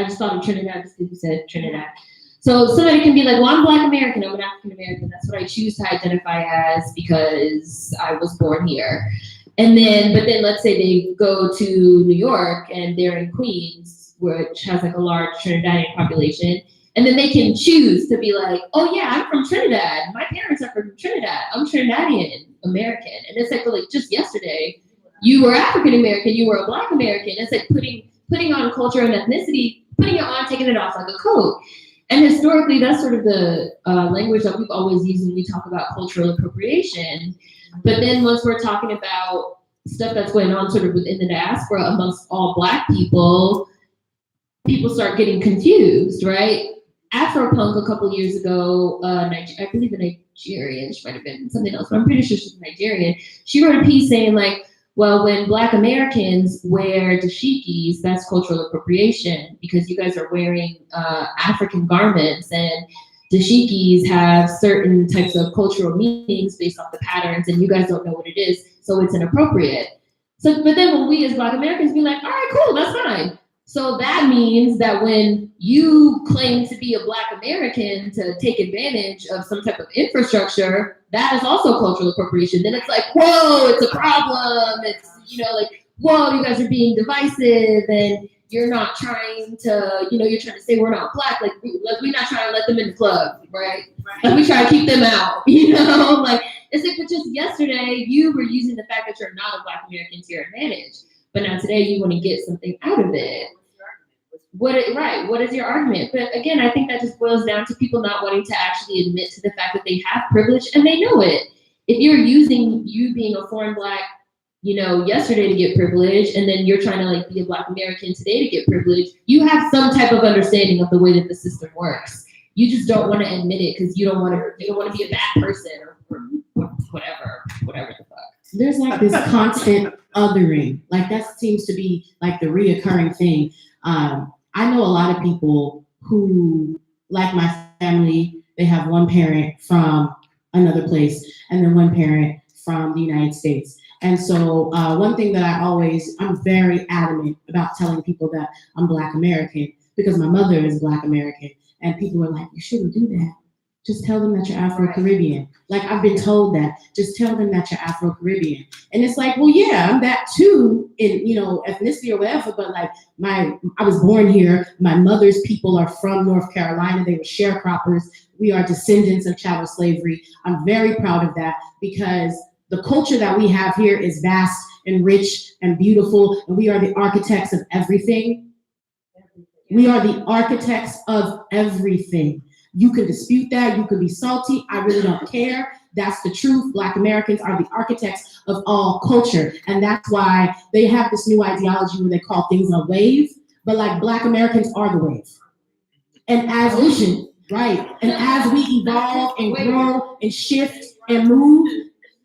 just thought of Trinidad because you said Trinidad. So somebody can be like, well, I'm Black American, I'm an African American. That's what I choose to identify as because I was born here. And then, but then let's say they go to New York and they're in Queens, which has like a large Trinidadian population. And then they can choose to be like, oh yeah, I'm from Trinidad. My parents are from Trinidad. I'm Trinidadian American. And it's like just yesterday, you were African American, you were a Black American. It's like putting on culture and ethnicity, putting it on, taking it off like a coat. And historically, that's sort of the language that we've always used when we talk about cultural appropriation. But then once we're talking about stuff that's going on sort of within the diaspora amongst all Black people, people start getting confused, right? Afropunk a couple years ago, I believe a Nigerian, she might have been something else, but I'm pretty sure she's Nigerian. She wrote a piece saying like, well, when Black Americans wear dashikis, that's cultural appropriation because you guys are wearing African garments, and dashikis have certain types of cultural meanings based off the patterns, and you guys don't know what it is, so it's inappropriate. So, but then when we as Black Americans be like, all right, cool, that's fine. So that means that when you claim to be a Black American to take advantage of some type of infrastructure, that is also cultural appropriation. Then it's like, whoa, it's a problem. It's, like, whoa, you guys are being divisive and you're not trying to, you're trying to say we're not Black. Like we're not trying to let them in the club, right? Like we try to keep them out, Like it's like, but just yesterday you were using the fact that you're not a Black American to your advantage. But now today you want to get something out of it. What is your argument? But again, I think that just boils down to people not wanting to actually admit to the fact that they have privilege and they know it. If you're using you being a foreign Black, yesterday to get privilege, and then you're trying to like be a Black American today to get privilege, you have some type of understanding of the way that the system works. You just don't want to admit it because you don't want to be a bad person or whatever the fuck. There's like this constant othering. Like that seems to be like the reoccurring thing. I know a lot of people who, like my family, they have one parent from another place and then one parent from the United States. And so one thing that I'm very adamant about telling people that I'm Black American because my mother is Black American. And people are like, you shouldn't do that. Just tell them that you're Afro-Caribbean. Like I've been told that. Just tell them that you're Afro-Caribbean. And it's like, well, yeah, I'm that too in, ethnicity or whatever, but like I was born here. My mother's people are from North Carolina. They were sharecroppers. We are descendants of chattel slavery. I'm very proud of that because the culture that we have here is vast and rich and beautiful, and we are the architects of everything. We are the architects of everything. You can dispute that. You can be salty. I really don't care. That's the truth. Black Americans are the architects of all culture. And that's why they have this new ideology where they call things a wave. But like Black Americans are the wave. And as we evolve and grow and shift and move,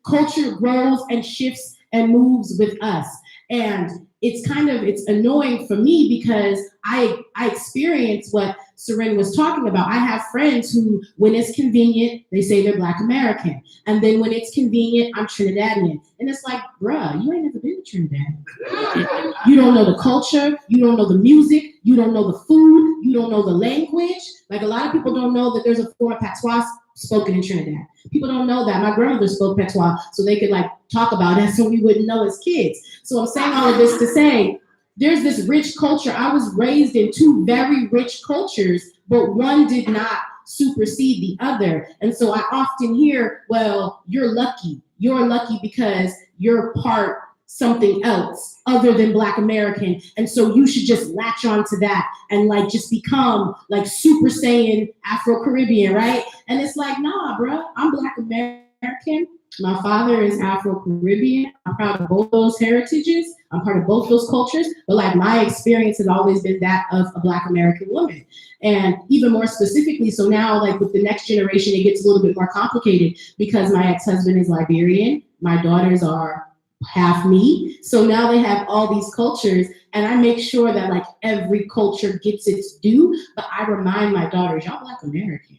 culture grows and shifts and moves with us. And it's annoying for me because I experience what Seren was talking about. I have friends who, when it's convenient, they say they're Black American. And then when it's convenient, I'm Trinidadian. And it's like, bruh, you ain't never been to Trinidad. You don't know the culture. You don't know the music. You don't know the food. You don't know the language. Like a lot of people don't know that there's a form of patois spoken in Trinidad. People don't know that. My grandmother spoke patois so they could like talk about it so we wouldn't know as kids. So I'm saying all of this to say, there's this rich culture. I was raised in two very rich cultures, but one did not supersede the other. And so I often hear, well, you're lucky. You're lucky because you're part something else other than Black American. And so you should just latch on to that and like just become like Super Saiyan Afro-Caribbean, right? And it's like, nah, bro, I'm Black American. My father is Afro-Caribbean. I'm proud of both those heritages. I'm part of both those cultures. But like my experience has always been that of a Black American woman. And even more specifically, so now like with the next generation, it gets a little bit more complicated because my ex-husband is Liberian. My daughters are half me. So now they have all these cultures, and I make sure that like every culture gets its due, but I remind my daughters, y'all Black American.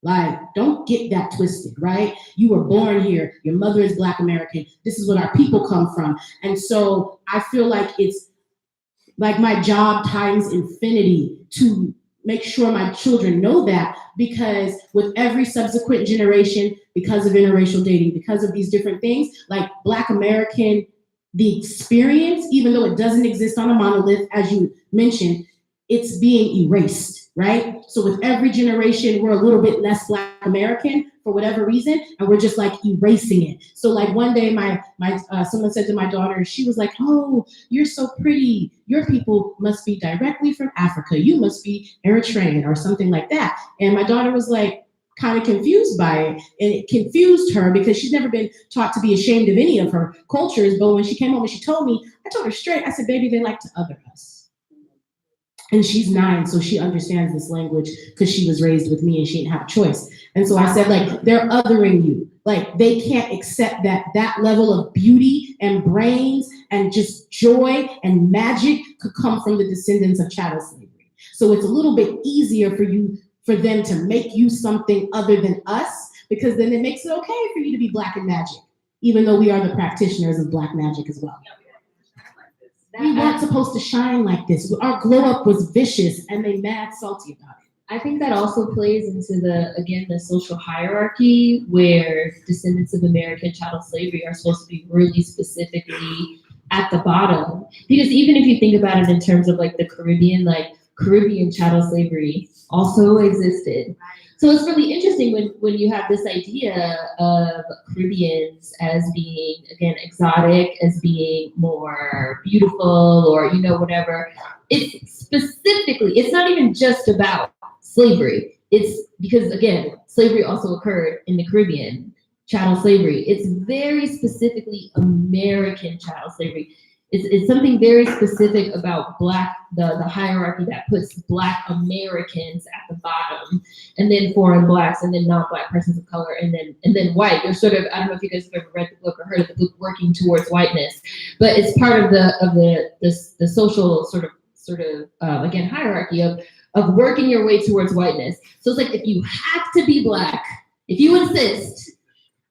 Like, don't get that twisted, right? You were born here. Your mother is Black American. This is what our people come from. And so I feel like it's like my job times infinity to make sure my children know that, because with every subsequent generation, because of interracial dating, because of these different things, like Black American, the experience, even though it doesn't exist on a monolith, as you mentioned, it's being erased, right? So with every generation, we're a little bit less Black American for whatever reason, and we're just like erasing it. So like one day, someone said to my daughter, she was like, "Oh, you're so pretty. Your people must be directly from Africa. You must be Eritrean," or something like that. And my daughter was like, kind of confused by it, and it confused her because she's never been taught to be ashamed of any of her cultures. But when she came home and she told me, I told her straight, I said, "Baby, they like to other us." And she's 9, so she understands this language because she was raised with me and she didn't have a choice. And so I said, like, they're othering you. Like, they can't accept that level of beauty and brains and just joy and magic could come from the descendants of chattel slavery. So it's a little bit easier for them to make you something other than us, because then it makes it okay for you to be Black in magic, even though we are the practitioners of Black magic as well. We weren't supposed to shine like this. Our glow up was vicious, and they mad salty about it. I think that also plays into the social hierarchy where descendants of American chattel slavery are supposed to be really specifically at the bottom. Because even if you think about it in terms of like the Caribbean, like Caribbean chattel slavery also existed. So it's really interesting when you have this idea of Caribbeans as being, again, exotic, as being more beautiful, or, whatever. It's not even just about slavery. It's because, again, slavery also occurred in the Caribbean, chattel slavery. It's very specifically American chattel slavery. It's something very specific about the hierarchy that puts Black Americans at the bottom, and then foreign Blacks, and then non-Black persons of color, and then white. You're sort of, I don't know if you guys have ever read the book or heard of the book Working Towards Whiteness, but it's part of the social sort of again hierarchy of working your way towards whiteness. So it's like, if you have to be Black, if you insist,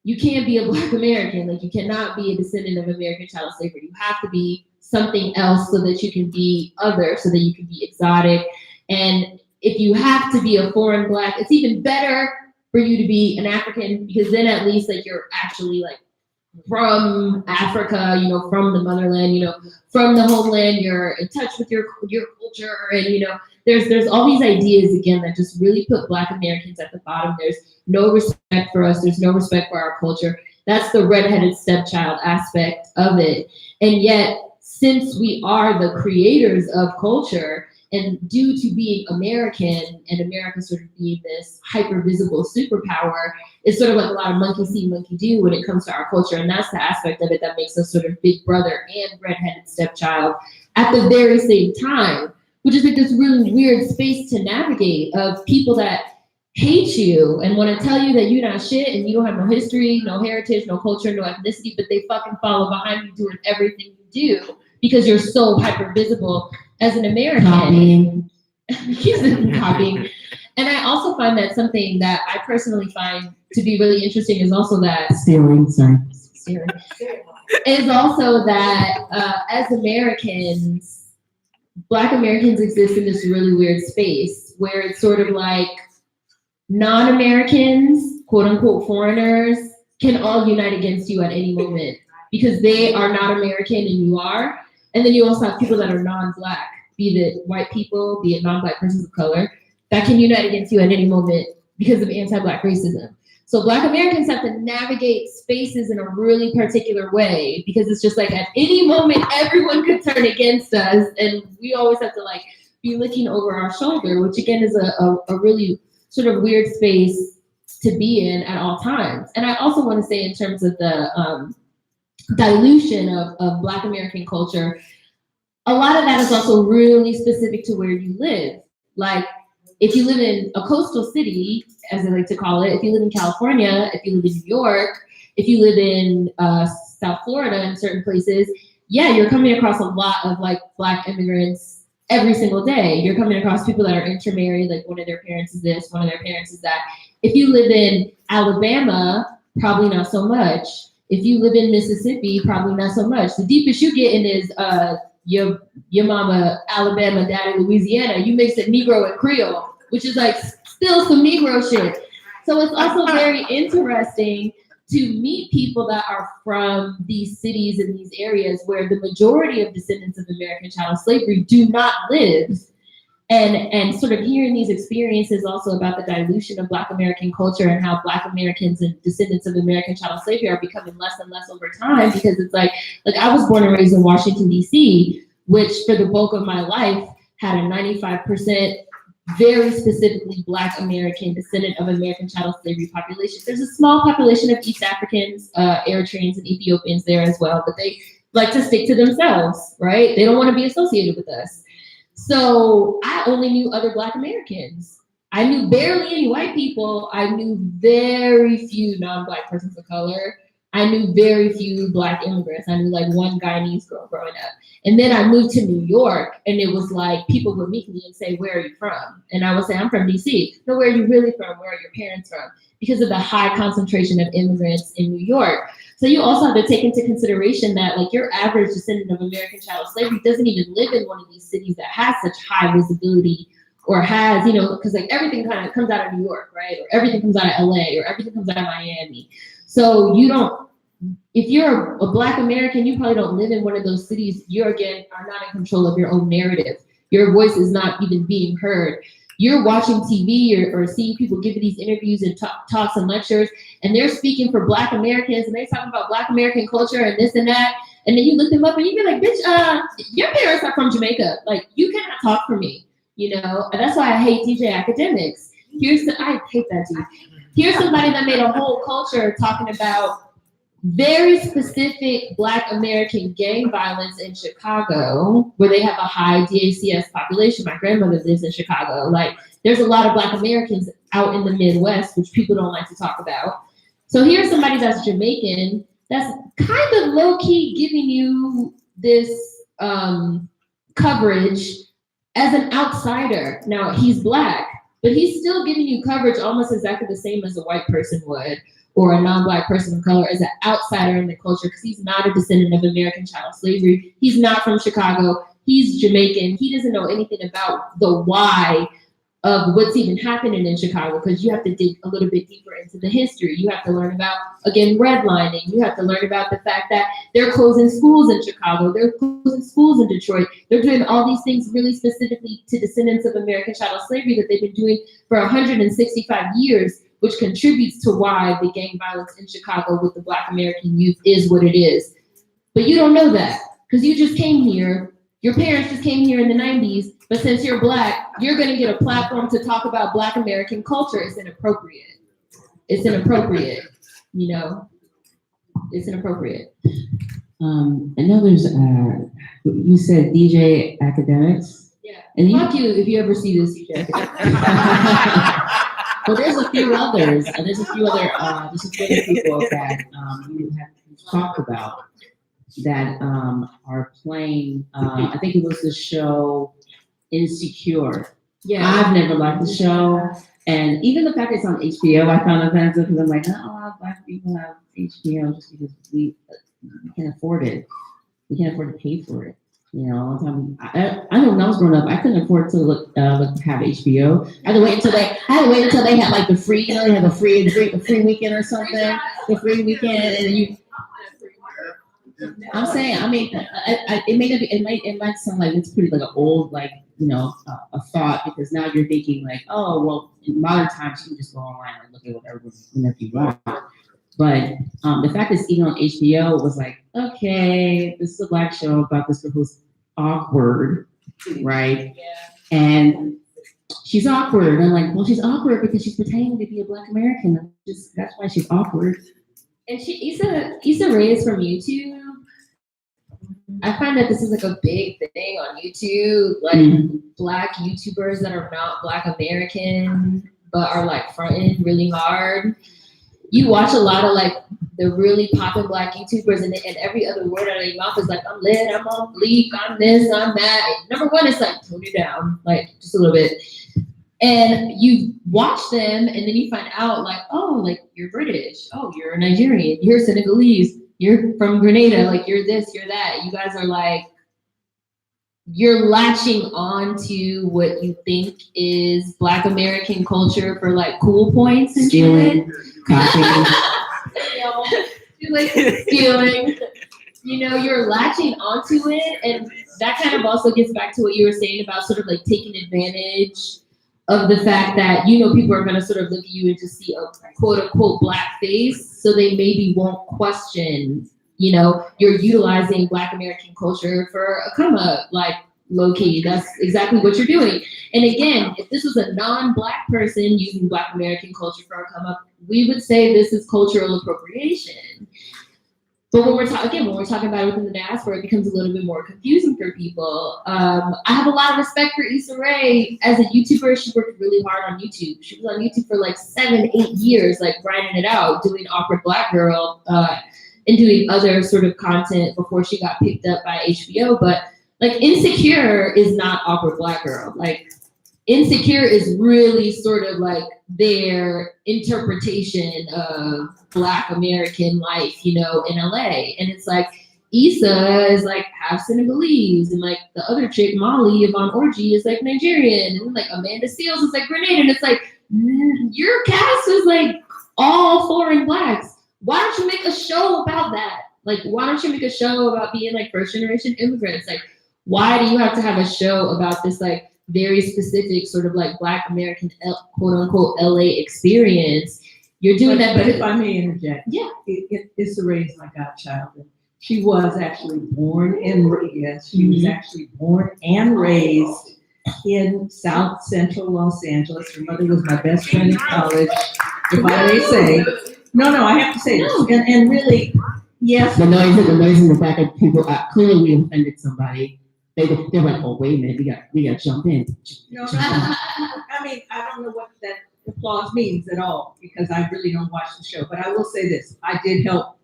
you can't be a Black American. Like, you cannot be a descendant of American chattel slavery. You have to be something else so that you can be other, so that you can be exotic. And if you have to be a foreign Black, it's even better for you to be an African, because then at least like you're actually like from Africa, from the motherland, from the homeland. You're in touch with your culture, and there's all these ideas again that just really put Black Americans at the bottom. There's no respect for us. There's no respect for our culture. That's the redheaded stepchild aspect of it. And yet, since we are the creators of culture, and due to being American, and America sort of being this hyper visible superpower, it's sort of like a lot of monkey see, monkey do when it comes to our culture. And that's the aspect of it that makes us sort of big brother and redheaded stepchild at the very same time, which is like this really weird space to navigate of people that hate you and want to tell you that you're not shit and you don't have no history, no heritage, no culture, no ethnicity, but they fucking follow behind you doing everything you do because you're so hyper visible as an American. Copying. And I also find that something that I personally find to be really interesting is also that Stealing. Is also that as Americans, Black Americans exist in this really weird space where it's sort of like non-Americans, quote unquote foreigners, can all unite against you at any moment because they are not American and you are. And then you also have people that are non-Black, be it white people, be it non-Black persons of color, that can unite against you at any moment because of anti-Black racism. So Black Americans have to navigate spaces in a really particular way because it's just like at any moment, everyone could turn against us. And we always have to like be looking over our shoulder, which again is a really sort of weird space to be in at all times. And I also want to say in terms of the dilution of Black American culture, a lot of that is also really specific to where you live. Like if you live in a coastal city, as I like to call it, if you live in California, if you live in New York, if you live in South Florida in certain places, yeah, you're coming across a lot of like Black immigrants every single day. You're coming across people that are intermarried, like one of their parents is this, one of their parents is that. If you live in Alabama, probably not so much. If you live in Mississippi, probably not so much. The deepest you get in is your mama Alabama, daddy Louisiana, you mix it Negro and Creole, which is like still some Negro shit. So it's also very interesting to meet people that are from these cities and these areas where the majority of descendants of American chattel slavery do not live. And sort of hearing these experiences also about the dilution of Black American culture and how Black Americans and descendants of American chattel slavery are becoming less and less over time, because it's like I was born and raised in Washington, D.C., which for the bulk of my life had a 95% very specifically Black American descendant of American chattel slavery population. There's a small population of East Africans, Eritreans, and Ethiopians there as well, but they like to stick to themselves, right? They don't want to be associated with us. So I only knew other Black Americans. I knew barely any white people. I knew very few non-Black persons of color. I knew very few Black immigrants. I knew like one Guyanese girl growing up. And then I moved to New York, and it was like people would meet me and say, "Where are you from?" And I would say, "I'm from DC." "No, where are you really from? Where are your parents from?" Because of the high concentration of immigrants in New York. So you also have to take into consideration that like your average descendant of American chattel slavery doesn't even live in one of these cities that has such high visibility, or has, because like everything kind of comes out of New York, right? Or everything comes out of LA, or everything comes out of Miami. So if you're a Black American, you probably don't live in one of those cities. You again are not in control of your own narrative. Your voice is not even being heard. You're watching TV or seeing people give these interviews and talks and lectures, and they're speaking for Black Americans, and they're talking about Black American culture and this and that. And then you look them up and you be like, "Bitch, your parents are from Jamaica. Like, you cannot talk for me." And that's why I hate DJ academics. I hate that dude. Here's somebody that made a whole culture talking about very specific Black American gang violence in Chicago, where they have a high DACS population. My grandmother lives in Chicago. Like, there's a lot of Black Americans out in the Midwest, which people don't like to talk about. So here's somebody that's Jamaican, that's kind of low-key giving you this coverage as an outsider. Now, he's Black, but he's still giving you coverage almost exactly the same as a white person would, or a non-Black person of color, as an outsider in the culture, because he's not a descendant of American chattel slavery. He's not from Chicago. He's Jamaican. He doesn't know anything about the why of what's even happening in Chicago, because you have to dig a little bit deeper into the history. You have to learn about, again, redlining. You have to learn about the fact that they're closing schools in Chicago. They're closing schools in Detroit. They're doing all these things really specifically to descendants of American chattel slavery that they've been doing for 165 years, which contributes to why the gang violence in Chicago with the Black American youth is what it is. But you don't know that, because you just came here. Your parents just came here in the 90s, but since you're Black, you're gonna get a platform to talk about Black American culture. It's inappropriate. It's inappropriate, It's inappropriate. I know there's, you said DJ academics. Yeah, and fuck you if you ever see this DJ academics. Well, there's a few others. There's a few other people that you have talked about that are playing. I think it was the show Insecure. Yeah, I've never liked the show, and even the fact it's on HBO, I found offensive, because I'm like, not a lot of Black people have HBO just because we can't afford it. We can't afford to pay for it. I know when I was growing up, I couldn't afford to have HBO. I had to wait until they had like the free, they have a free weekend or something, the free weekend, and you. I'm saying, it might sound like it's pretty like an old a thought, because now you're thinking like, oh well, in modern times you can just go online and look at whatever you want. But the fact that it's even on HBO was like, okay, this is a Black show about this girl who's awkward, right? Yeah. And she's awkward. And I'm like, well, she's awkward because she's pretending to be a Black American. That's why she's awkward. And Issa Rae is from YouTube. I find that this is like a big thing on YouTube, like Black YouTubers that are not Black American, but are like fronting really hard. You watch a lot of like the really popping Black YouTubers, and every other word out of your mouth is like, I'm lit, I'm on bleak, I'm this, I'm that. Number one, it's like, tone it down, like just a little bit. And you watch them, and then you find out like, oh, like you're British, oh, you're Nigerian, you're Senegalese, you're from Grenada, like you're this, you're that. You guys are like you're latching on to what you think is Black American culture for like cool points and Stealing, shit. copying. She's like stealing. You know, you're latching onto it, and that kind of also gets back to what you were saying about sort of like taking advantage of the fact that, you know, people are going to sort of look at you and just see a quote unquote Black face, so they maybe won't question, you know, you're utilizing Black American culture for a come up, like low key. That's exactly what you're doing. And again, if this was a non-Black person using Black American culture for a come up, we would say this is cultural appropriation. But when we're talking about it within the diaspora, it becomes a little bit more confusing for people. I have a lot of respect for Issa Rae as a YouTuber. She worked really hard on YouTube. She was on YouTube for like 7-8 years, like grinding it out, doing Awkward Black Girl, and doing other sort of content before she got picked up by HBO. But like Insecure is not Awkward Black Girl. Like Insecure is really sort of like their interpretation of Black American life, you know, in LA. And it's like Issa is like half Senegalese, and like the other chick, Molly Yvonne Orji, is like Nigerian, and like Amanda Seals is like Grenadian. It's like your cast is like all foreign Blacks. Why don't you make a show about that? Like, why don't you make a show about being like first generation immigrants? Like, why do you have to have a show about this like very specific sort of like Black American quote unquote LA experience? You're doing that, but if I may interject, yeah, Issa Rae is my godchild. She was actually born and raised. She was actually born and raised in South Central Los Angeles. Her mother was my best friend in college, if I may say. No, I have to say this, and really, yes. The noise in the back of people clearly offended somebody. They're like, oh wait a minute, we got to jump in. No, I mean, I don't know what that applause means at all, because I really don't watch the show. But I will say this: I did help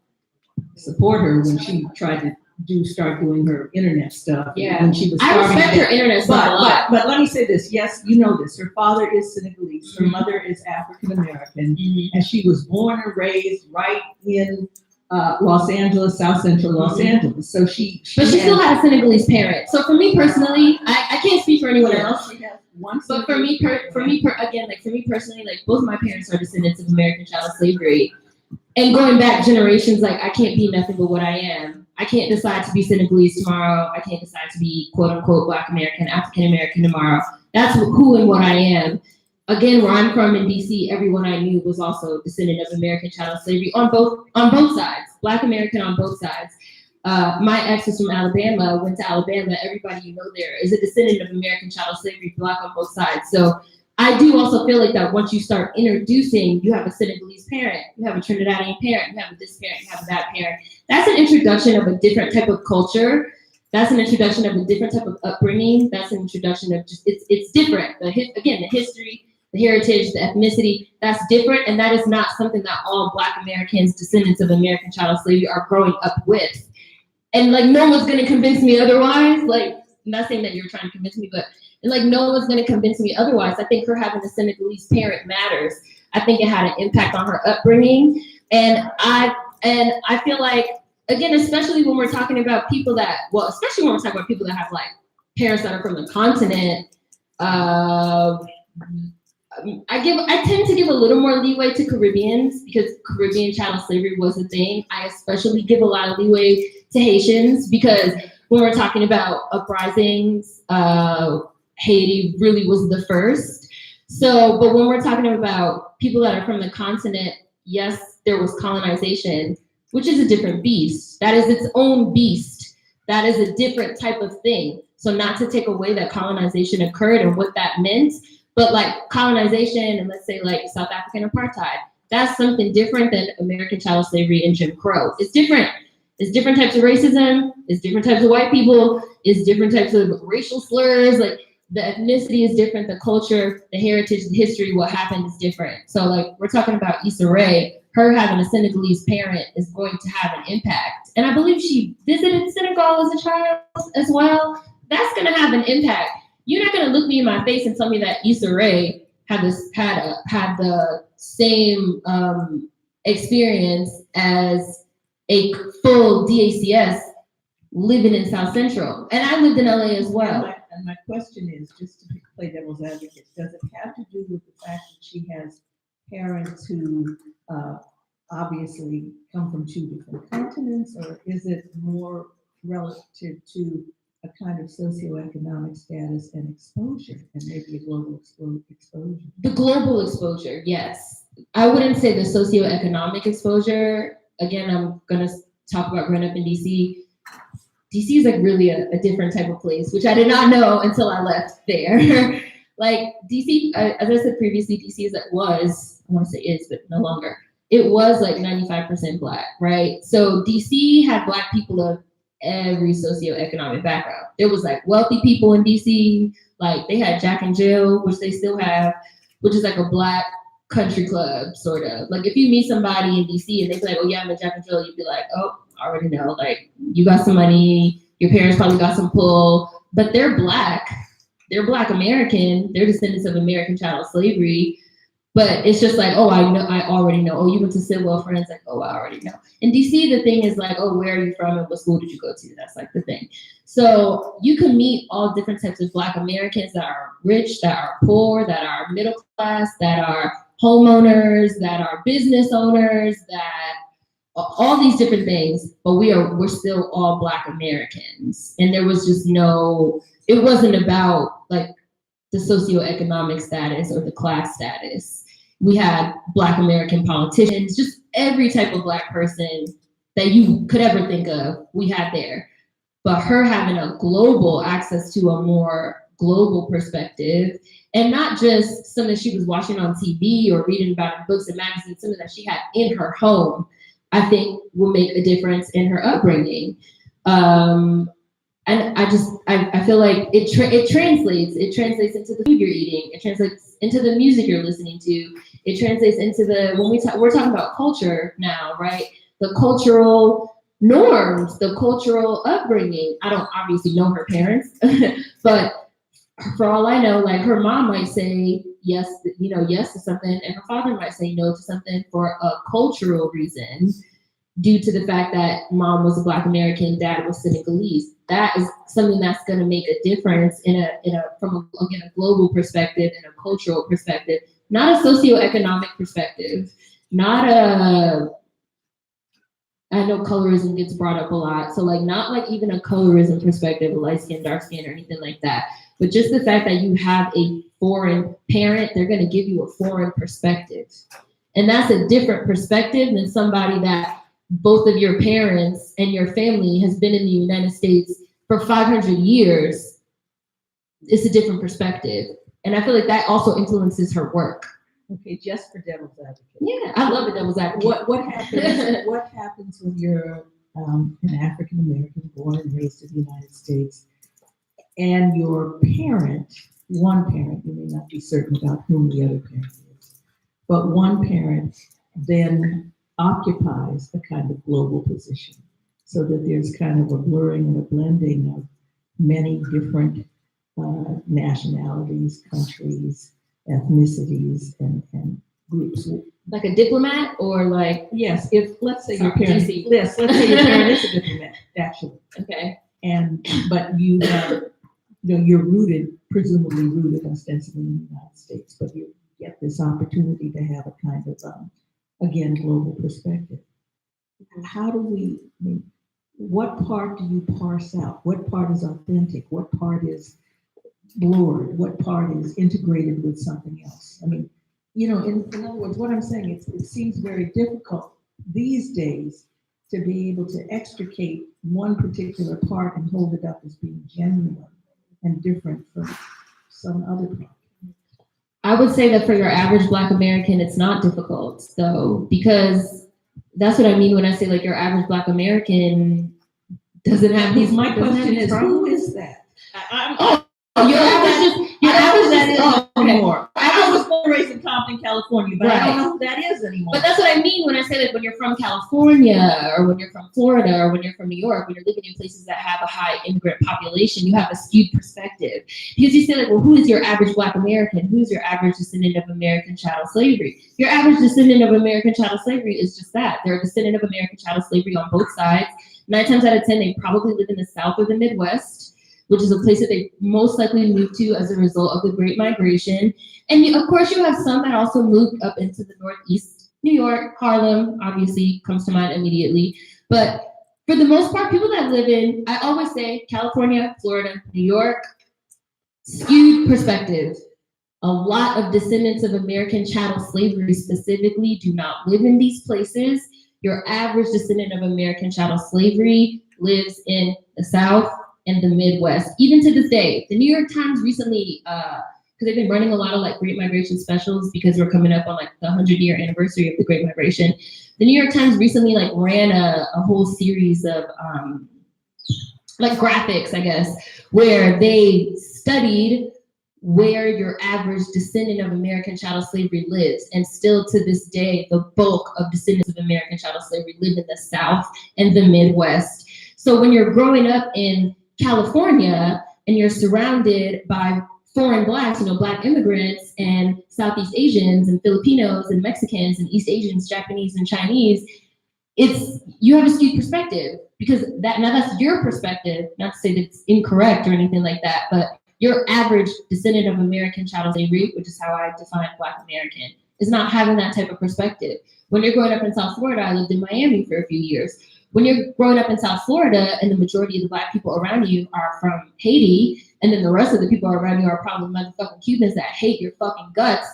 support her when she tried to start doing her internet stuff. Yeah, when she was I respect her internet stuff a lot. But let me say this: yes, you know this. Her father is Senegalese. Her mother is African American, and she was born and raised right in Los Angeles, South Central Los Angeles. So she still had a Senegalese parent. So for me personally, I can't speak for anyone else. But for me personally, like both my parents are descendants of American chattel slavery. And going back generations, like I can't be nothing but what I am. I can't decide to be Senegalese tomorrow. I can't decide to be quote unquote Black American, African American tomorrow. That's who and what I am. Again, where I'm from in DC, everyone I knew was also descendant of American chattel slavery on both sides, Black American on both sides. My ex is from Alabama, went to Alabama. Everybody you know there is a descendant of American chattel slavery, Black on both sides. So I do also feel like that once you start introducing, you have a Senegalese parent, you have a Trinidadian parent, you have this parent, you have that parent. That's an introduction of a different type of culture. That's an introduction of a different type of upbringing. That's an introduction of just, it's different. The history, the heritage, the ethnicity, that's different. And that is not something that all Black Americans, descendants of American chattel slavery, are growing up with. And like, no one's gonna convince me otherwise. Like, I'm not saying that you're trying to convince me, but and like no one's gonna convince me otherwise. I think her having a Senegalese parent matters. I think it had an impact on her upbringing. And I feel like, again, especially when we're talking about people that have like parents that are from the continent, I tend to give a little more leeway to Caribbeans because Caribbean chattel slavery was a thing. I especially give a lot of leeway to Haitians because when we're talking about uprisings, Haiti really was the first. So, but when we're talking about people that are from the continent, yes, there was colonization, which is a different beast. That is its own beast. That is a different type of thing. So not to take away that colonization occurred and what that meant, but like colonization and let's say like South African apartheid, that's something different than American chattel slavery and Jim Crow. It's different. It's different types of racism. It's different types of white people. It's different types of racial slurs. Like the ethnicity is different. The culture, the heritage, the history, what happened is different. So like we're talking about Issa Rae, her having a Senegalese parent is going to have an impact. And I believe she visited Senegal as a child as well. That's going to have an impact. You're not going to look me in my face and tell me that Issa Rae had the same experience as a full DACS living in South Central. And I lived in LA as well. And my question is, just to play devil's advocate, does it have to do with the fact that she has parents who obviously come from two different continents, or is it more relative to a kind of socioeconomic status and exposure, and maybe a global exposure? The global exposure, yes. I wouldn't say the socioeconomic exposure. Again, I'm gonna talk about growing up in DC. DC is like really a different type of place, which I did not know until I left there. Like DC, as I said previously, DC is I want to say is, but no longer. It was like 95% Black, right? So DC had Black people of every socioeconomic background. There was like wealthy people in DC, like they had Jack and Jill, which they still have, which is like a Black country club, sort of. Like if you meet somebody in DC and they be like, oh yeah, I'm a Jack and Jill, you'd be like, oh, I already know, like you got some money, your parents probably got some pull, but they're Black American, they're descendants of American chattel slavery. But it's just like, oh, I already know. Oh, you went to Sidwell Friends, like, oh, I already know. In DC, the thing is like, oh, where are you from and what school did you go to? That's like the thing. So you can meet all different types of Black Americans that are rich, that are poor, that are middle class, that are homeowners, that are business owners, that all these different things, but we're still all Black Americans. And there was just it wasn't about like the socioeconomic status or the class status. We had Black American politicians, just every type of Black person that you could ever think of, we had there. But her having a global access to a more global perspective, and not just something she was watching on TV or reading about in books and magazines, something that she had in her home, I think will make a difference in her upbringing. And I feel like it translates into the food you're eating. It translates into the music you're listening to. It translates into we're talking about culture now, right? The cultural norms, the cultural upbringing. I don't obviously know her parents, but for all I know, like her mom might say yes to something, and her father might say no to something for a cultural reason, due to the fact that mom was a Black American, dad was Senegalese. That is something that's going to make a difference from a global perspective and a cultural perspective, not a socioeconomic perspective, I know colorism gets brought up a lot. So like, not like even a colorism perspective, light skin, dark skin, or anything like that. But just the fact that you have a foreign parent, they're going to give you a foreign perspective. And that's a different perspective than somebody that both of your parents and your family has been in the United States for 500 years. It's a different perspective. And I feel like that also influences her work. Okay, just for devil's advocate. Yeah, I love a devil's advocate. What happens when you're an African American born and raised in the United States, and your one parent, you may not be certain about whom the other parent is, but one parent then occupies a kind of global position, so that there's kind of a blurring and a blending of many different nationalities, countries, ethnicities, and groups. Like a diplomat, or like? Yes, let's say your parent is a diplomat, actually. Okay. But you have, you're presumably rooted ostensibly in the United States, but you get this opportunity to have a kind of, again, global perspective. How do what part do you parse out? What part is authentic? What part is blurred? What part is integrated with something else? I mean, in other words, what I'm saying, it seems very difficult these days to be able to extricate one particular part and hold it up as being genuine and different from some other part. I would say that for your average Black American, it's not difficult, though, because that's what I mean when I say like your average Black American doesn't have these. My question is, who is that? Your average is more. I was born and raised in Compton, California, but I don't know who that is anymore. But that's what I mean when I say that when you're from California, or when you're from Florida, or when you're from New York, when you're living in places that have a high immigrant population, you have a skewed perspective. Because you say like, well, who is your average Black American? Who's your average descendant of American chattel slavery? Your average descendant of American chattel slavery is just that. They're a descendant of American chattel slavery on both sides. 9 times out of 10, they probably live in the South or the Midwest, which is a place that they most likely moved to as a result of the Great Migration. And of course, you have some that also moved up into the Northeast. New York, Harlem, obviously comes to mind immediately. But for the most part, people that live in, I always say California, Florida, New York, skewed perspective. A lot of descendants of American chattel slavery specifically do not live in these places. Your average descendant of American chattel slavery lives in the South and the Midwest, even to this day. The New York Times recently, because they've been running a lot of like Great Migration specials because we're coming up on like the 100-year anniversary of the Great Migration. The New York Times recently like ran a whole series of like graphics, I guess, where they studied where your average descendant of American chattel slavery lives. And still to this day, the bulk of descendants of American chattel slavery live in the South and the Midwest. So when you're growing up in California and you're surrounded by foreign Blacks, Black immigrants and Southeast Asians and Filipinos and Mexicans and East Asians, Japanese and Chinese, you have a skewed perspective because that's your perspective, not to say that it's incorrect or anything like that, but your average descendant of American chattel slavery, which is how I define Black American, is not having that type of perspective. When you're growing up in South Florida, I lived in Miami for a few years. When you're growing up in South Florida and the majority of the Black people around you are from Haiti, and then the rest of the people around you are probably motherfucking Cubans that hate your fucking guts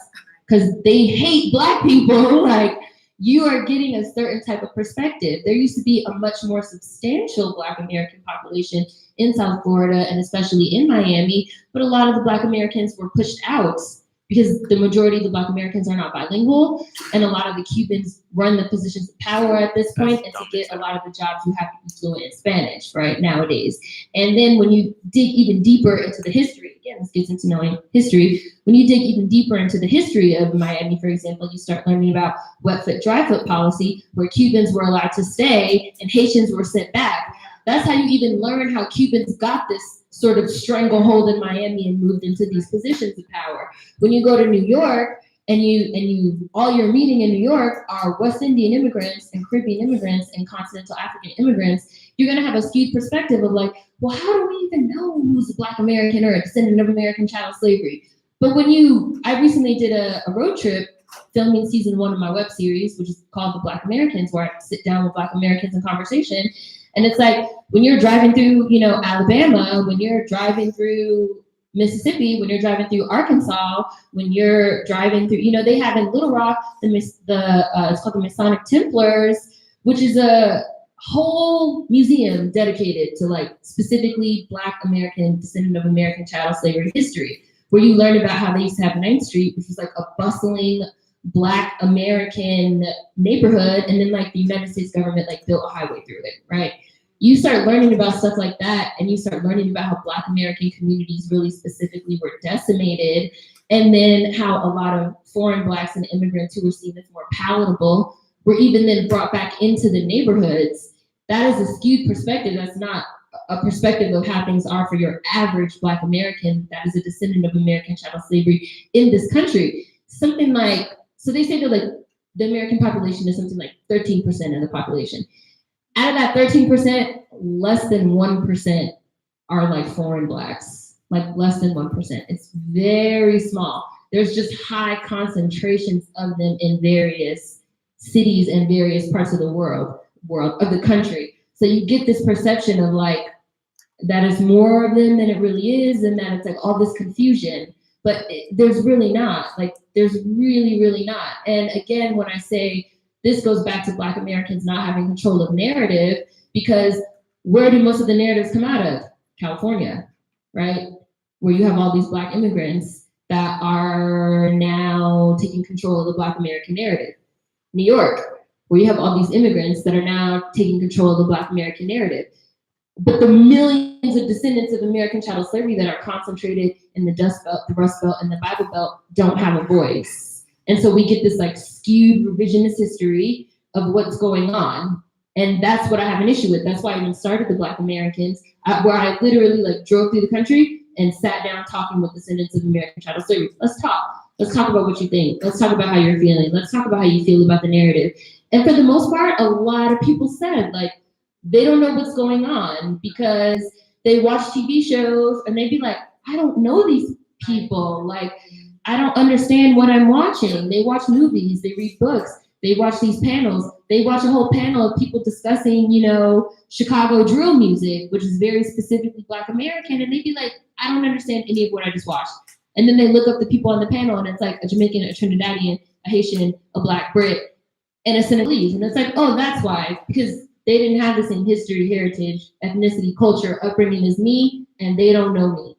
because they hate Black people, like, you are getting a certain type of perspective. There used to be a much more substantial Black American population in South Florida and especially in Miami, but a lot of the Black Americans were pushed out because the majority of the Black Americans are not bilingual, and a lot of the Cubans run the positions of power at this point, and to get a lot of the jobs, you have to be fluent in Spanish, right, nowadays. And then when you dig even deeper into the history, again, this gets into knowing history, when you dig even deeper into the history of Miami, for example, you start learning about wet foot, dry foot policy, where Cubans were allowed to stay and Haitians were sent back. That's how you even learn how Cubans got this sort of stranglehold in Miami and moved into these positions of power. When you go to New York and you all you're meeting in New York are West Indian immigrants and Caribbean immigrants and continental African immigrants, you're gonna have a skewed perspective of like, well, how do we even know who's a Black American or a descendant of American chattel slavery? But I recently did a road trip filming season 1 of my web series, which is called The Black Americans, where I sit down with Black Americans in conversation. And it's like, when you're driving through, Alabama, when you're driving through Mississippi, when you're driving through Arkansas, when you're driving through, they have in Little Rock, it's called the Masonic Templars, which is a whole museum dedicated to like specifically Black American, descendant of American chattel slavery history, where you learn about how they used to have 9th Street, which was like a bustling Black American neighborhood, and then like the United States government like built a highway through it, right? You start learning about stuff like that, and you start learning about how Black American communities really specifically were decimated, and then how a lot of foreign Blacks and immigrants who were seen as more palatable were even then brought back into the neighborhoods. That is a skewed perspective. That's not a perspective of how things are for your average Black American that is a descendant of American chattel slavery in this country. Something like, so they say that like the American population is something like 13% of the population. Out of that 13%, less than 1% are like foreign Blacks, like less than 1%. It's very small. There's just high concentrations of them in various cities and various parts of the world of the country. So you get this perception of like, that is more of them than it really is, and that it's like all this confusion. But there's really not. Like, there's really, really not. And again, when I say this goes back to Black Americans not having control of narrative, because where do most of the narratives come out of? California, right? Where you have all these Black immigrants that are now taking control of the Black American narrative. New York, where you have all these immigrants that are now taking control of the Black American narrative. But the millions of descendants of American chattel slavery that are concentrated in the Dust Belt, the Rust Belt, and the Bible Belt don't have a voice. And so we get this like skewed revisionist history of what's going on. And that's what I have an issue with. That's why I even started the Black Americans, where I literally like drove through the country and sat down talking with descendants of American chattel slavery. Let's talk. Let's talk about what you think. Let's talk about how you're feeling. Let's talk about how you feel about the narrative. And for the most part, a lot of people said like, they don't know what's going on because they watch TV shows and they be like, I don't know these people. Like, I don't understand what I'm watching. They watch movies, they read books, they watch these panels. They watch a whole panel of people discussing, you know, Chicago drill music, which is very specifically Black American. And they be like, I don't understand any of what I just watched. And then they look up the people on the panel and it's like a Jamaican, a Trinidadian, a Haitian, a Black Brit, and a Senegalese. And it's like, oh, that's why, because they didn't have the same history, heritage, ethnicity, culture, upbringing as me, and they don't know me,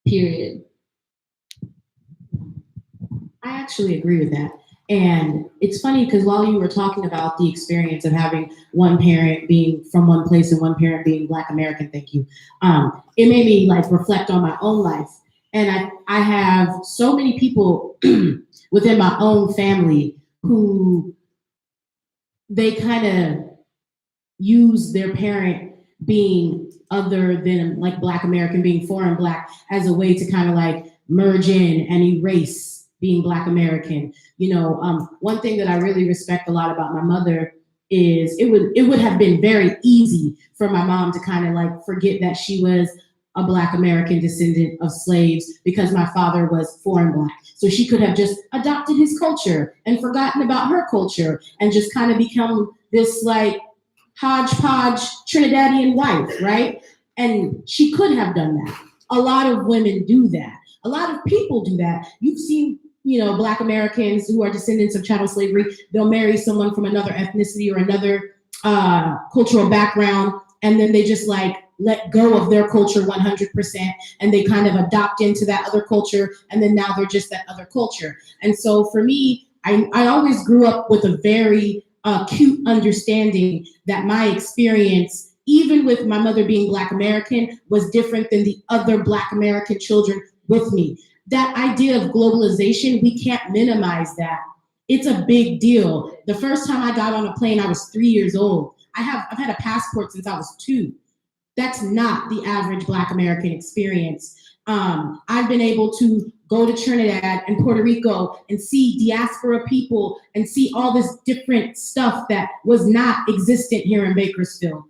period. I actually agree with that. And it's funny because while you were talking about the experience of having one parent being from one place and one parent being Black American, thank you, it made me like reflect on my own life. And I have so many people within my own family who they kind of use their parent being other than like Black American, being foreign Black, as a way to kind of like merge in and erase being Black American. You know, one thing that I really respect a lot about my mother is it would have been very easy for my mom to kind of like forget that she was a Black American descendant of slaves because my father was foreign Black. So she could have just adopted his culture and forgotten about her culture and just kind of become this like hodgepodge Trinidadian wife, right? And she could have done that. A lot of women do that. A lot of people do that. You've seen, you know, Black Americans who are descendants of chattel slavery. They'll marry someone from another ethnicity or another cultural background, and then they just like let go of their culture 100%, and they kind of adopt into that other culture, and then now they're just that other culture. And so for me, I always grew up with a very acute understanding that my experience, even with my mother being Black American, was different than the other Black American children with me. That idea of globalization, we can't minimize that. It's a big deal. The first time I got on a plane, I was 3 years old. I've had a passport since I was 2. That's not the average Black American experience. I've been able to go to Trinidad and Puerto Rico and see diaspora people and see all this different stuff that was not existent here in Bakersfield.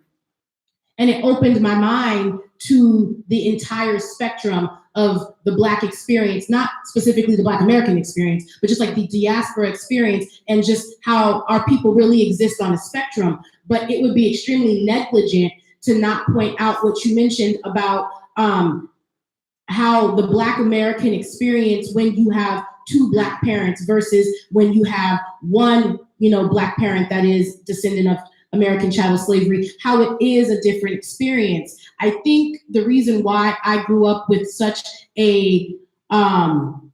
And it opened my mind to the entire spectrum of the Black experience, not specifically the Black American experience, but just like the diaspora experience and just how our people really exist on a spectrum. But it would be extremely negligent to not point out what you mentioned about how the Black American experience when you have 2 Black parents versus when you have one, you know, Black parent that is descendant of American chattel slavery, how it is a different experience. I think the reason why I grew up with such a strong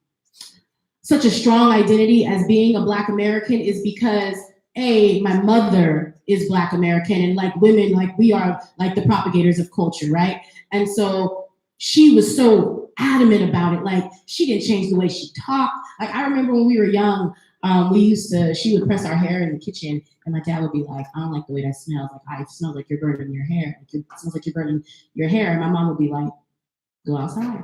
identity as being a Black American is because my mother is Black American, and like women, like we are like the propagators of culture, right? And so she was so adamant about it. Like she didn't change the way she talked. Like I remember when we were young, she would press our hair in the kitchen, and my dad would be like, I don't like the way that smells. Like, it smells like you're burning your hair. It smells like you're burning your hair. And my mom would be like, go outside.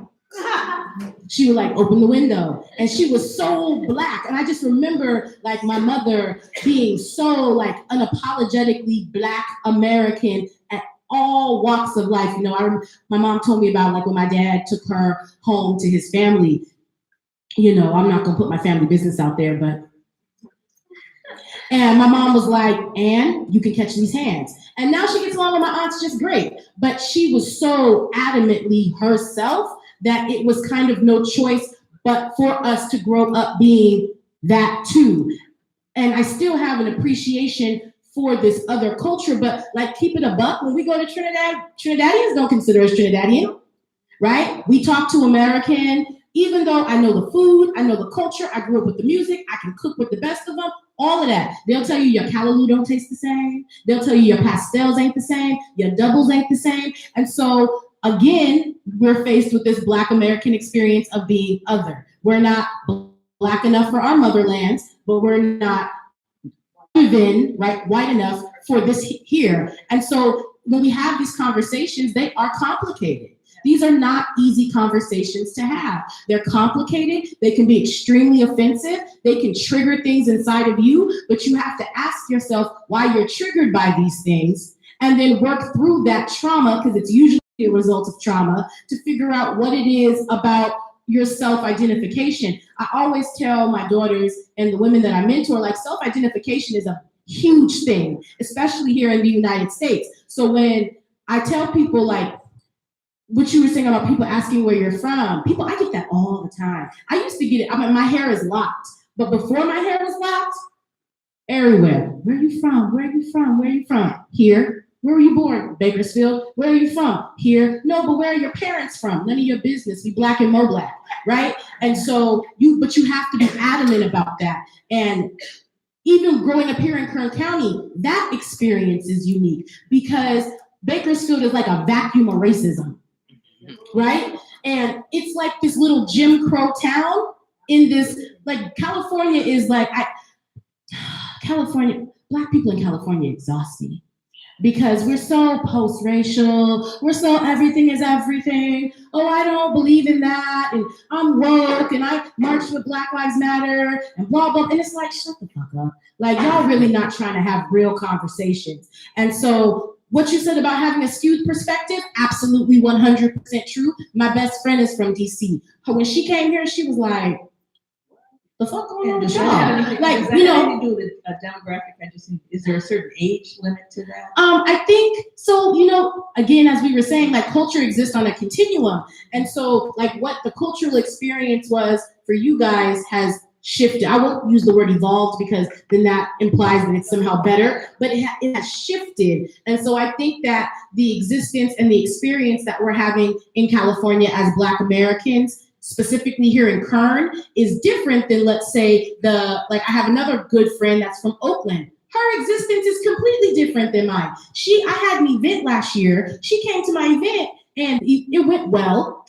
She would like open the window, and she was so Black. And I just remember like my mother being so like unapologetically Black American at all walks of life. You know, my mom told me about like when my dad took her home to his family. You know, I'm not gonna put my family business out there, but. And my mom was like, Ann, you can catch these hands. And now she gets along with my aunts just great. But she was so adamantly herself that it was kind of no choice but for us to grow up being that too. And I still have an appreciation for this other culture, but like keep it a buck, when we go to Trinidad, Trinidadians don't consider us Trinidadian, right? We talk to American, even though I know the food, I know the culture, I grew up with the music, I can cook with the best of them, all of that. They'll tell you your callaloo don't taste the same. They'll tell you your pastels ain't the same, your doubles ain't the same. And so again, we're faced with this Black American experience of being other. We're not Black enough for our motherlands, but we're not even white enough for this here. And so when we have these conversations, they are complicated. These are not easy conversations to have. They're complicated. They can be extremely offensive. They can trigger things inside of you, but you have to ask yourself why you're triggered by these things and then work through that trauma, because it's usually a result of trauma, to figure out what it is about your self-identification. I always tell my daughters and the women that I mentor, like, self-identification is a huge thing, especially here in the United States. So when I tell people, like, what you were saying about people asking where you're from, people, I get that all the time. I used to get it, I mean, my hair is locked, but before my hair was locked, everywhere. Where are you from? Where are you from? Where are you from? Here. Where were you born? Bakersfield. Where are you from? Here. No, but where are your parents from? None of your business. We Black and Mo Black, right? And so but you have to be adamant about that. And even growing up here in Kern County, that experience is unique because Bakersfield is like a vacuum of racism, right? And it's like this little Jim Crow town in this, like, California is like, California, Black people in California exhaust me. Because we're so post-racial, we're so everything is everything. Oh, I don't believe in that, and I'm woke, and I march with Black Lives Matter, and blah, blah. And it's like, shut the fuck up. Like, y'all really not trying to have real conversations. And so what you said about having a skewed perspective, absolutely 100% true. My best friend is from DC. When she came here, she was like, the fuck going on with y'all? Like, you know, anything to do with a demographic? Is there a certain age limit to that? I think so. You know, again, as we were saying, like, culture exists on a continuum, and so, like, what the cultural experience was for you guys has shifted. I won't use the word evolved because then that implies that it's somehow better, but it has shifted. And so I think that the existence and the experience that we're having in California as Black Americans, specifically here in Kern, is different than, let's say, I have another good friend that's from Oakland. Her existence is completely different than mine. I had an event last year. She came to my event and it went well,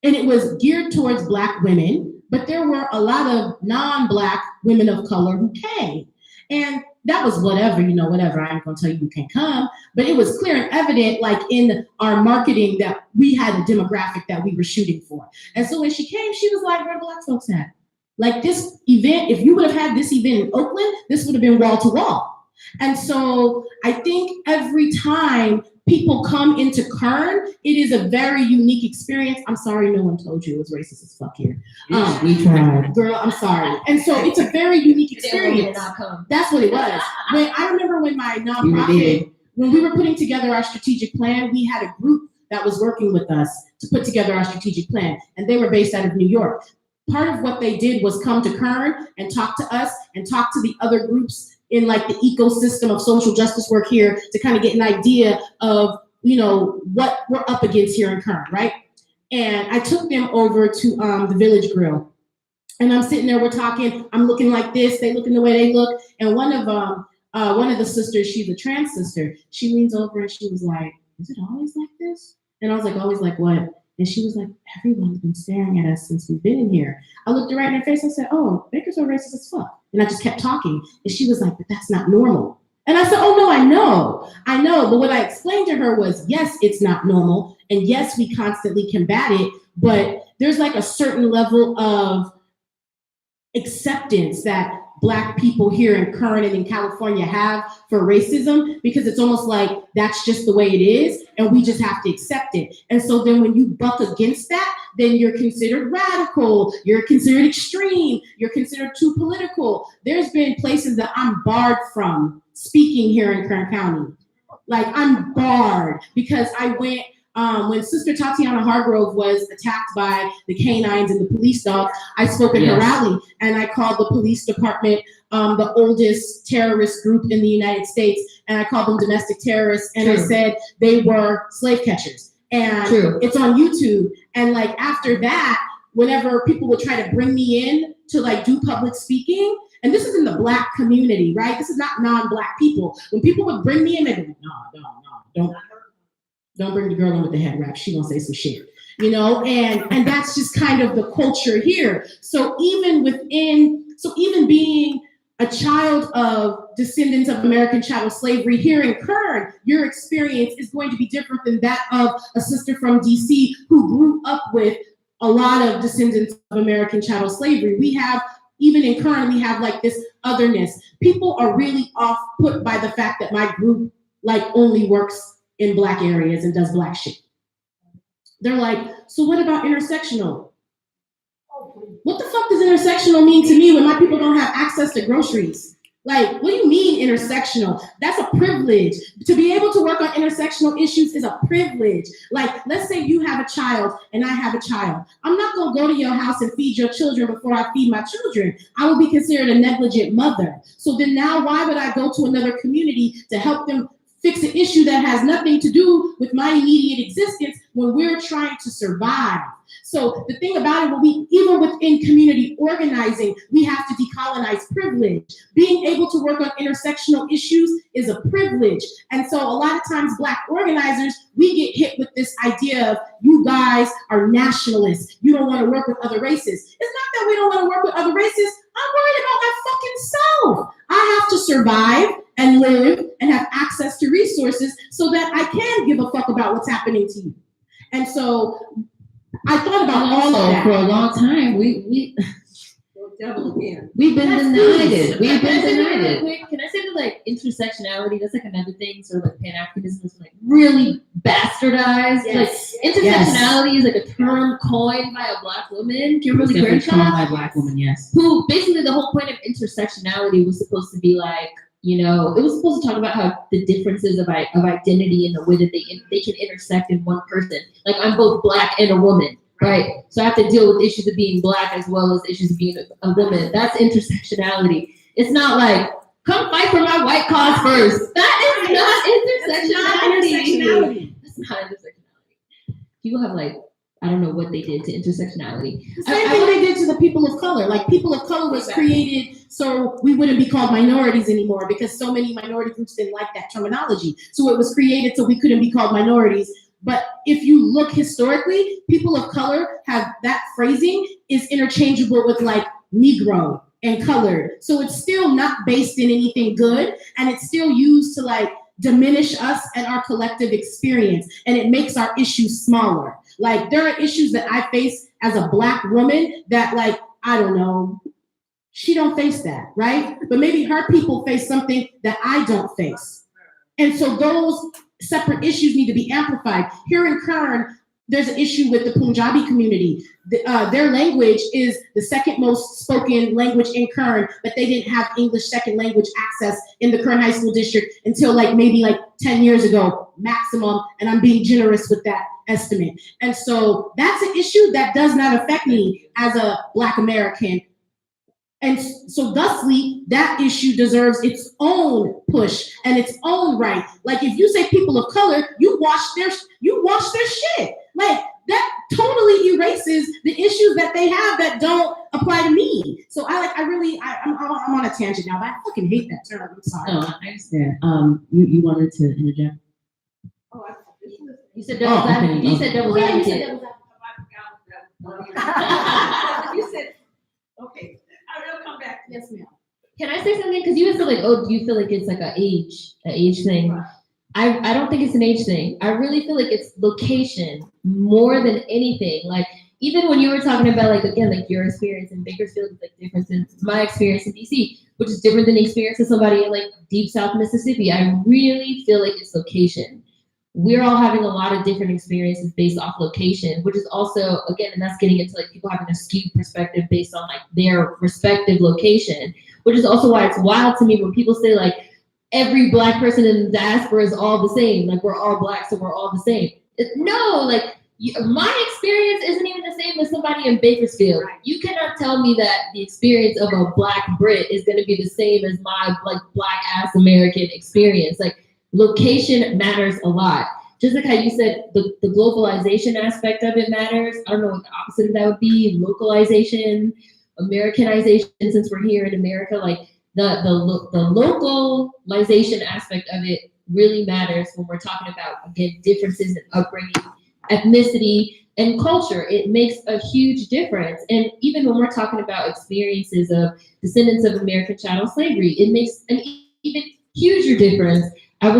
and it was geared towards Black women, but there were a lot of non-Black women of color who came. And that was whatever, whatever. I ain't gonna tell you can't come, but it was clear and evident, like, in our marketing, that we had a demographic that we were shooting for. And so when she came, she was like, where are Black folks at? Like, this event, if you would have had this event in Oakland, this would have been wall to wall. And so I think every time people come into Kern, it is a very unique experience. I'm sorry no one told you it was racist as fuck here. We tried. Girl, I'm sorry. And so it's a very unique experience. That's what it was. I remember when my nonprofit, when we were putting together our strategic plan, we had a group that was working with us to put together our strategic plan, and they were based out of New York. Part of what they did was come to Kern and talk to us and talk to the other groups in, like, the ecosystem of social justice work here to kind of get an idea of, what we're up against here in Kern, right? And I took them over to the Village Grill. And I'm sitting there, we're talking, I'm looking like this, they looking the way they look. And one of the sisters, she's a trans sister, she leans over and she was like, is it always like this? And I was like, always like what? And she was like, everyone's been staring at us since we've been in here. I looked her right in her face and said, oh, Baker's are racist as fuck. And I just kept talking. And she was like, but that's not normal. And I said, oh, no, I know. But what I explained to her was, yes, it's not normal. And yes, we constantly combat it. But there's, like, a certain level of acceptance that Black people here in Kern and in California have for racism, because it's almost like that's just the way it is, and we just have to accept it. And so then when you buck against that, then you're considered radical, you're considered extreme, you're considered too political. There's been places that I'm barred from speaking here in Kern County. Like, I'm barred because I went, when Sister Tatiana Hargrove was attacked by the canines and the police dogs, I spoke at her rally, and I called the police department the oldest terrorist group in the United States, and I called them domestic terrorists, and I said they were slave catchers. And it's on YouTube. And, like, after that, whenever people would try to bring me in to, like, do public speaking, and this is in the Black community, right? This is not non-Black people. When people would bring me in, they'd be like, no, don't bring the girl in with the head wrap. She gonna say some shit, and that's just kind of the culture here. So even being a child of descendants of American chattel slavery here in Kern, your experience is going to be different than that of a sister from DC who grew up with a lot of descendants of American chattel slavery. Even in Kern, we have, like, this otherness. People are really off put by the fact that my group like only works in Black areas and does Black shit. They're like, so what about intersectional? What the fuck does intersectional mean to me when my people don't have access to groceries? Like, what do you mean intersectional? That's a privilege. To be able to work on intersectional issues is a privilege. Like, let's say you have a child and I have a child. I'm not gonna go to your house and feed your children before I feed my children. I will be considered a negligent mother. So then now why would I go to another community to help them fix an issue that has nothing to do with my immediate existence when we're trying to survive? So the thing about it, even within community organizing, we have to decolonize privilege. Being able to work on intersectional issues is a privilege. And so a lot of times Black organizers, we get hit with this idea of, you guys are nationalists. You don't want to work with other races. It's not that we don't want to work with other races. I'm worried about my fucking self. I have to survive and live and have access to resources so that I can give a fuck about what's happening to you. And so I thought about all of that. For a long time, we've been denied it. We've been denied it. Can I say that, like, intersectionality, that's like another thing, sort of like Pan-Africanism is like really bastardized. Yes. Like, intersectionality is like a term coined by a Black woman, Kimberly Definitely coined Crenshaw, by a Black woman, yes. who basically the whole point of intersectionality was supposed to be like, you know, it was supposed to talk about how the differences of identity and the way that they can intersect in one person. Like, I'm both Black and a woman, right? So I have to deal with issues of being Black as well as issues of being a woman. That's intersectionality. It's not like, come fight for my white cause first. That is not intersectionality. That's not intersectionality. People have, like, I don't know what they did to intersectionality. The same thing they did to the people of color. Like, people of color was created so we wouldn't be called minorities anymore because so many minority groups didn't like that terminology. So it was created so we couldn't be called minorities. But if you look historically, people of color have that phrasing is interchangeable with like Negro and colored. So it's still not based in anything good, and it's still used to like diminish us and our collective experience, and it makes our issues smaller. Like, there are issues that I face as a Black woman that, like, I don't know, she don't face that, right? But maybe her people face something that I don't face. And so those separate issues need to be amplified. Here in Kern, there's an issue with the Punjabi community. Their language is the second most spoken language in Kern, but they didn't have English second language access in the Kern High School District until maybe 10 years ago, maximum, and I'm being generous with that estimate. And so that's an issue that does not affect me as a Black American. And so thusly, that issue deserves its own push and its own right. Like, if you say people of color, you wash their shit. Like, that totally erases the issues that they have that don't apply to me. So I'm on a tangent now, but I fucking hate that term. I'm sorry. No, I understand. You wanted to interject? Oh, You said devil's advocate. You said devil's advocate. You said, okay. I will come back. Yes, ma'am. Can I say something? Because you said do you feel like it's like an age thing? Right. I don't think it's an age thing. I really feel like it's location more than anything. Like, even when you were talking about your experience in Bakersfield is different than my experience in DC, which is different than the experience of somebody in deep South Mississippi. I really feel like it's location. We're all having a lot of different experiences based off location, which is also, again, and that's getting into people having a skewed perspective based on their respective location, which is also why it's wild to me when people say every Black person in the diaspora is all the same. We're all Black, so we're all the same. No, my experience isn't even the same as somebody in Bakersfield. You cannot tell me that the experience of a Black Brit is going to be the same as my Black ass American experience. Location matters a lot. Just like how you said the globalization aspect of it matters. I don't know what the opposite of that would be. Localization, Americanization, since we're here in America, the localization aspect of it really matters when we're talking about, again, differences in upbringing, ethnicity, and culture. It makes a huge difference. And even when we're talking about experiences of descendants of American chattel slavery, it makes an even huger difference. I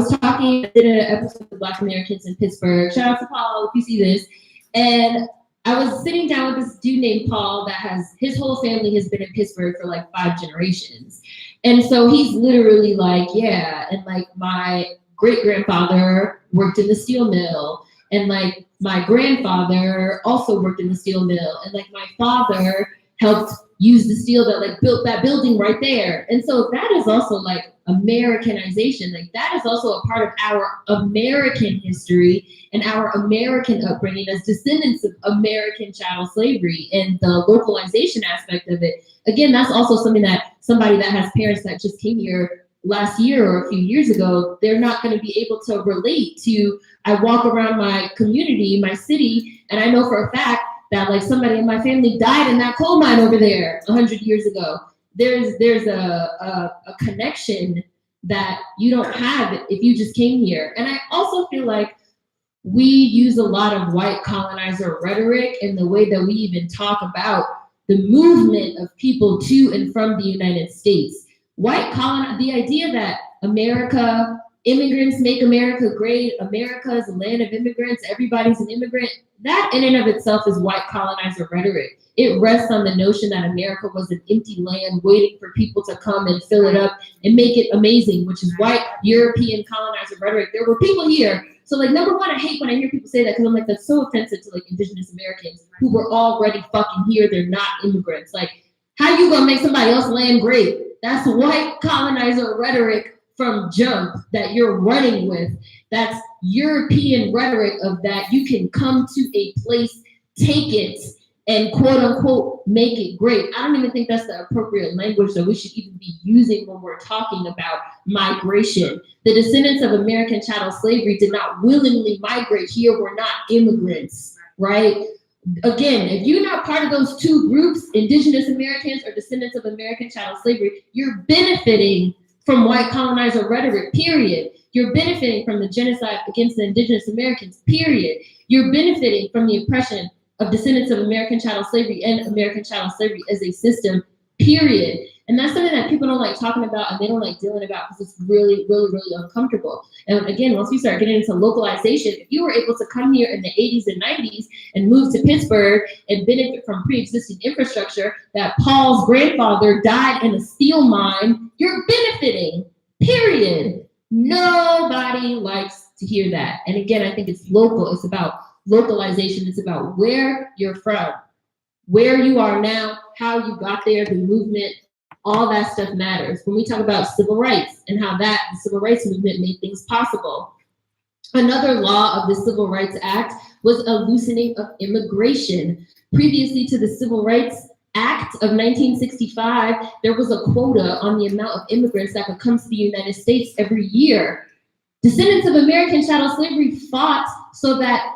did an episode with Black Americans in Pittsburgh. Shout out to Paul if you see this. And I was sitting down with this dude named Paul that his whole family has been in Pittsburgh for 5 generations. And so he's literally yeah, and my great-grandfather worked in the steel mill, and like my grandfather also worked in the steel mill, and like my father helped use the steel that like built that building right there. And so that is also like Americanization. Like that is also a part of our American history and our American upbringing as descendants of American chattel slavery and the localization aspect of it. Again, that's also something that somebody that has parents that just came here last year or a few years ago, they're not going to be able to relate to. I walk around my community, my city, and I know for a fact that like somebody in my family died in that coal mine over there 100 years ago. There's a connection that you don't have if you just came here. And I also feel like we use a lot of white colonizer rhetoric in the way that we even talk about the movement of people to and from the United States. The idea that America, immigrants make America great, America is a land of immigrants, everybody's an immigrant, that in and of itself is white colonizer rhetoric. It rests on the notion that America was an empty land waiting for people to come and fill it up and make it amazing, which is white European colonizer rhetoric. There were people here. So like, number one, I hate when I hear people say that because I'm like, that's so offensive to like indigenous Americans who were already fucking here. They're not immigrants. Like, how you gonna make somebody else's land great? That's white colonizer rhetoric from jump that you're running with. That's European rhetoric of that you can come to a place, take it, and quote unquote, make it great. I don't even think that's the appropriate language that we should even be using when we're talking about migration. The descendants of American chattel slavery did not willingly migrate here. We're not immigrants, right? Again, if you're not part of those two groups, indigenous Americans or descendants of American chattel slavery, you're benefiting from white colonizer rhetoric, period. You're benefiting from the genocide against the indigenous Americans, period. You're benefiting from the oppression of descendants of American chattel slavery and American chattel slavery as a system, period. And that's something that people don't like talking about and they don't like dealing about because it's really, really, really uncomfortable. And again, once we start getting into localization, if you were able to come here in the 80s and 90s and move to Pittsburgh and benefit from pre-existing infrastructure that Paul's grandfather died in a steel mine, you're benefiting, period. Nobody likes to hear that. And again, I think it's local. It's about localization. It's about where you're from, where you are now, how you got there, the movement, all that stuff matters. When we talk about civil rights and how the civil rights movement made things possible. Another law of the Civil Rights Act was a loosening of immigration. Previously to the Civil Rights Act of 1965, there was a quota on the amount of immigrants that could come to the United States every year. Descendants of American chattel slavery fought so that,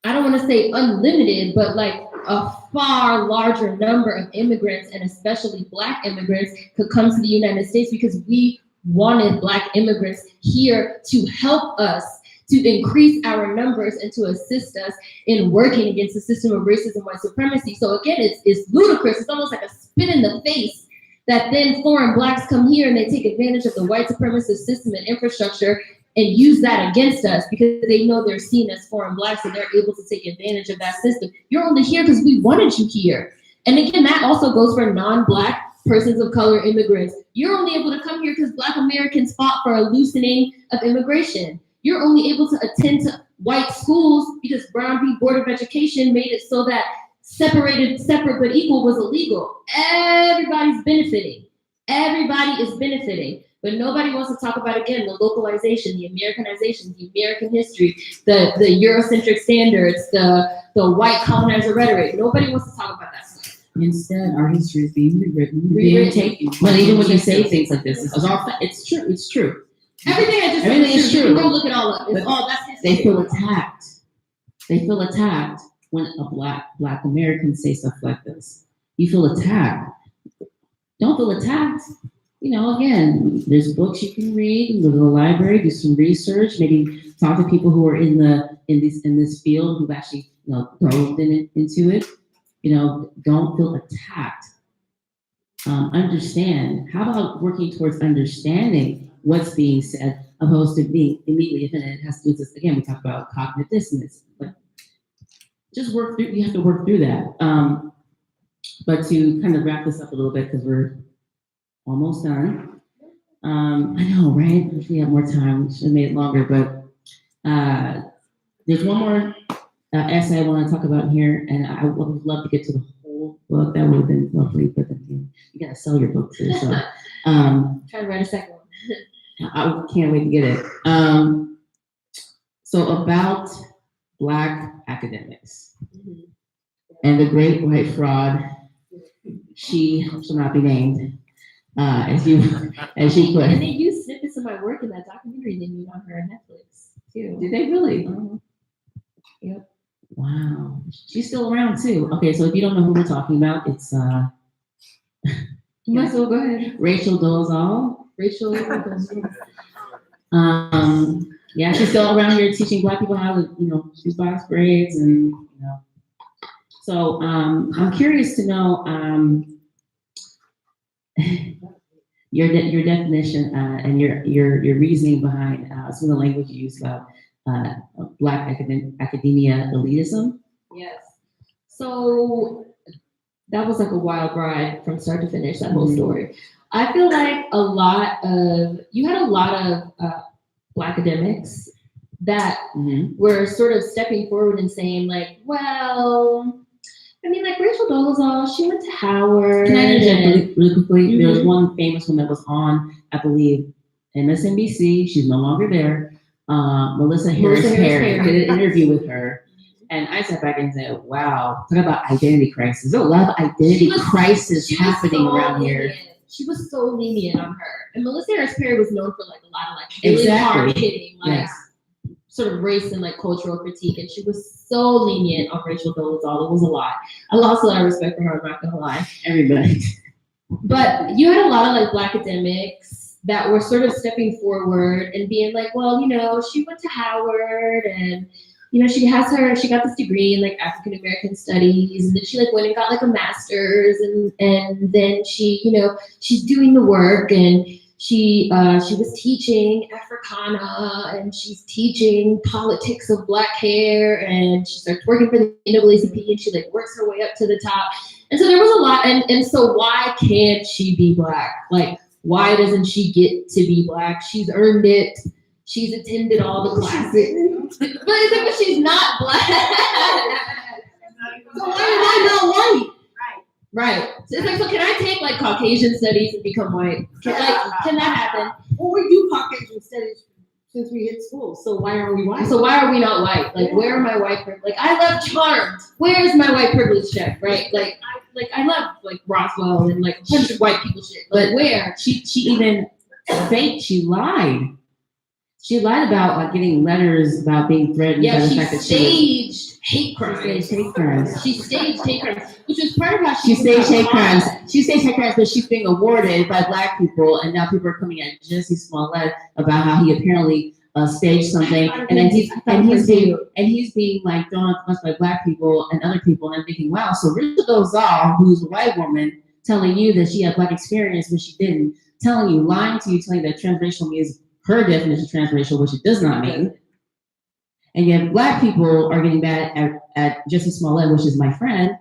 I don't want to say unlimited, but like a far larger number of immigrants, and especially Black immigrants, could come to the United States because we wanted Black immigrants here to help us, to increase our numbers and to assist us in working against the system of racism and white supremacy. So again, it's ludicrous. It's almost like a spit in the face that then foreign Blacks come here and they take advantage of the white supremacist system and infrastructure and use that against us because they know they're seen as foreign Blacks and they're able to take advantage of that system. You're only here because we wanted you here. And again, that also goes for non-Black persons of color immigrants. You're only able to come here because Black Americans fought for a loosening of immigration. You're only able to attend to white schools because Brown v. Board of Education made it so that separate but equal was illegal. Everybody's benefiting. Everybody is benefiting. But nobody wants to talk about, again, the localization, the Americanization, the American history, the Eurocentric standards, the white colonizer rhetoric. Nobody wants to talk about that stuff. Instead, our history is being rewritten, being taken. But even when you say things like this, it's true. It's true. Everything I just said is true. You can go look it all up. It's all, that's history. They feel attacked. They feel attacked when a Black American say stuff like this. You feel attacked. Don't feel attacked. You know, again, there's books you can read, go to the library, do some research, maybe talk to people who are in this field who've actually, you know, delved into it. You know, don't feel attacked. Understand. How about working towards understanding what's being said, opposed to being immediately offended? It has to do with this. Again, we talk about cognitive dissonance, but just work through. You have to work through that. But to kind of wrap this up a little bit because we're almost done. I know, right? If we had more time, we should have made it longer, but there's one more essay I want to talk about here, and I would love to get to the whole book. That would have been lovely, but then you gotta sell your book too. So Try to write a second one. I can't wait to get it. So about Black academics and the great white fraud, she shall not be named, as she put. And they used snippets of my work in that documentary they made on her on Netflix too. Did they really? Yep. Wow. She's still around too. Okay, so if you don't know who we're talking about, it's You might as well go ahead. Rachel Dolezal. Rachel. Yeah, she's still around here teaching Black people how to, do box braids and, So I'm curious to know your definition and your reasoning behind some of the language you use about Black academia elitism. Yes. So that was like a wild ride from start to finish, that whole story. I feel like you had a lot of Black academics that were sort of stepping forward and saying like, well, I mean, like Rachel Dolezal, she went to Howard. Can I interject really quickly? There was one famous one that was on, I believe, MSNBC. She's no longer there. Melissa Harris Perry did an interview with her. And I sat back and said, wow, talk about identity crisis. There's a lot of identity crisis happening around here. She was so lenient on her. And Melissa Harris Perry was known for like a lot of like really hard hitting, like sort of race and like cultural critique. And she was so lenient on Rachel Dolezal. It was a lot. I lost a lot of respect for her, I'm not gonna lie. Everybody. But you had a lot of like Black academics that were sort of stepping forward and being like, well, she went to Howard and she got this degree in like African American studies, and then she like went and got like a master's, and then she, she's doing the work, and she was teaching Africana, and she's teaching politics of Black hair, and she starts working for the NAACP, and she like works her way up to the top. And so there was a lot, and so why can't she be Black? Like, why doesn't she get to be Black? She's earned it. She's attended all the classes. But she's not Black. So why am I not white? Right. So it's like, so can I take like Caucasian studies and become white? Can that happen? Well, we do Caucasian studies since we hit school. So why are we white? So why are we not white? Like, where are my white privilege? Like, I love Charmed. Where is my white privilege check? Right? I love like Roswell and like a bunch of white people shit. But where? She even faked. She lied. She lied about like getting letters about being threatened by the fact that she staged hate crimes. She staged hate crimes, which was part of how she staged hate crimes. She staged hate crimes, but she's being awarded by Black people, and now people are coming at Jussie Smollett about how he apparently staged something, and he's being like thrown up the bus by Black people and other people, and I'm thinking, wow, so Rachel Dolezal, who's a white woman, telling you that she had Black experience when she didn't, telling you, lying to you, telling you that transracial means her definition of transracial, which it does not mean. And yet Black people are getting mad at Jussie Smollett, which is my friend,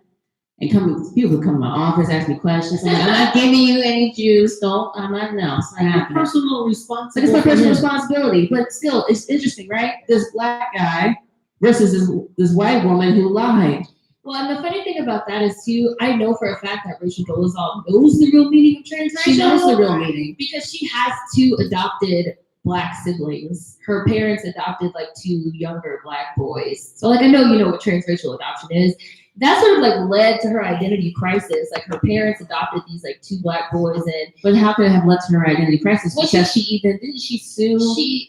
and people come to my office, ask me questions. I'm not giving you any juice. I'm not, no, it's not happening. Personal responsibility. But it's my personal responsibility. But still, it's interesting, right? This Black guy versus this white woman who lied. Well, and the funny thing about that is too, I know for a fact that Rachel Dolezal knows the real meaning of transracial. She knows the real meaning. Because she has two adopted Black siblings. Her parents adopted like two younger Black boys. So like, I know you know what transracial adoption is. That sort of like led to her identity crisis. Like her parents adopted these like two Black boys, and but how could it have led to her identity crisis? Well, because didn't she sue? They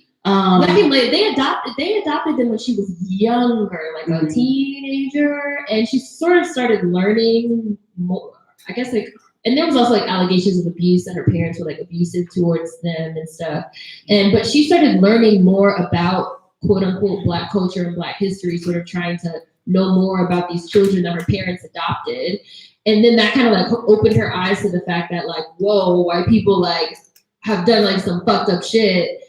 adopted them when she was younger, like a teenager, and she sort of started learning more. I guess like, and there was also like allegations of abuse that her parents were like abusive towards them and stuff. But she started learning more about quote unquote Black culture and Black history, sort of trying to know more about these children that her parents adopted. And then that kind of like opened her eyes to the fact that like, whoa, white people like have done like some fucked up shit.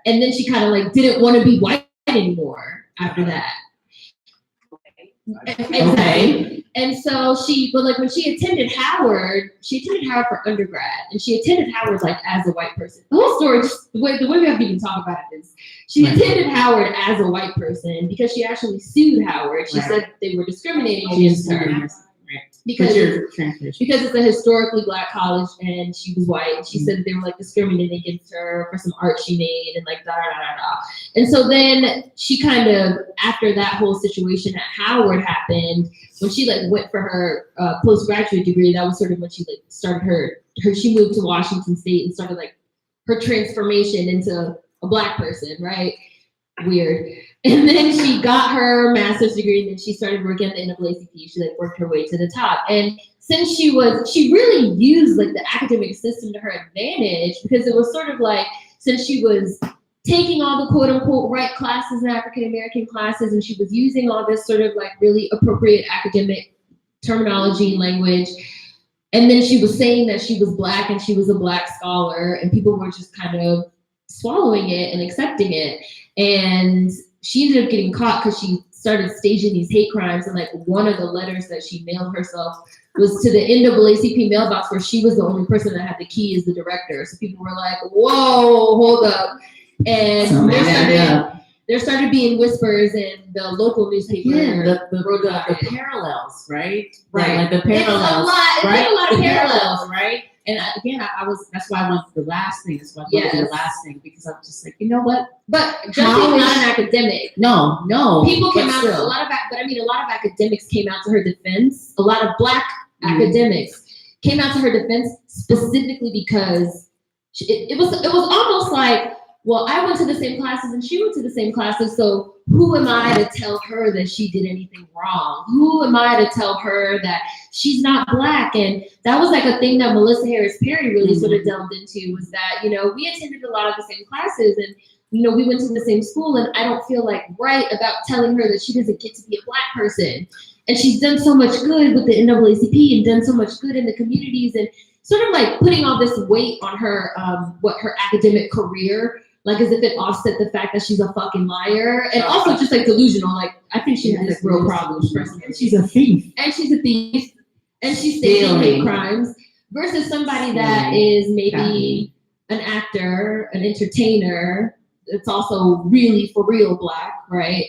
And then she kind of like didn't want to be white anymore after that. Okay. And so but like when she attended Howard for undergrad, and she attended Howard like as a white person. The whole story, just the way we have to even talk about it is, she attended Howard as a white person because she actually sued Howard. She said they were discriminating against her. Because it's a historically Black college and she was white. And she said that they were like discriminating against her for some art she made and like da da da da. And so then she kind of, after that whole situation at Howard happened, when she like went for her postgraduate degree, that was sort of when she like started she moved to Washington State and started like her transformation into a Black person, right? Weird. And then she got her master's degree, and then she started working at the NAACP. She like worked her way to the top. And since she really used like the academic system to her advantage, because it was sort of like, since she was taking all the quote unquote right classes and African American classes, and she was using all this sort of like really appropriate academic terminology and language. And then she was saying that she was Black and she was a Black scholar, and people were just kind of swallowing it and accepting it. And she ended up getting caught because she started staging these hate crimes. And like one of the letters that she mailed herself was to the NAACP mailbox, where she was the only person that had the key as the director. So people were like, whoa, hold up. And there started being whispers in the local newspaper. Yeah, the parallels, right? Right. Like the parallels. It's right? a lot of parallels, right? And again, that's why I wanted the last thing. That's why I wanted the last thing, because I'm just like, you know what? But Jesse's not an academic. No. People came out, a lot of academics came out to her defense. A lot of Black academics came out to her defense specifically because it was almost like, well, I went to the same classes and she went to the same classes, so who am I to tell her that she did anything wrong? Who am I to tell her that she's not Black? And that was like a thing that Melissa Harris Perry really sort of delved into, was that, you know, we attended a lot of the same classes and, you know, we went to the same school, and I don't feel like right about telling her that she doesn't get to be a Black person. And she's done so much good with the NAACP and done so much good in the communities, and sort of like putting all this weight on her, her academic career, like as if it offset the fact that she's a fucking liar, and also just like delusional. Like I think she has this real problem. She's a thief. And she's a thief, and she's staging hate crimes, versus somebody that is maybe an actor, an entertainer. It's also really for real Black, right?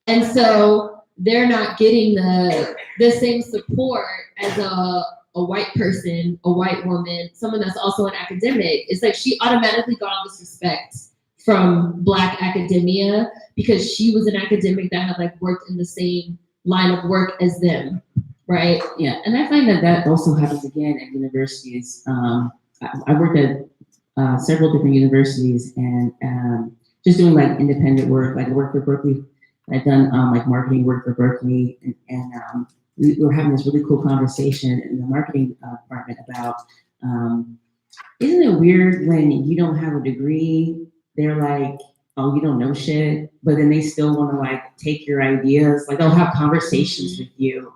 And so they're not getting the same support as a white person, a white woman, someone that's also an academic. It's like she automatically got all this respect from Black academia because she was an academic that had like worked in the same line of work as them, right? Yeah, and I find that also happens again at universities. I worked at several different universities, and just doing like independent work, like I worked for Berkeley. I've done like marketing work for Berkeley, and we were having this really cool conversation in the marketing department about, isn't it weird when you don't have a degree, they're like, oh, you don't know shit, but then they still want to like take your ideas, like they'll have conversations with you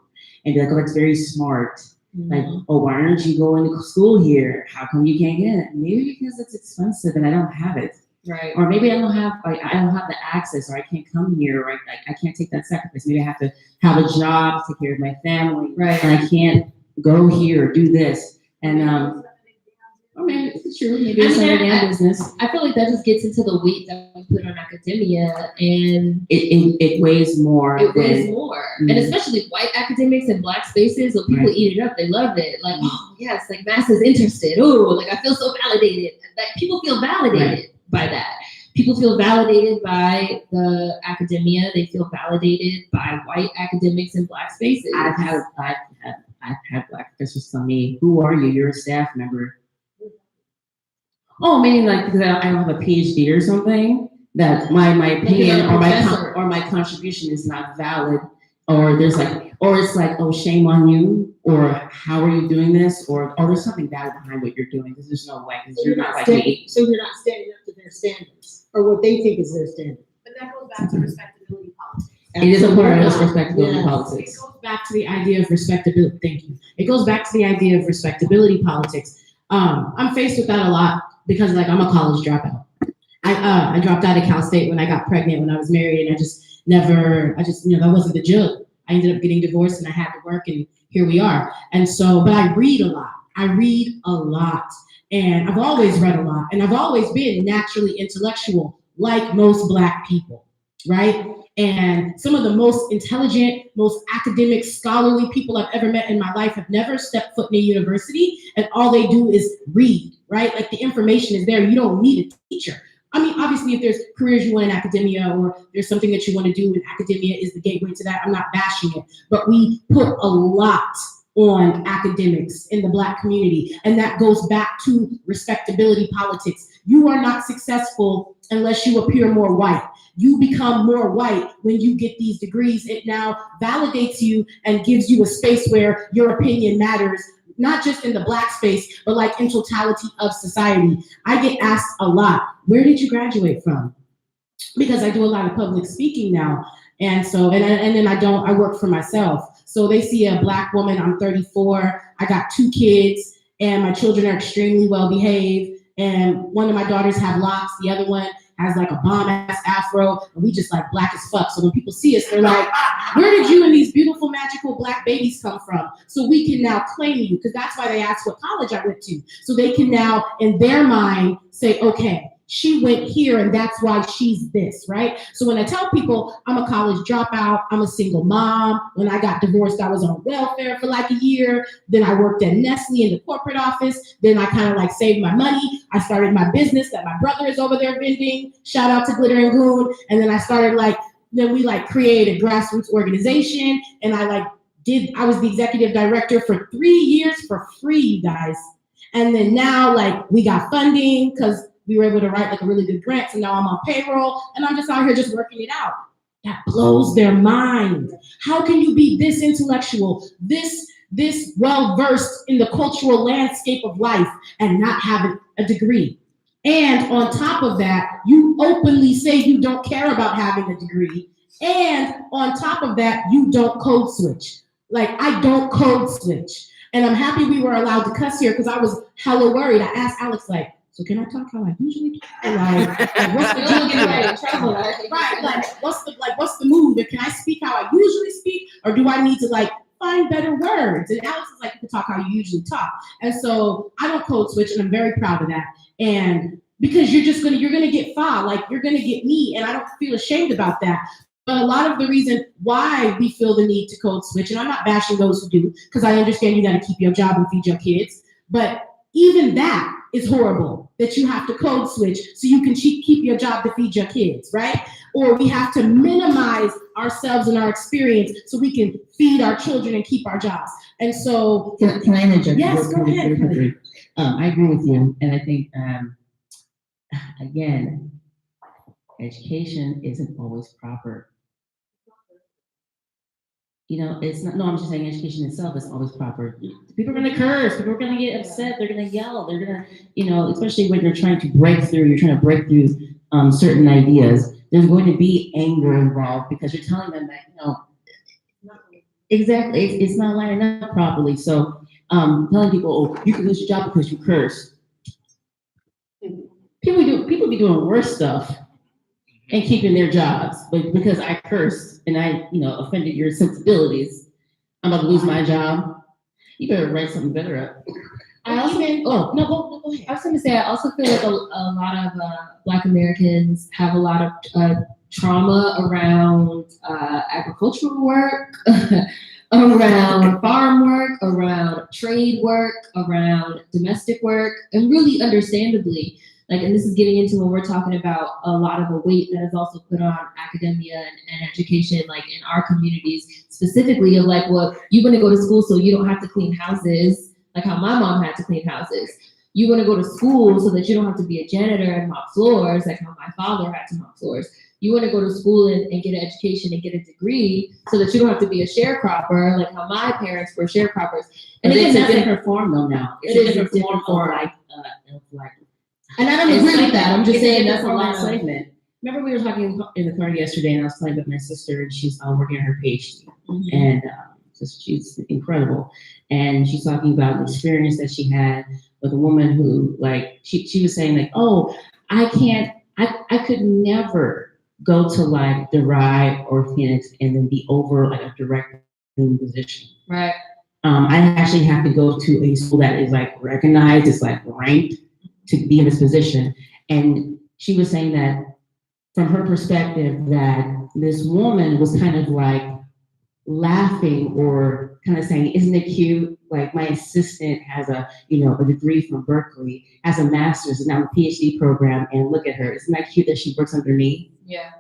and be like, oh, that's very smart. Like, oh, why aren't you going to school here? How come you can't get it? Maybe because it's expensive and I don't have it. Right. Or maybe I don't have the access, or I can't come here, or I can't take that sacrifice. Maybe I have to have a job, take care of my family, right? And I can't go here or do this. And I mean, it's true. Maybe it's some damn business. I feel like that just gets into the weight that we put on academia, and it weighs more. It weighs more, and especially white academics in Black spaces. So people eat it up. They love it. Like, oh yes, like masses interested. Oh, like I feel so validated. Like people feel validated by that. People feel validated by the academia. They feel validated by white academics in Black spaces. I've had Black professors tell me, "Who are you? You're a staff member." Oh, meaning like because I don't have a PhD or something, that my opinion or my contribution is not valid, or there's like, or it's like, oh, shame on you, or how are you doing this, or there's something valid behind what you're doing, because there's no way, because you're not like me. So you're not standing up to their standards, or what they think is their standard. But that goes back to respectability politics. It is a part of respectability politics. It goes back to the idea of respectability. Thank you. It goes back to the idea of respectability politics. I'm faced with that a lot because, like, I'm a college dropout. I dropped out of Cal State when I got pregnant when I was married, and I just, that wasn't the jug. I ended up getting divorced and I had to work, and here we are. And so, but I read a lot. I read a lot. And I've always read a lot. And I've always been naturally intellectual, like most Black people, right? And some of the most intelligent, most academic, scholarly people I've ever met in my life have never stepped foot in a university, and all they do is read, right? Like the information is there. You don't need a teacher. I mean, obviously, if there's careers you want in academia or there's something that you want to do in academia is the gateway to that, I'm not bashing it. But we put a lot on academics in the Black community, and that goes back to respectability politics. You are not successful unless you appear more white. You become more white when you get these degrees. It now validates you and gives you a space where your opinion matters, not just in the Black space, but like in totality of society. I get asked a lot, where did you graduate from? Because I do a lot of public speaking now. And so, and then I work for myself. So they see a Black woman, I'm 34, I got 2 kids, and my children are extremely well behaved. And one of my daughters have locks, the other one has like a bomb ass afro, and we just like Black as fuck. So when people see us, they're like, where did you and these beautiful, magical Black babies come from? So we can now claim you, because that's why they asked what college I went to. So they can now, in their mind, say, okay, she went here and that's why she's this, right? So when I tell people I'm a college dropout, I'm a single mom. When I got divorced, I was on welfare for like a year. Then I worked at Nestle in the corporate office. Then I kind of like saved my money. I started my business that my brother is over there vending. Shout out to Glitter and Goon. And then I started then we created a grassroots organization. And I was the executive director for 3 years for free, you guys. And then now we got funding because we were able to write a really good grant. So now I'm on payroll and I'm just out here just working it out. That blows their mind. How can you be this intellectual, this well-versed in the cultural landscape of life and not have a degree? And on top of that, you openly say you don't care about having a degree. And on top of that, you don't code switch. I don't code switch. And I'm happy we were allowed to cuss here because I was hella worried. I asked Alex, so can I talk how I usually talk? What's the deal? Right, what's the move? Can I speak how I usually speak? Or do I need to find better words? And Alex is you can talk how you usually talk. And so I don't code switch, and I'm very proud of that. And because you're gonna get far, you're gonna get me, and I don't feel ashamed about that. But a lot of the reason why we feel the need to code switch, and I'm not bashing those who do, because I understand you gotta keep your job and feed your kids, but even that is horrible, that you have to code switch so you can keep your job to feed your kids, right? Or we have to minimize ourselves and our experience so we can feed our children and keep our jobs. And so— Can I interject? Yes, go ahead. I agree with you, and I think, again, education isn't always proper. It's not, no, I'm just saying education itself isn't always proper. People are gonna curse, people are gonna get upset, they're gonna yell, they're gonna, especially when you're trying to break through certain ideas, there's going to be anger involved because you're telling them that, exactly, it's not lining up properly. So telling people, you can lose your job because you curse. People be doing worse stuff and keeping their jobs, but because I cursed and I, offended your sensibilities, I'm about to lose my job. You better write something better up. Go ahead. I was going to say, I also feel like a lot of Black Americans have a lot of trauma around agricultural work, around farm work, around trade work, around domestic work, and really understandably, and this is getting into when we're talking about a lot of the weight that is also put on academia and education, in our communities, specifically of well, you want to go to school so you don't have to clean houses, how my mom had to clean houses. You want to go to school so that you don't have to be a janitor and mop floors, how my father had to mop floors. You want to go to school and get an education and get a degree so that you don't have to be a sharecropper, how my parents were sharecroppers. And it's a different form though now. It is a different form. And I don't agree with that. I'm just saying that's a lot of excitement. Remember we were talking in the car yesterday, and I was playing with my sister, and she's working on her PhD, and she's incredible. And she's talking about the experience that she had with a woman who, she was saying, oh, I could never go to like DeVry or Phoenix and then be over like a director position. Right. I actually have to go to a school that is like recognized, it's like ranked to be in this position. And she was saying that from her perspective that this woman was kind of like laughing or kind of saying, isn't it cute? Like my assistant has a degree from Berkeley, has a master's and now a PhD program, and look at her. Isn't that cute that she works under me? Yeah.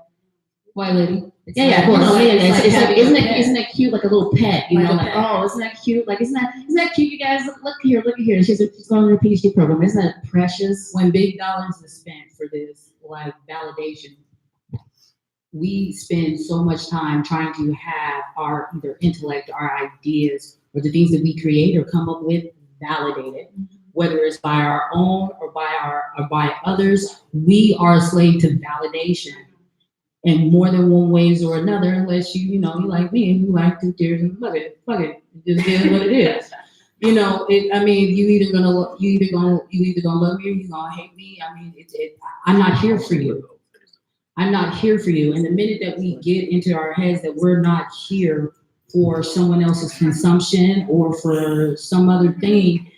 White lady. It's Yeah, like- well, no, yeah, it's it's like, having isn't a it, pet. isn't that cute, like a little pet, you Like know, a like, pet. oh, isn't that cute? Like, isn't that cute, you guys? Look here. She's going to her PhD program. Isn't that precious? When big dollars is spent for this, like validation, we spend so much time trying to have our either intellect, our ideas, or the things that we create or come up with validated, whether it's by our own or by others. We are a slave to validation in more than one ways or another, unless you like me and you like to tears and fuck it, it just is what it is. I mean, you either gonna love me or you gonna hate me. I mean, I'm not here for you. I'm not here for you. And the minute that we get into our heads that we're not here for someone else's consumption or for some other thing,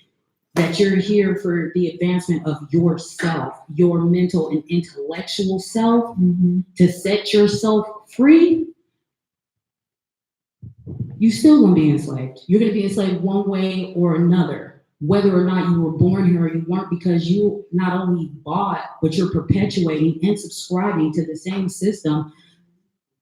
that you're here for the advancement of yourself, your mental and intellectual self, to set yourself free, you still gonna be enslaved. You're gonna be enslaved one way or another, whether or not you were born here or you weren't, because you not only bought, but you're perpetuating and subscribing to the same system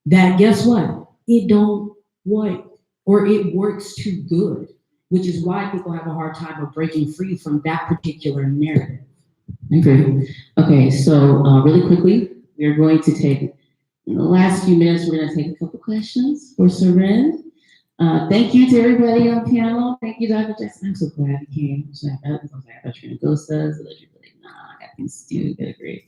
that, guess what? It don't work, or it works too good, which is why people have a hard time of breaking free from that particular narrative. Okay, so really quickly, we are going to take, in the last few minutes, we're going to take a couple questions for Seren. Thank you to everybody on panel. Thank you, Dr. Jackson. I'm so glad you came. So I thought you were going to ghost us. Nah, I got things to do. Good, great.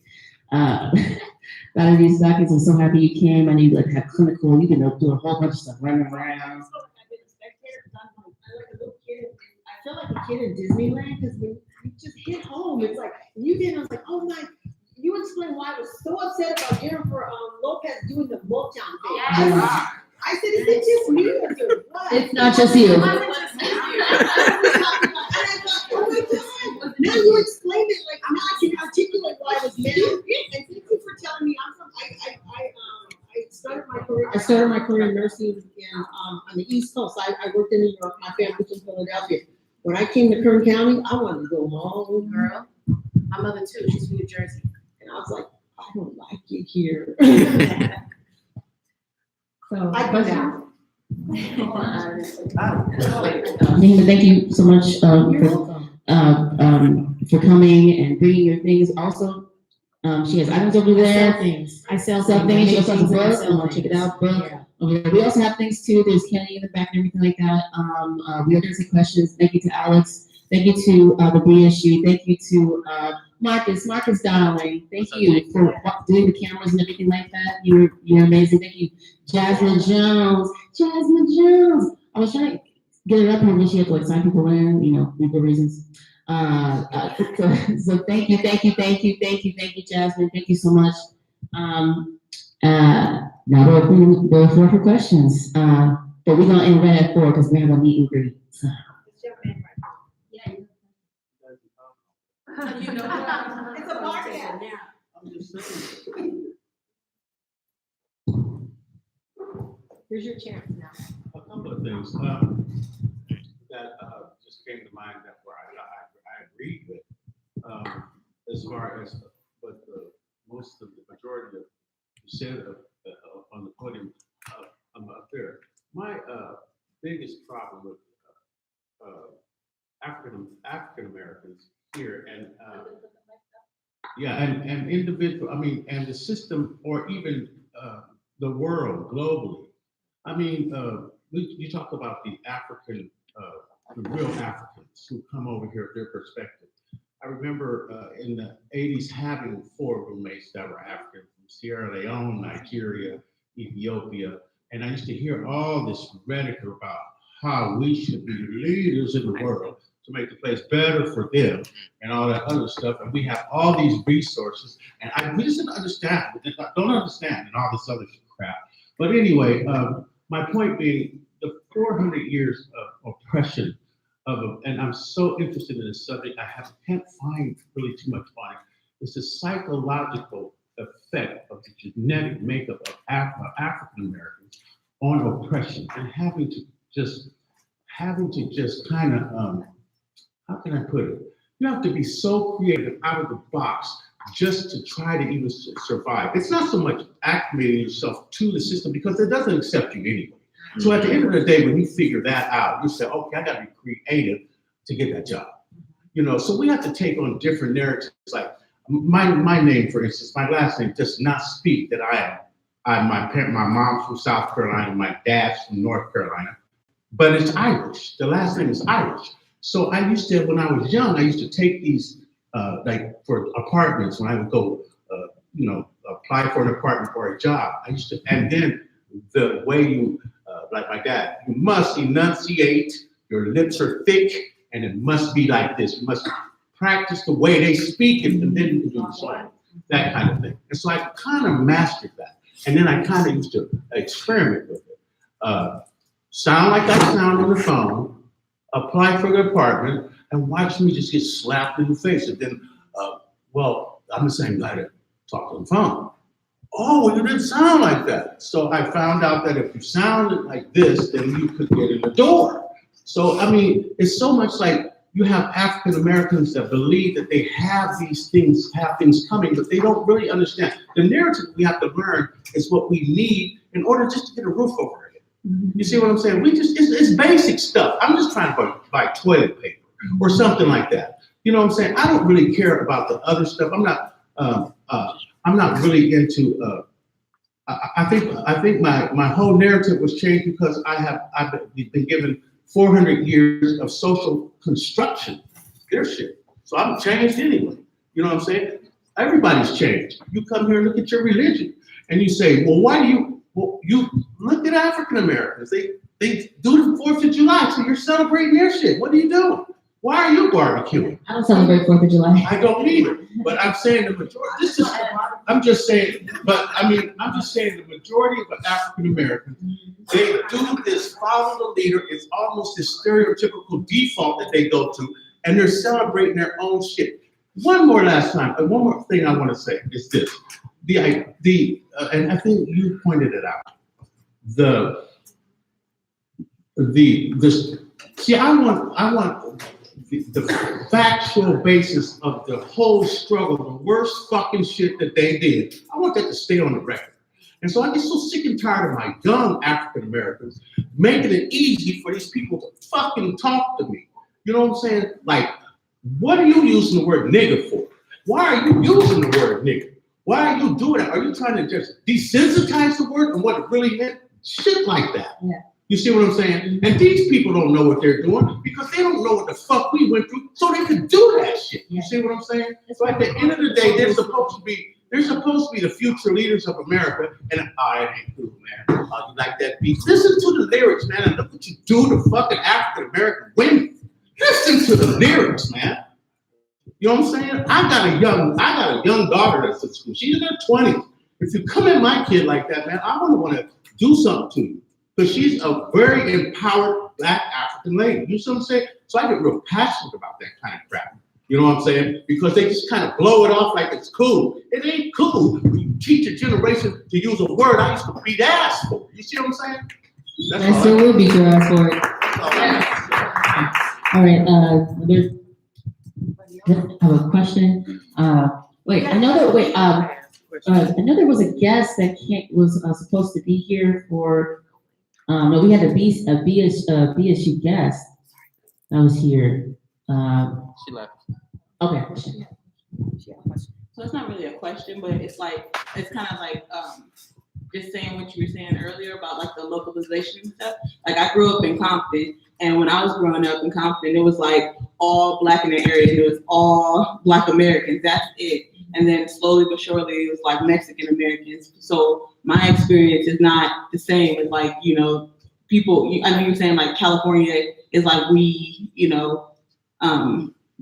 Dr. Reese Dawkins, I'm so happy you came. I know you have clinical, you can do a whole bunch of stuff running around. I feel like a kid in Disneyland because when you just hit home, it's like, you did, I was like, oh my, you explained why I was so upset about Jennifer Lopez doing the Motown thing. Yes. I said, is it just me or is it what? It's not just you. It wasn't just me. And I thought, oh my God, now you explained it, like, now I can articulate why I was mad. And thank you for telling me, I started my career in nursing on the East Coast. I worked in New York, my family was in Philadelphia. When I came to Kern County, I wanted to go home. Girl, my mother too, she's from New Jersey. And I was like, I don't like it here. So I go down. Thank you so much You're welcome. for coming and bringing your things. Also, she has items over there. I sell Sell things. She also has a I book. sell Check it things. out. Book. Yeah. Over there. We also have things too. There's Kenny in the back and everything like that. We are going to take questions. Thank you to Alex. Thank you to the BSU. Thank you to Marcus darling. Thank you for doing the cameras and everything like that. You're amazing. Thank you, Jasmine Jones. I was trying to get it up here, but she had to like sign people in, legal reasons. So thank you, Jasmine. Thank you so much. Now we're opening the floor for questions. But we're gonna end right at 4 because we have a meet and greet. So. It's a podcast. I'm just saying. Here's your chance now. A couple of things that just came to mind that where I agreed with as far as what most of the majority of you said on the podium up there. My biggest problem with African Americans here and and individual, and the system or even the world globally. You talk about the African, the real Africans who come over here, their perspective. I remember in the 80s having 4 roommates that were African from Sierra Leone, Nigeria, Ethiopia, and I used to hear all this rhetoric about how we should be leaders in the world. to make the place better for them and all that other stuff. And we have all these resources, and we just don't understand and all this other crap. But anyway, my point being, the 400 years of oppression and I'm so interested in this subject, can't find really too much on it. It's the psychological effect of the genetic makeup of African Americans on oppression and having to just kind of, how can I put it? You have to be so creative out of the box just to try to even survive. It's not so much acclimating yourself to the system because it doesn't accept you anyway. So at the end of the day, when you figure that out, you say, okay, I gotta be creative to get that job. You know, so we have to take on different narratives. Like my name, for instance, my last name does not speak that my mom's from South Carolina, my dad's from North Carolina, but it's Irish. The last name is Irish. So I used to, when I was young, I used to take these, like for apartments, when I would go, apply for an apartment or a job, and then the way you, like my dad, you must enunciate, your lips are thick, and it must be like this. You must practice the way they speak, and then you can do the song, that kind of thing. And so I kind of mastered that. And then I kind of used to experiment with it. Sound like I sound on the phone, apply for the apartment, and watch me just get slapped in the face. And then, I'm the same guy that talked on the phone. Oh, well, you didn't sound like that. So I found out that if you sounded like this, then you could get in the door. So, I mean, it's so much like you have African Americans that believe that they have these things, coming, but they don't really understand. The narrative we have to learn is what we need in order just to get a roof over it. You see what I'm saying? It's basic stuff. I'm just trying to buy toilet paper or something like that. You know what I'm saying? I don't really care about the other stuff. I'm not really into. I think my whole narrative was changed because I've been given 400 years of social construction, their shit. So I'm changed anyway. You know what I'm saying? Everybody's changed. You come here and look at your religion, and you say, well, why do you? Well, you look at African Americans. They do the 4th of July, so you're celebrating their shit. What are you doing? Why are you barbecuing? I don't celebrate 4th of July. I don't either. But I'm saying the majority. I'm just saying the majority of African Americans, they do this, follow the leader. It's almost this stereotypical default that they go to, and they're celebrating their own shit. One more thing I want to say is this: and I think you pointed it out. I want the factual basis of the whole struggle, the worst fucking shit that they did. I want that to stay on the record. And so I get so sick and tired of my young African Americans making it easy for these people to fucking talk to me. You know what I'm saying? Like, what are you using the word nigga for? Why are you using the word nigga? Why are you doing that? Are you trying to just desensitize the word and what it really meant? Shit like that. Yeah. You see what I'm saying? And these people don't know what they're doing because they don't know what the fuck we went through, so they could do that shit. You see what I'm saying? So at the end of the day, they're supposed to be the future leaders of America. And it ain't cool, man. You like that beat? Listen to the lyrics, man, and look what you do to fucking African American women. Listen to the lyrics, man. You know what I'm saying? I got a young daughter that's at school. She's in her 20s. If you come at my kid like that, man, I want to do something to you. Because she's a very empowered Black African lady. You see what I'm saying? So I get real passionate about that kind of crap. You know what I'm saying? Because they just kind of blow it off like it's cool. It ain't cool when you teach a generation to use a word I used to beat ass for. You see what I'm saying? I still will beat your ass for it. All right, I have a question. I know there was a guest that was supposed to be here for. No, we had a BSU guest that was here. She left. Okay. So it's not really a question, but it's kind of like just saying what you were saying earlier about like the localization and stuff. Like I grew up in Compton, and when I was growing up in Compton, it was like all Black in the area, and it was all Black Americans. That's it. And then slowly but surely, it was like Mexican Americans. So my experience is not the same as people. I know you're saying like California is like we,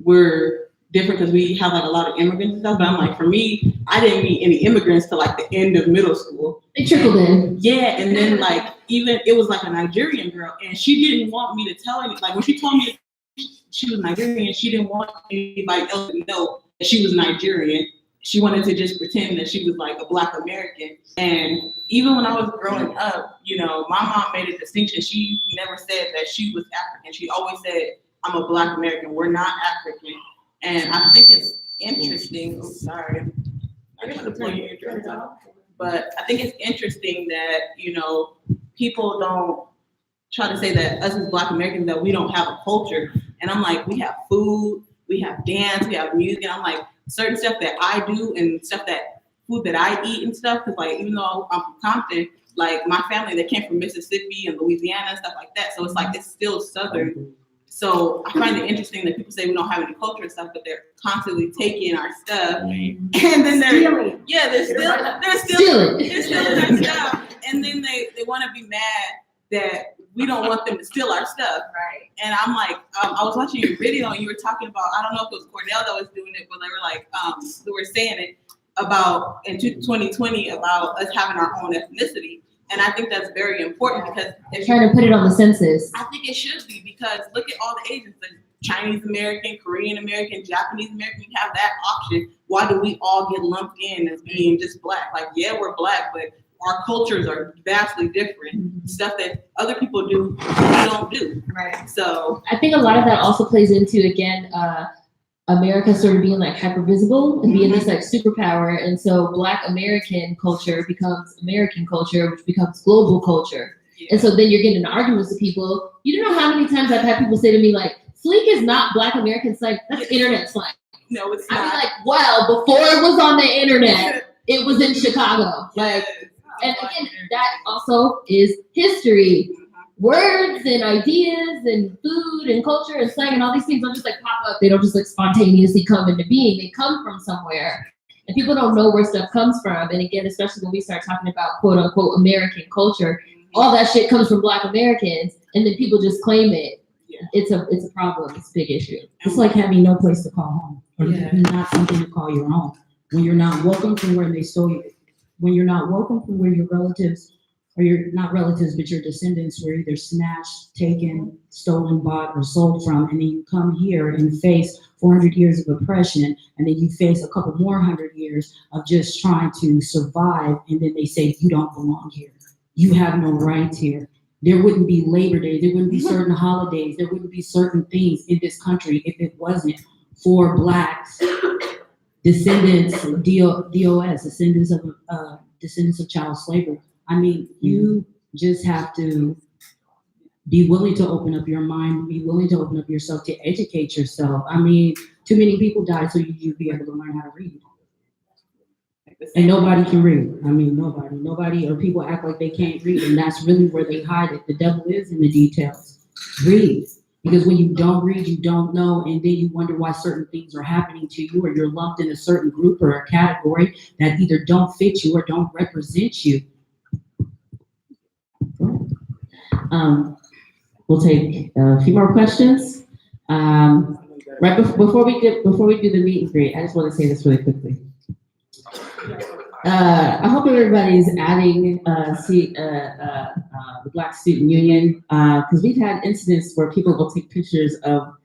we're different because we have like a lot of immigrants and stuff. But I'm like, for me, I didn't meet any immigrants till like the end of middle school. They trickled in. Yeah, and then like even it was like a Nigerian girl, and she didn't want me to tell any. Like when she told me she was Nigerian, she didn't want anybody else to know that she was Nigerian. She wanted to just pretend that she was like a Black American. And even when I was growing up, you know, my mom made a distinction. She never said that she was African. She always said, I'm a Black American. We're not African. And I think it's interesting. Oh, sorry. I trying to pull your eardrums out. But I think it's interesting that, you know, people don't try to say that us as Black Americans, that we don't have a culture. And I'm like, we have food, we have dance, we have music. And I'm like, certain stuff that I do and stuff that food that I eat and stuff. Cause like, even though I'm from Compton, like my family, they came from Mississippi and Louisiana and stuff like that. So it's like, it's still Southern. So I find it interesting that people say we don't have any culture and stuff, but they're constantly taking our stuff. And then they're, yeah, they're still in our stuff. And then they want to be mad that we don't want them to steal our stuff. Right. And I'm like, I was watching your video and you were talking about, I don't know if it was Cornell that was doing it, but they were like, they were saying it about in 2020 about us having our own ethnicity. And I think that's very important because they're trying to put it on the census. I think it should be, because look at all the Asians, like Chinese American, Korean American, Japanese American, we have that option. Why do we all get lumped in as being just Black? Like, yeah, we're Black, but our cultures are vastly different. Stuff that other people do, we don't do. Right. So I think a lot of that also plays into, again, America sort of being like hyper visible and being this like superpower. And so Black American culture becomes American culture, which becomes global culture. Yeah. And so then you're getting into arguments with people. You don't know how many times I've had people say to me like, Fleek is not Black American slang, that's internet slang. No, it's not. I'm like, well, before it was on the internet, it was in Chicago. Like, and again, that also is history. Words and ideas and food and culture and slang and all these things don't just like pop up. They don't just like spontaneously come into being. They come from somewhere. And people don't know where stuff comes from. And again, especially when we start talking about quote unquote American culture, all that shit comes from Black Americans, and then people just claim it. It's a problem. It's a big issue. It's like having no place to call home, or not something to call your own. When you're not welcome from where they stole you, when you're not welcome from where your relatives, or you're not relatives, but your descendants were either snatched, taken, stolen, bought, or sold from, and then you come here and face 400 years of oppression, and then you face a couple more 100 years of just trying to survive, and then they say you don't belong here. You have no rights here. There wouldn't be Labor Day, there wouldn't be certain holidays, there wouldn't be certain things in this country if it wasn't for Blacks, descendants, DOS, descendants of child slavery. I mean, you just have to be willing to open up your mind, be willing to open up yourself to educate yourself. I mean, too many people die so you'd be able to learn how to read. And nobody can read. I mean, nobody, or people act like they can't read, and that's really where they hide it. The devil is in the details. Read. Because when you don't read, you don't know, and then you wonder why certain things are happening to you, or you're lumped in a certain group or a category that either don't fit you or don't represent you. We'll take a few more questions. Right before we do the meet and greet, I just want to say this really quickly. I hope everybody's adding the Black Student Union, because we've had incidents where people will take pictures of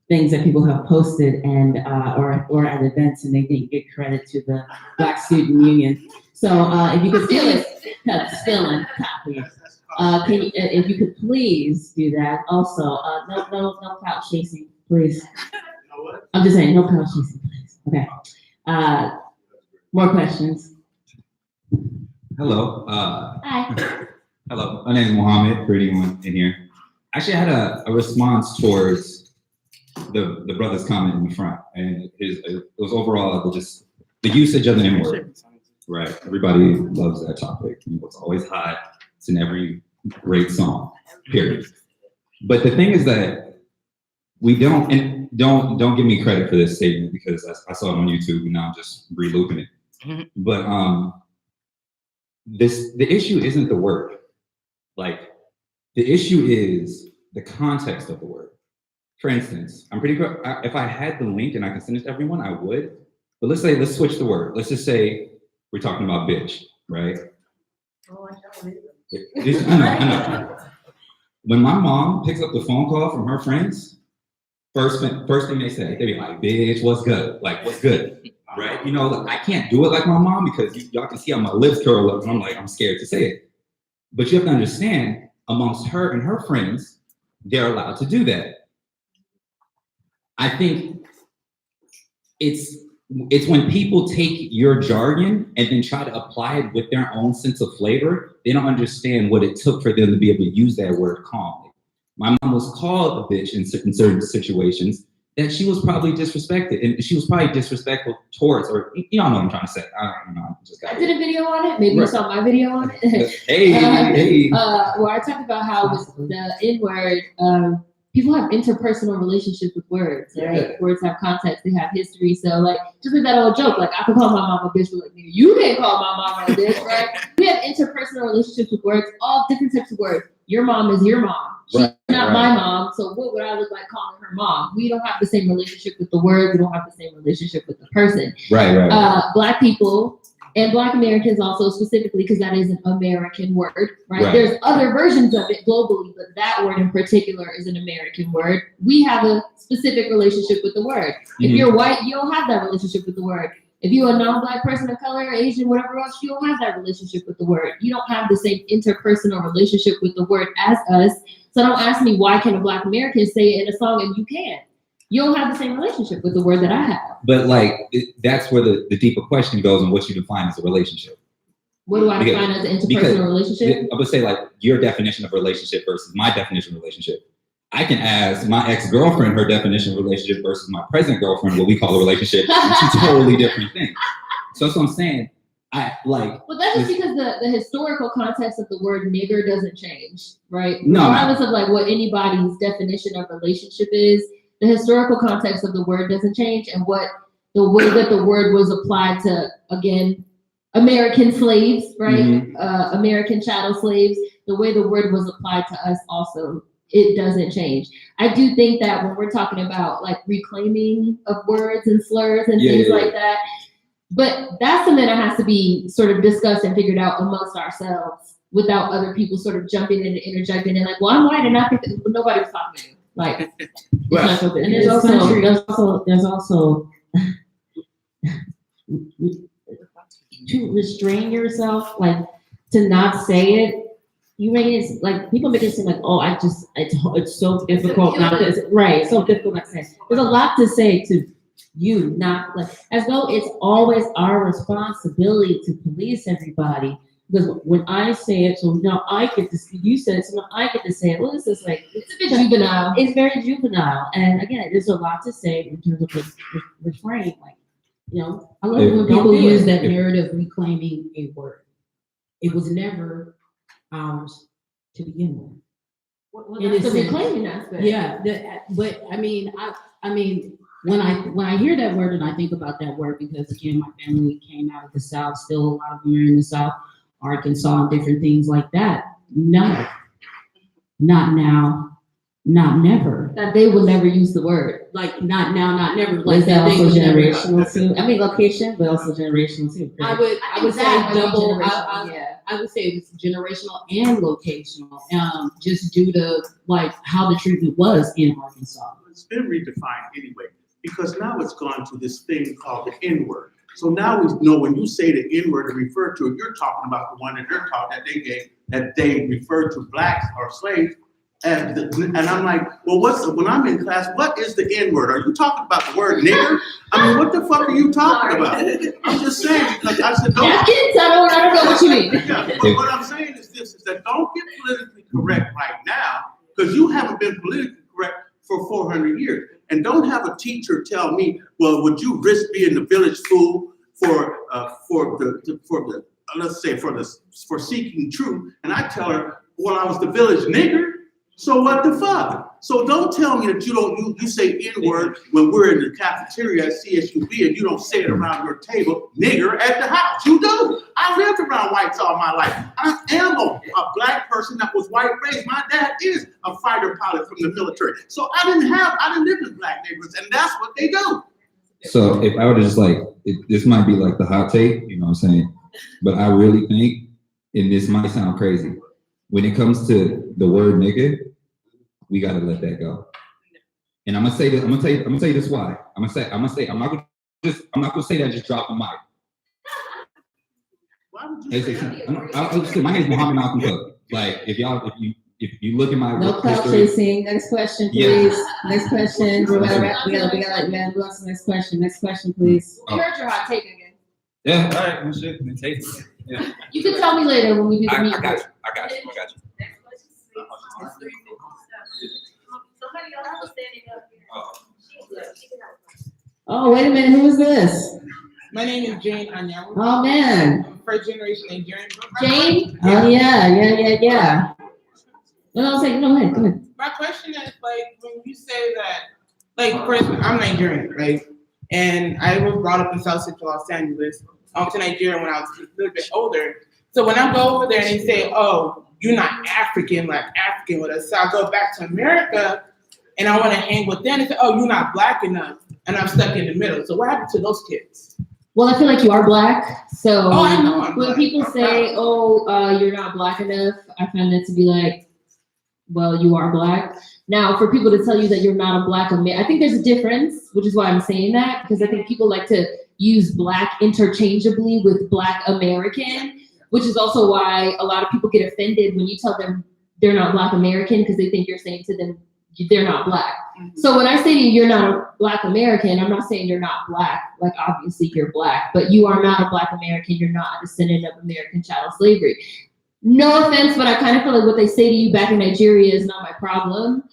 things that people have posted and or at events, and they didn't get credit to the Black Student Union. So if you could stealing, if you could please do that. Also, no clout chasing, please. I'm just saying, no clout chasing, please. Okay. More questions. Hello. Hi. Hello. My name is Mohammed, for anyone in here. Actually, I had a response towards the brother's comment in the front, and it was overall just the usage of the N-word. Right. Everybody loves that topic. It's always hot. It's in every great song. Period. But the thing is that we don't, and don't give me credit for this statement because I saw it on YouTube and now I'm just re-looping it. But the issue isn't the word. Like, the issue is the context of the word. For instance, I'm pretty good. If I had the link and I could send it to everyone, I would. But let's switch the word. Let's just say we're talking about bitch, right? I know. When my mom picks up the phone call from her friends, first thing they say, they be like, bitch, what's good? Like, what's good? Right? You know, look, I can't do it like my mom because y'all can see how my lips curl up and I'm like, I'm scared to say it. But you have to understand, amongst her and her friends, they're allowed to do that. I think it's when people take your jargon and then try to apply it with their own sense of flavor, they don't understand what it took for them to be able to use that word calmly. My mom was called a bitch in certain situations that she was probably disrespected, and she was probably disrespectful towards, or y'all know what I'm trying to say. I don't know. I did a video on it. Maybe you saw my video on it. Hey. Where I talked about how with the N-word, people have interpersonal relationships with words, right? Yeah. Words have context, they have history. So like, just like that old joke, like I could call my mom a bitch, but like, nigga, you didn't call my mom a bitch, right? We have interpersonal relationships with words, all different types of words. Your mom is your mom. She's not my mom, so what would I look like calling her mom? We don't have the same relationship with the word. We don't have the same relationship with the person. Right. Black people and Black Americans also specifically, because that is an American word, right? There's other versions of it globally, but that word in particular is an American word. We have a specific relationship with the word. If you're white, you don't have that relationship with the word. If you're a non-Black person of color, Asian, whatever else, you don't have that relationship with the word. You don't have the same interpersonal relationship with the word as us. So don't ask me why can a Black American say it in a song and you can't. You don't have the same relationship with the word that I have. But like, that's where the deeper question goes on what you define as a relationship. What do I define as an interpersonal relationship? I would say like your definition of relationship versus my definition of relationship. I can ask my ex-girlfriend her definition of relationship versus my present girlfriend what we call a relationship. It's a totally different thing. So that's what I'm saying. Well, that's just because the historical context of the word nigger doesn't change, right? No. Regardless of like what anybody's definition of relationship is, the historical context of the word doesn't change, and what the way that the word was applied to, again, American slaves, right? American chattel slaves, the way the word was applied to us also, it doesn't change. I do think that when we're talking about like reclaiming of words and slurs and things like that, but that's something that has to be sort of discussed and figured out amongst ourselves without other people sort of jumping in and interjecting and like, well, I'm white and I think that nobody was talking to you. Like, and there's also to restrain yourself, like to not say it. You make it like people make it seem like, oh, it's so difficult not to, right? So difficult not to say. There's a lot to say to you, not like as though it's always our responsibility to police everybody. Because when I say it, so now I get to see, you said it, so now I get to say it. Well, this is like, it's a bit juvenile. It's very juvenile. And again, there's a lot to say in terms of refrain. Like, you know, I love when people use that narrative reclaiming a word. It was never ours to begin with. Well, that's the reclaiming aspect. Yeah, but I mean, when I hear that word and I think about that word, because again, my family came out of the South, still a lot of them are in the South, Arkansas, and different things like that. No, not now, not never. That they will never use the word. Like not now, not never. Like that also generational too. I mean, location, but also generational too. I would say double. I would say it's generational and locational, just due to like how the treatment was in Arkansas. It's been redefined anyway, because now it's gone to this thing called the N-word. So now we know when you say the N-word to refer to it, you're talking about the one that they're taught that they gave, that they referred to blacks or slaves. And I'm like, well, when I'm in class, what is the N-word? Are you talking about the word nigger? I mean, what the fuck are you talking about? I'm just saying, because I said, I don't know what you mean. Yeah, but what I'm saying is this, is that don't get politically correct right now, because you haven't been politically correct for 400 years. And don't have a teacher tell me, well, would you risk being the village school for seeking truth? And I tell her, well, I was the village nigger. So what the fuck? So don't tell me that you say N-word when we're in the cafeteria at CSUB and you don't say it around your table, nigger, at the house. You do. I lived around whites all my life. I am a black person that was white raised. My dad is a fighter pilot from the military. So I didn't live in black neighborhoods, and that's what they do. So if I were to just this might be like the hot take, you know what I'm saying? But I really think, and this might sound crazy, when it comes to the word nigga, we gotta let that go. And I'm gonna say this. I'm gonna tell you this why. I'm not gonna say that. Just drop the mic. My name is Muhammad Malcolm Cook. Like if you look at my no clout history, chasing. Next question, please. Yeah. Next question. We gotta let man go on to the next question. Next question, please. You heard your hot take again. Yeah. All right. Well, shit. Take it. Yeah. You can tell me later when we do the meeting. I got you. Somebody else was standing up. Oh, wait a minute. Who is this? My name is Jane Anyang. Oh man. I'm first generation Nigerian. Jane? Oh yeah. No, I was like, no, go ahead. My question is when you say that, first, I'm Nigerian, right? And I was brought up in South Central Los Angeles. I went to Nigeria when I was a little bit older. So when I go over there and they say, oh, you're not African, like African with us. So I go back to America and I want to hang with them and say, oh, you're not black enough. And I'm stuck in the middle. So what happened to those kids? Well, I feel like you are black. So I know I'm when black. people say, you're not black enough, I find that to be like, well, you are black. Now, for people to tell you that you're not a black American, I think there's a difference, which is why I'm saying that, because I think people like to use black interchangeably with black American, which is also why a lot of people get offended when you tell them they're not black American, because they think you're saying to them, they're not black. Mm-hmm. So when I say to you, you're not a black American, I'm not saying you're not black. Like, obviously you're black, but you are not a black American. You're not a descendant of American chattel slavery. No offense, but I kind of feel like what they say to you back in Nigeria is not my problem.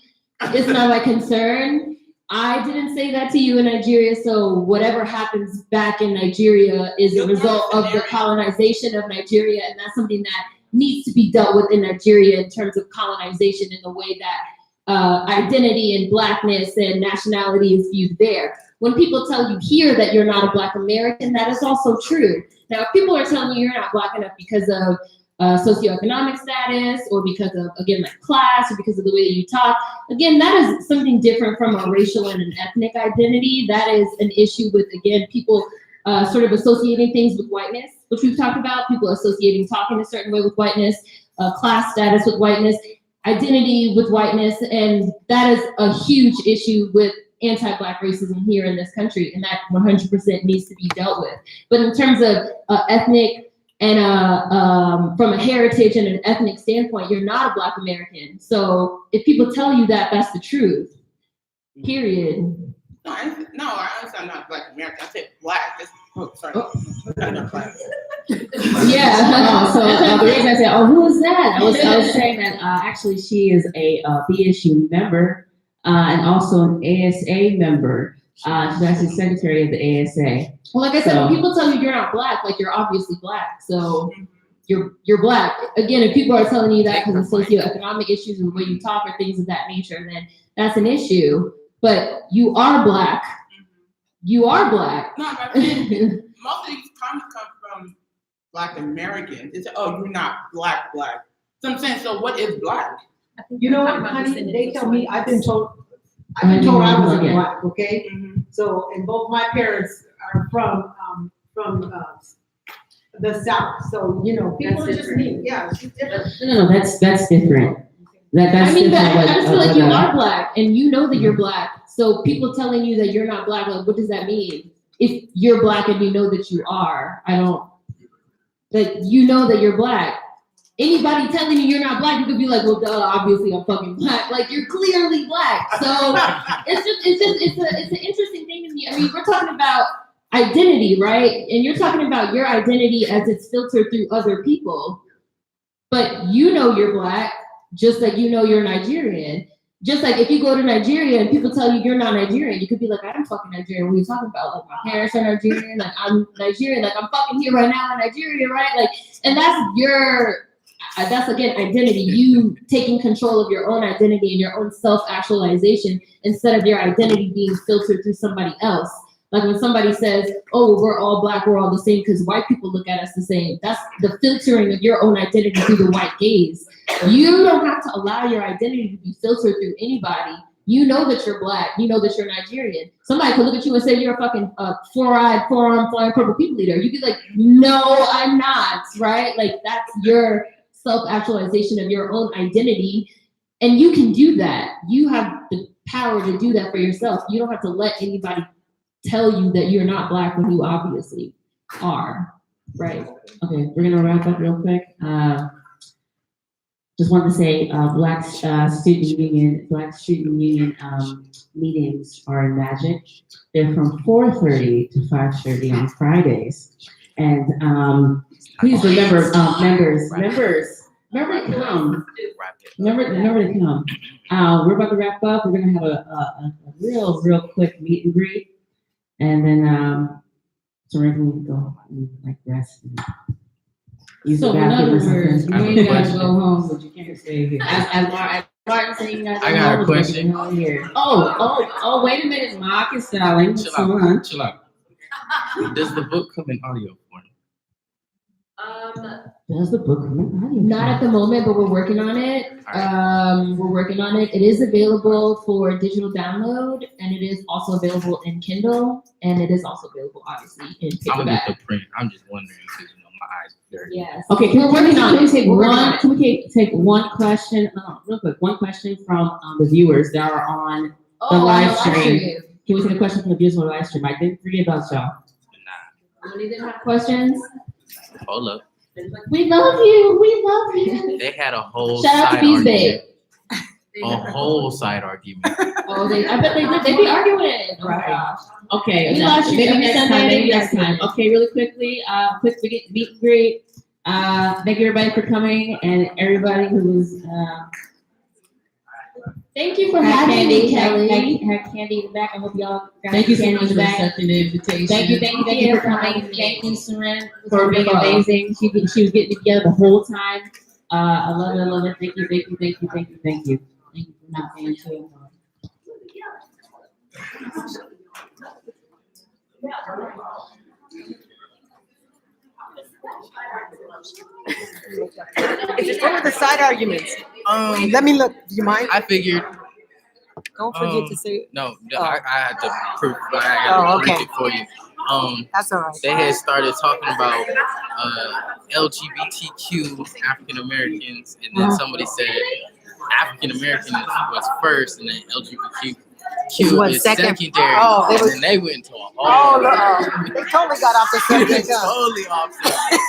It's not my concern. I didn't say that to you in Nigeria, so whatever happens back in Nigeria is a result of the colonization of Nigeria, and that's something that needs to be dealt with in Nigeria in terms of colonization in the way that identity and blackness and nationality is viewed there. When people tell you here that you're not a black American, that is also true. Now, if people are telling you you're not black enough because of socioeconomic status, or because of, again, like class, or because of the way that you talk, again, that is something different from a racial and an ethnic identity. That is an issue with, again, people sort of associating things with whiteness, which we've talked about, people associating talking a certain way with whiteness, class status with whiteness, identity with whiteness, and that is a huge issue with anti-black racism here in this country, and that 100% needs to be dealt with. But in terms of ethnic and from a heritage and an ethnic standpoint, you're not a black American. So if people tell you that, that's the truth. Period. No, I understand I'm not black American. I said black. Sorry. Yeah. So the reason I said, who is that? I was saying that actually she is a BSU member and also an ASA member. She's actually secretary of the ASA. Well, like I said, when people tell you you're not black, like you're obviously black. So you're black. Again, if people are telling you that because of socioeconomic issues and the way you talk or things of that nature, then that's an issue. But you are black. You are black. No, most of these comments come from black Americans. They say, oh, you're not black. So I'm saying, so what is black? You know what, honey? They tell me, I've been told I wasn't black, okay? Mm-hmm. So, and both my parents are from the South. So, people are just me. Yeah, it's different. No, that's different. That's I mean, but different. I just feel like you are black, and you know that you're black. So people telling you that you're not black, like, what does that mean? If you're black and you know that you are, but you know that you're black. Anybody telling you you're not black, you could be like, well, duh, obviously I'm fucking black. Like, you're clearly black. So it's an interesting thing to me. I mean, we're talking about identity, right? And you're talking about your identity as it's filtered through other people. But you know you're black, just like you know you're Nigerian. Just like if you go to Nigeria and people tell you you're not Nigerian, you could be like, I'm fucking Nigerian. What are you talking about? Like, my parents are Nigerian. Like, I'm Nigerian. Like, I'm fucking here right now in Nigeria, right? Like, and that's your That's again identity. You taking control of your own identity and your own self-actualization instead of your identity being filtered through somebody else. Like when somebody says, "Oh, we're all black, we're all the same," because white people look at us the same. That's the filtering of your own identity through the white gaze. You don't have to allow your identity to be filtered through anybody. You know that you're black. You know that you're Nigerian. Somebody could look at you and say you're a fucking four-eyed, four-armed, flying purple people eater. You'd be like, no, I'm not, right? Like that's your self-actualization of your own identity. And you can do that. You have the power to do that for yourself. You don't have to let anybody tell you that you're not black when you obviously are, right? Okay, we're gonna wrap up real quick. Just wanted to say, Black Student Union meetings are in Magic. They're from 4:30 to 5:30 on Fridays. And please remember, members, remember to come. Remember to come. We're about to wrap up. We're gonna have a real quick meet and greet, and then so we're gonna go and like rest. So in other words, you ain't gotta go home, but you can't stay here. As Martin said, you gotta go home. I got a question. Here. Oh, wait a minute, Mark is selling. Chill out. Does the book come in audio form? Does the book come in audio? Not at the moment, but we're working on it. We're working on it. It is available for digital download, and it is also available in Kindle, and it is also available, obviously, in paperback. I'm gonna get the print. I'm just wondering because my eyes are dirty. Yes. Okay, can we take one question, real quick, one question from the viewers that are on the live stream. Can we take a question from the viewers on the live stream? I didn't forget about y'all. Anybody didn't have questions? Hold up. We love you. We love you. They had a whole Shout out to side Bees argument. Babe. A whole side argument. Oh, I bet they did. They be arguing. Oh my gosh. Okay, We lost you maybe every next Sunday, time, maybe every next time. Okay, really quickly, quick meet and greet. Thank you everybody for coming and everybody who was Thank you for had having me, candy, Kelly. had candy in the back. I hope y'all got Thank you so candy much in the for back. accepting the invitation. Thank you for coming. having me. Thank you, Seren, for being amazing. She was getting it together the whole time. I love it. Thank you. Thank you for not being too. What were the side arguments? Let me look. Do you mind? I figured. Don't forget to say it. No, I had to proof, but I gotta okay. read it for you. That's all right. They had started talking about LGBTQ African Americans, and then somebody said African Americans was first, and then LGBTQ is secondary. Oh, and then they went into a whole. Oh, no. They totally got off the subject. huh? Totally off subject.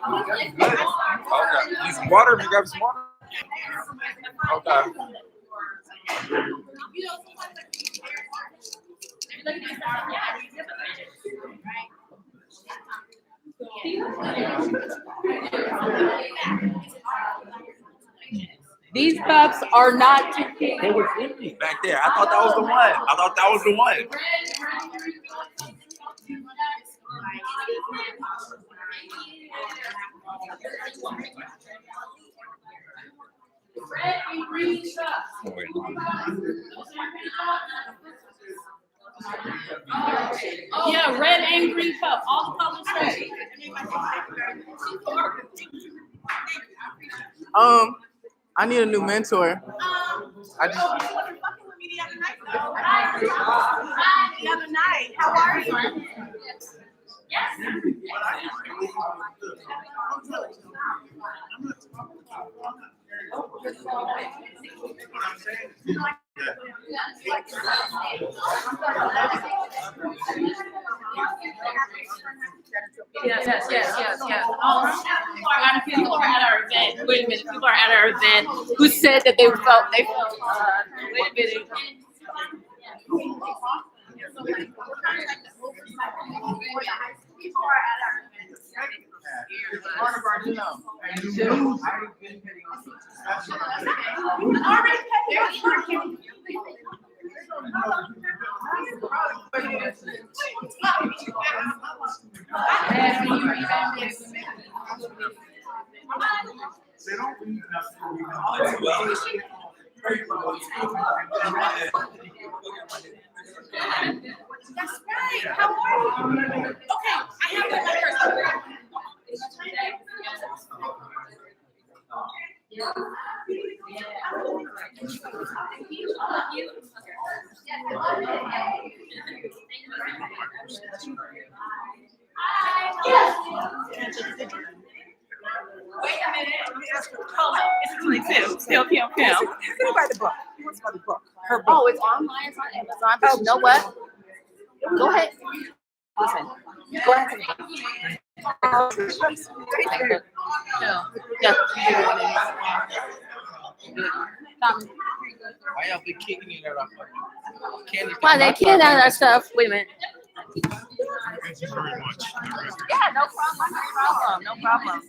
Okay. Need some water? You got some water? Okay. These cups are not too big. They were empty back there. I thought that was the one. Red and green cups. Yeah, red and green cup. All the colors red. I need a new mentor. The other night. How are you? Yes. People are at our event. Wait a minute. People are at our event who said that they felt. Wait a minute. They don't read nothing. That's right. How are you? Okay, I have that letter. Wait a minute. Hold on. It's 22. Still Kim. Who buy the book? Who wants to buy the book? Her book. Oh, it's online. It's on Amazon. But you know what? Go ahead. Listen. Go ahead. Yeah. Why y'all be kicking it out? Candy. Why they can't out that stuff? Wait a minute. Thank you very much. Yeah, no problem. No problem. No problem.